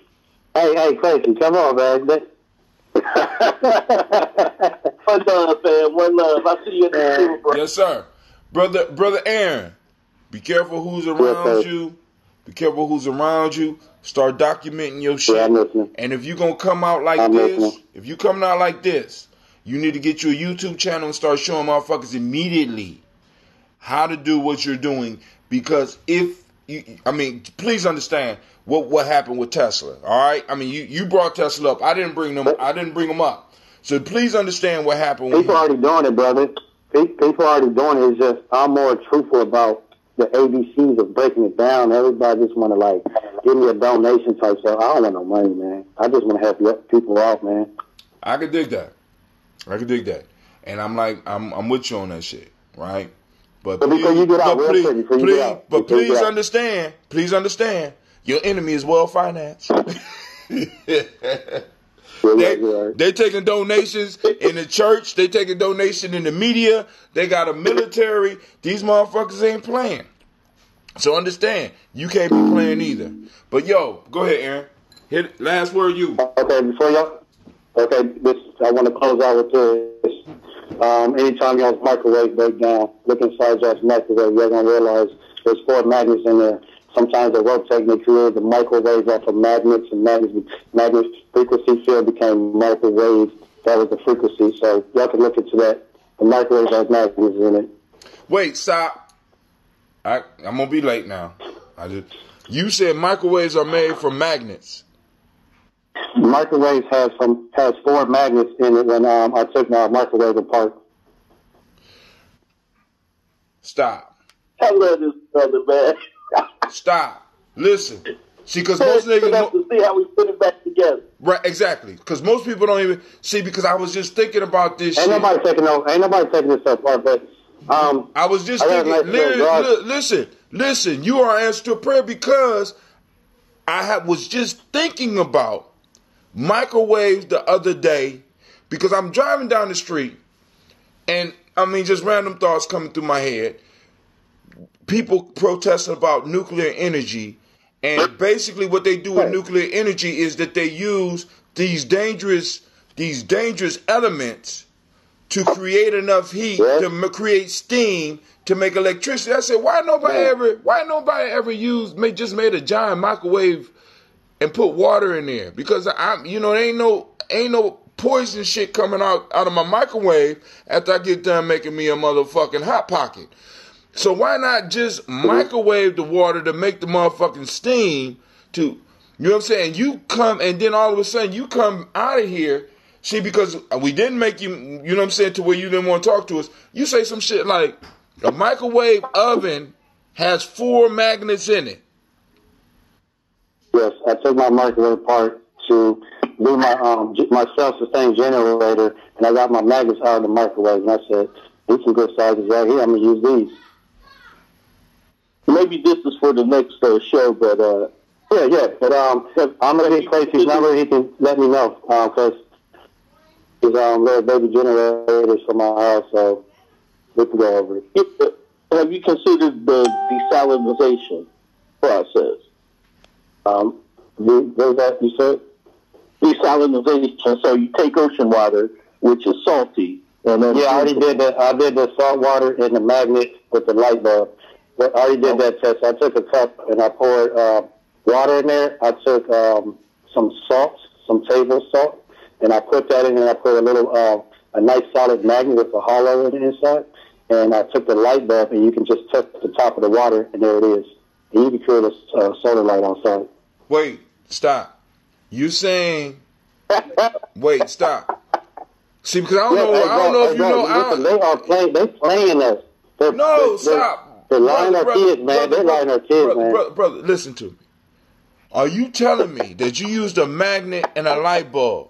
Hey, Quasey, come on, man. One love, man. One love. I'll see you at the school, bro. Yes, sir. Brother Aaron, be careful who's around you. Be careful who's around you. Start documenting your shit. Yeah, I'm listening. And if you're going to come out like if you coming out like this, you need to get you a YouTube channel and start showing motherfuckers immediately how to do what you're doing. Because please understand what happened with Tesla. All right? I mean, you brought Tesla up. I didn't bring them up. So please understand what happened with people already doing it, brother. People already doing it. It's just I'm more truthful about the ABCs of breaking it down. Everybody just want to give me a donation type stuff. I don't want no money, man. I just want to help people out, man. I could dig that. And I'm with you on that shit, right? But please understand, your enemy is well financed. They taking donations in the church. They taking donation in the media. They got a military. These motherfuckers ain't playing. So understand, you can't be playing either. But yo, go ahead, Aaron. Hit last word, you. Okay, I want to close out with this. Anytime y'all's microwave break down, look inside y'all's microwave. You're gonna realize there's 4 magnets in there. Sometimes they rotate and they create the microwaves off of magnets, and magnets frequency field became microwave. That was the frequency. So y'all can look into that. The microwave has magnets in it. Wait, stop. I'm gonna be late now. You said microwaves are made from magnets. Microwaves has 4 magnets in it when I took my microwave apart. Stop. I love this brother, man. Stop. Listen. See, because most niggas have to see how we put it back together. Right, exactly. Because most people don't even see. Because I was just thinking about this. Ain't nobody taking this apart, but I was just thinking. Listen. You are answered to a prayer because was just thinking about microwaves the other day because I'm driving down the street and just random thoughts coming through my head. People protesting about nuclear energy, and basically what they do with nuclear energy is that they use these dangerous elements to create enough heat to create steam to make electricity. I said, why nobody ever just made a giant microwave and put water in there? Because ain't no poison shit coming out of my microwave after I get done making me a motherfucking Hot Pocket. So why not just microwave the water to make the motherfucking steam to, you know what I'm saying? You come and then all of a sudden you come out of here. See, because we didn't make you know what I'm saying, to where you didn't want to talk to us. You say some shit like a microwave oven has 4 magnets in it. Yes, I took my microwave apart to do my self-sustained generator, and I got my magnets out of the microwave, and I said, these some good sizes right here. I'm going to use these. Maybe this is for the next show, but yeah. But I'm gonna get Quasey's number. He can let me know because he's little baby generators for my house, so we can go over it. Have you considered the desalinization process? What was that you said? Desalinization. So you take ocean water, which is salty, Yeah, I already did that. I did the salt water and the magnet with the light bulb. But I already did that test. I took a cup and I poured water in there. I took some salt, some table salt, and I put that in, and I put a little, a nice solid magnet with a hollow in the inside. And I took the light bulb, and you can just touch the top of the water, and there it is. And you can create a solar light outside. Wait, stop. You saying? Wait, stop. See, because I don't know if you know. They playing us. Stop. They're lying our kids, man. They're lying our kids, man. Brother, listen to me. Are you telling me that you used a magnet and a light bulb?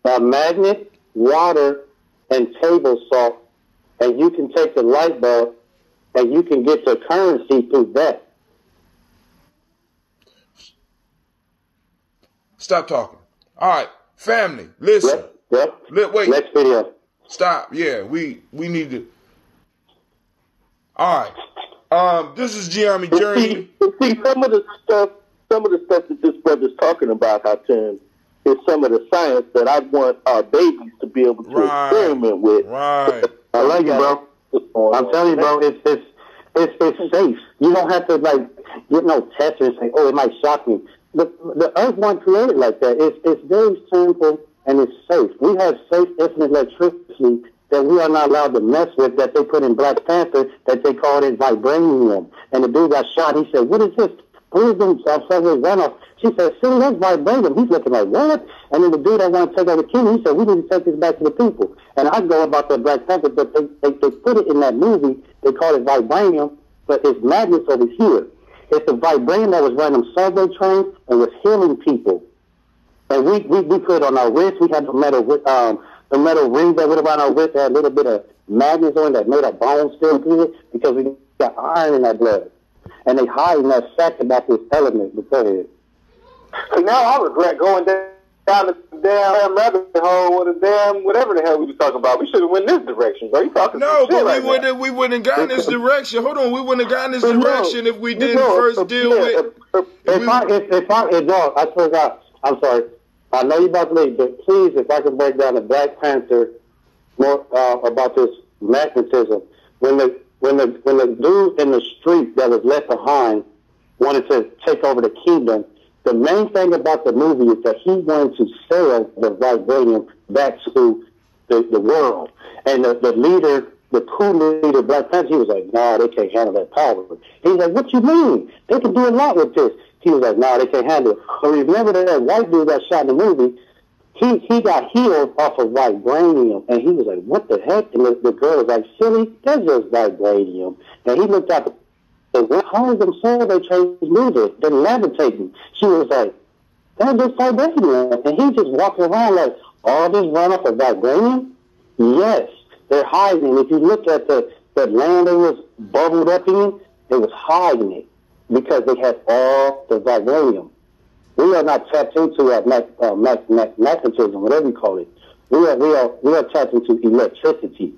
A magnet, water, and table salt, and you can take the light bulb, and you can get the currency through that. Stop talking. All right, family, listen. Yep. Wait. Next video. Stop. Yeah, we need to. All right. This is Gianni Journey. See, some of the stuff that this brother's talking about, Hatem, is some of the science that I want our babies to be able to experiment with. Right. I like it, bro. I'm telling you, bro, it's safe. You don't have to get no test and say, oh, it might shock me. The earth wasn't created like that. It's very simple and it's safe. We have safe infinite electricity that we are not allowed to mess with, that they put in Black Panther, that they called it vibranium. And the dude got shot. He said, what is this? Wisdom subway runoff. She said, see, that's vibranium. He's looking like, what? And then the dude that wanted to take over the kingdom, he said, we need to take this back to the people. And I go about that Black Panther, but they put it in that movie. They call it vibranium, but it's magnets over here. It's the vibranium that was running them subway trains and was healing people. And we put it on our wrist. We had the metal rings that went around our wrist that had a little bit of magnets on it that made our bones still good because we got iron in our blood. And they hide in that fact about this element. But go ahead. So now I regret going down the damn rabbit hole with a damn whatever the hell we was talking about. We should have went this direction, bro. You talking No, but right we wouldn't have gotten this direction. Hold on, we wouldn't have gotten this direction if we didn't first deal with. I forgot. I'm sorry. I know you about to leave, but please, if I can break down the Black Panther more about this magnetism. When the dude in the street that was left behind wanted to take over the kingdom, the main thing about the movie is that he wanted to sell the vibranium back to the world. And the leader, the coup leader, Black Panther, he was like, nah, they can't handle that power. He's like, what you mean? They can do a lot with this. He was like, nah, they can't handle it. But remember that white dude that shot in the movie, he got healed off of vibranium. And he was like, what the heck? And the girl was like, silly, that's just vibranium. And he looked at how is them survey trains moving? They're levitating. She was like, that's just vibranium. And he just walked around like, all this runoff of vibranium? Yes, they're hiding. If you look at the land they was bubbled up in, they was hiding it because they had all the vibranium. We are not tapped into magnetism, whatever you call it. We are tapped into electricity.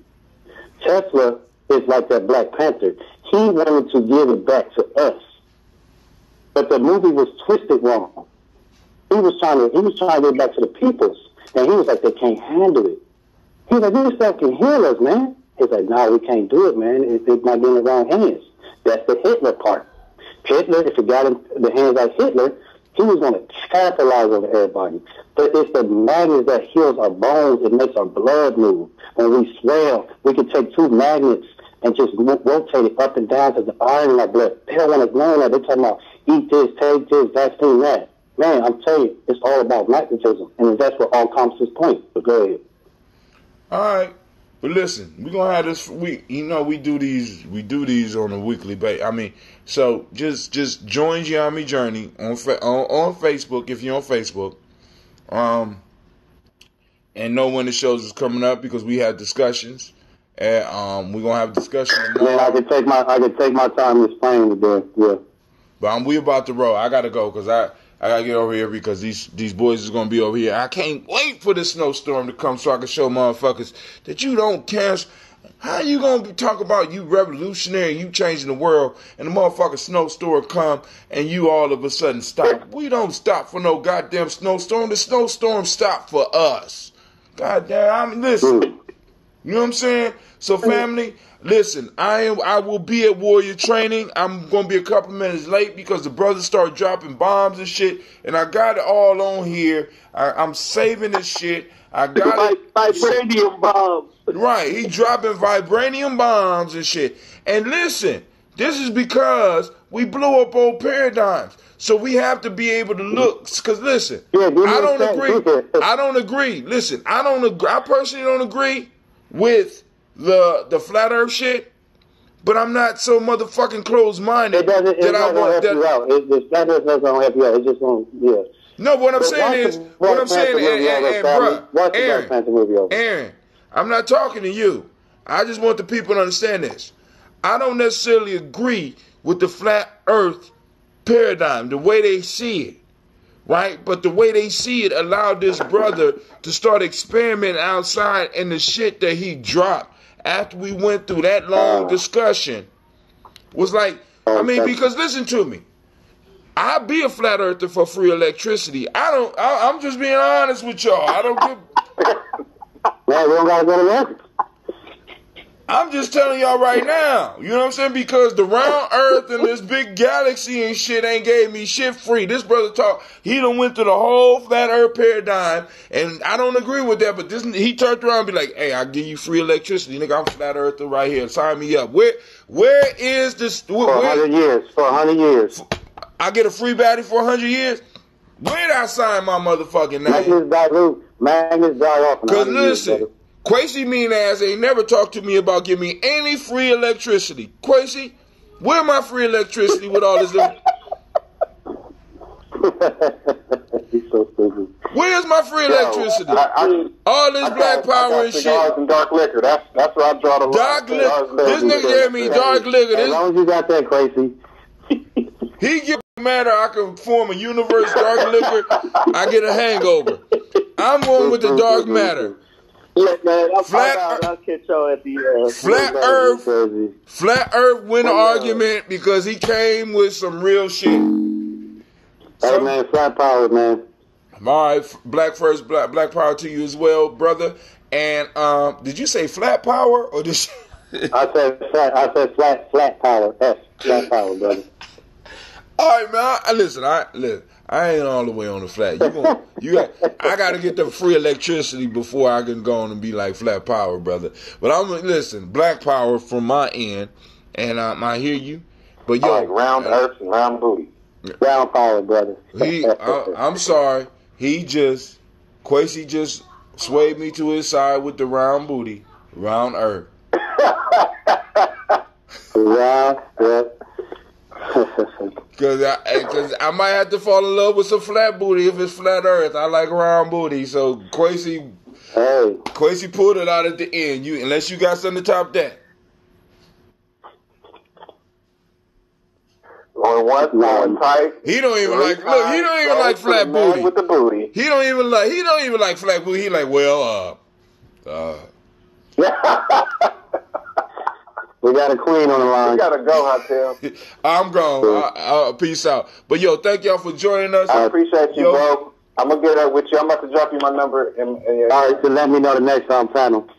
Tesla is like that Black Panther. He wanted to give it back to us, but the movie was twisted wrong. He was trying to give it back to the peoples, and he was like, they can't handle it. He was like, this stuff can heal us, man. He's like, no, we can't do it, man. It might be in the wrong hands. That's the Hitler part. Hitler, if it got in the hands like Hitler, he was going to capitalize over everybody. But it's the magnets that heals our bones. It makes our blood move. When we swell, we can take two magnets and just rotate it up and down to the iron in our blood. They don't want to learn that. They're talking about eat this, take this, vaccine that. Man, I'm telling you, it's all about magnetism. And that's where all compasses point. But go ahead. All right. But listen, we're going to have this week. You know, we do these on a weekly basis. I mean, so just join Gianni Journey on Facebook if you're on Facebook. And know when the shows is coming up because we have discussions. And we're going to have a discussion tomorrow. Man, I can take my time explaining today. Yeah. But we about to roll. I got to go because I got to get over here because these boys is going to be over here. I can't wait for this snowstorm to come so I can show motherfuckers that you don't cancel. How you going to talk about you revolutionary, you changing the world, and the motherfucking snowstorm come and you all of a sudden stop? We don't stop for no goddamn snowstorm. The snowstorm stopped for us. Goddamn, I mean, listen. You know what I'm saying? So family, listen, I will be at Warrior Training. I'm gonna be a couple minutes late because the brothers start dropping bombs and shit, and I got it all on here. I'm saving this shit. I got it. Vibranium bombs. Right, he dropping vibranium bombs and shit. And listen, this is because we blew up old paradigms. So we have to be able to look. Because listen, I don't agree. I don't agree. Listen, I don't agree. I personally don't agree with the flat Earth shit. But I'm not so motherfucking closed-minded It's not gonna help you out. The flat Earth not gonna help you out. It's just gonna No, what I'm saying is, Aaron, I'm not talking to you. I just want the people to understand this. I don't necessarily agree with the flat Earth paradigm, the way they see it, right? But the way they see it allowed this brother to start experimenting outside, and the shit that he dropped after we went through that long discussion was like, I mean, because listen to me. I'd be a flat earther for free electricity. I'm just being honest with y'all. I don't give. Man, we don't gotta go to work. I'm just telling y'all right now. You know what I'm saying? Because the round earth and this big galaxy and shit ain't gave me shit free. This brother he done went through the whole flat earth paradigm, and I don't agree with that, but he turned around and be like, hey, I'll give you free electricity. Nigga, I'm flat earther right here. Sign me up. Where is this? For 100 years. For 100 years. I get a free battery for 100 years? Where did I sign my motherfucking name? Magnus died off. Because listen, Quasi mean ass ain't never talked to me about giving me any free electricity. Quasi, where my free electricity with all this? He's so stupid. Where's my free electricity? All this black power and shit. And dark liquor. That's where I draw the line. Dark liquor. This nigga gave me dark liquor. As long as you got that, Quasi. He get matter. I can form a universe dark liquor. I get a hangover. I'm going with the dark matter. Look, man, I'll catch y'all at the Flat Earth win the argument because he came with some real shit. Hey man, flat power, man. All right, black power to you as well, brother. And did you say flat power or did you... I said flat power. Yes, flat power, brother. All right, man. Listen, I ain't all the way on the flat. I got to get the free electricity before I can go on and be like flat power, brother. But listen, black power from my end, and I hear you. But yo, like round earth and round booty. Round power, brother. I'm sorry. Quasi just swayed me to his side with the round booty, round earth. Round earth. Cause I might have to fall in love with some flat booty if it's flat earth. I like round booty, so Quasi pulled it out at the end. Unless you got something to top that. One tight. He don't even like. Look, he don't even like flat booty. With the booty. He don't even like flat booty. He like, well, we got a queen on the line. We gotta go, Hotel. I'm gone. Peace out. But yo, thank y'all for joining us. I appreciate you, bro. I'm gonna get up with you. I'm about to drop you my number. All right, so let me know the next panel.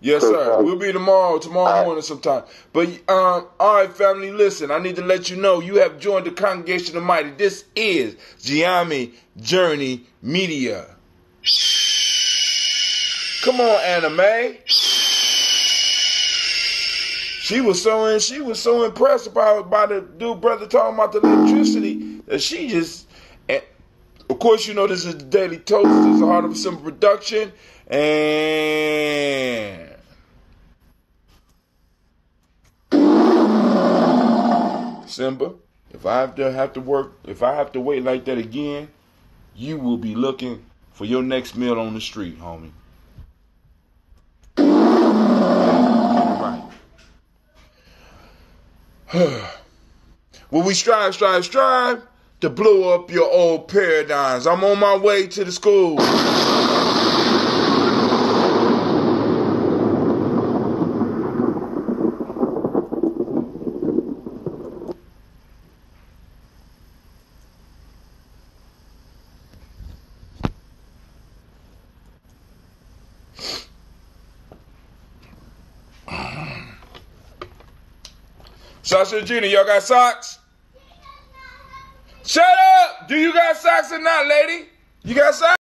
Yes, sir. We'll be tomorrow morning sometime. But all right, family, listen. I need to let you know you have joined the Congregation of Mighty. This is Giami Journey Media. Come on, Anime. She was so impressed by the dude brother talking about the electricity that she just. And of course, you know this is the Daily Toast. This is the Heart of a Simple Production, and Simba. If I have to wait like that again, you will be looking for your next meal on the street, homie. Will we strive to blow up your old paradigms? I'm on my way to the school. Sasha and Gina, y'all got socks? Shut up! Do you got socks or not, lady? You got socks?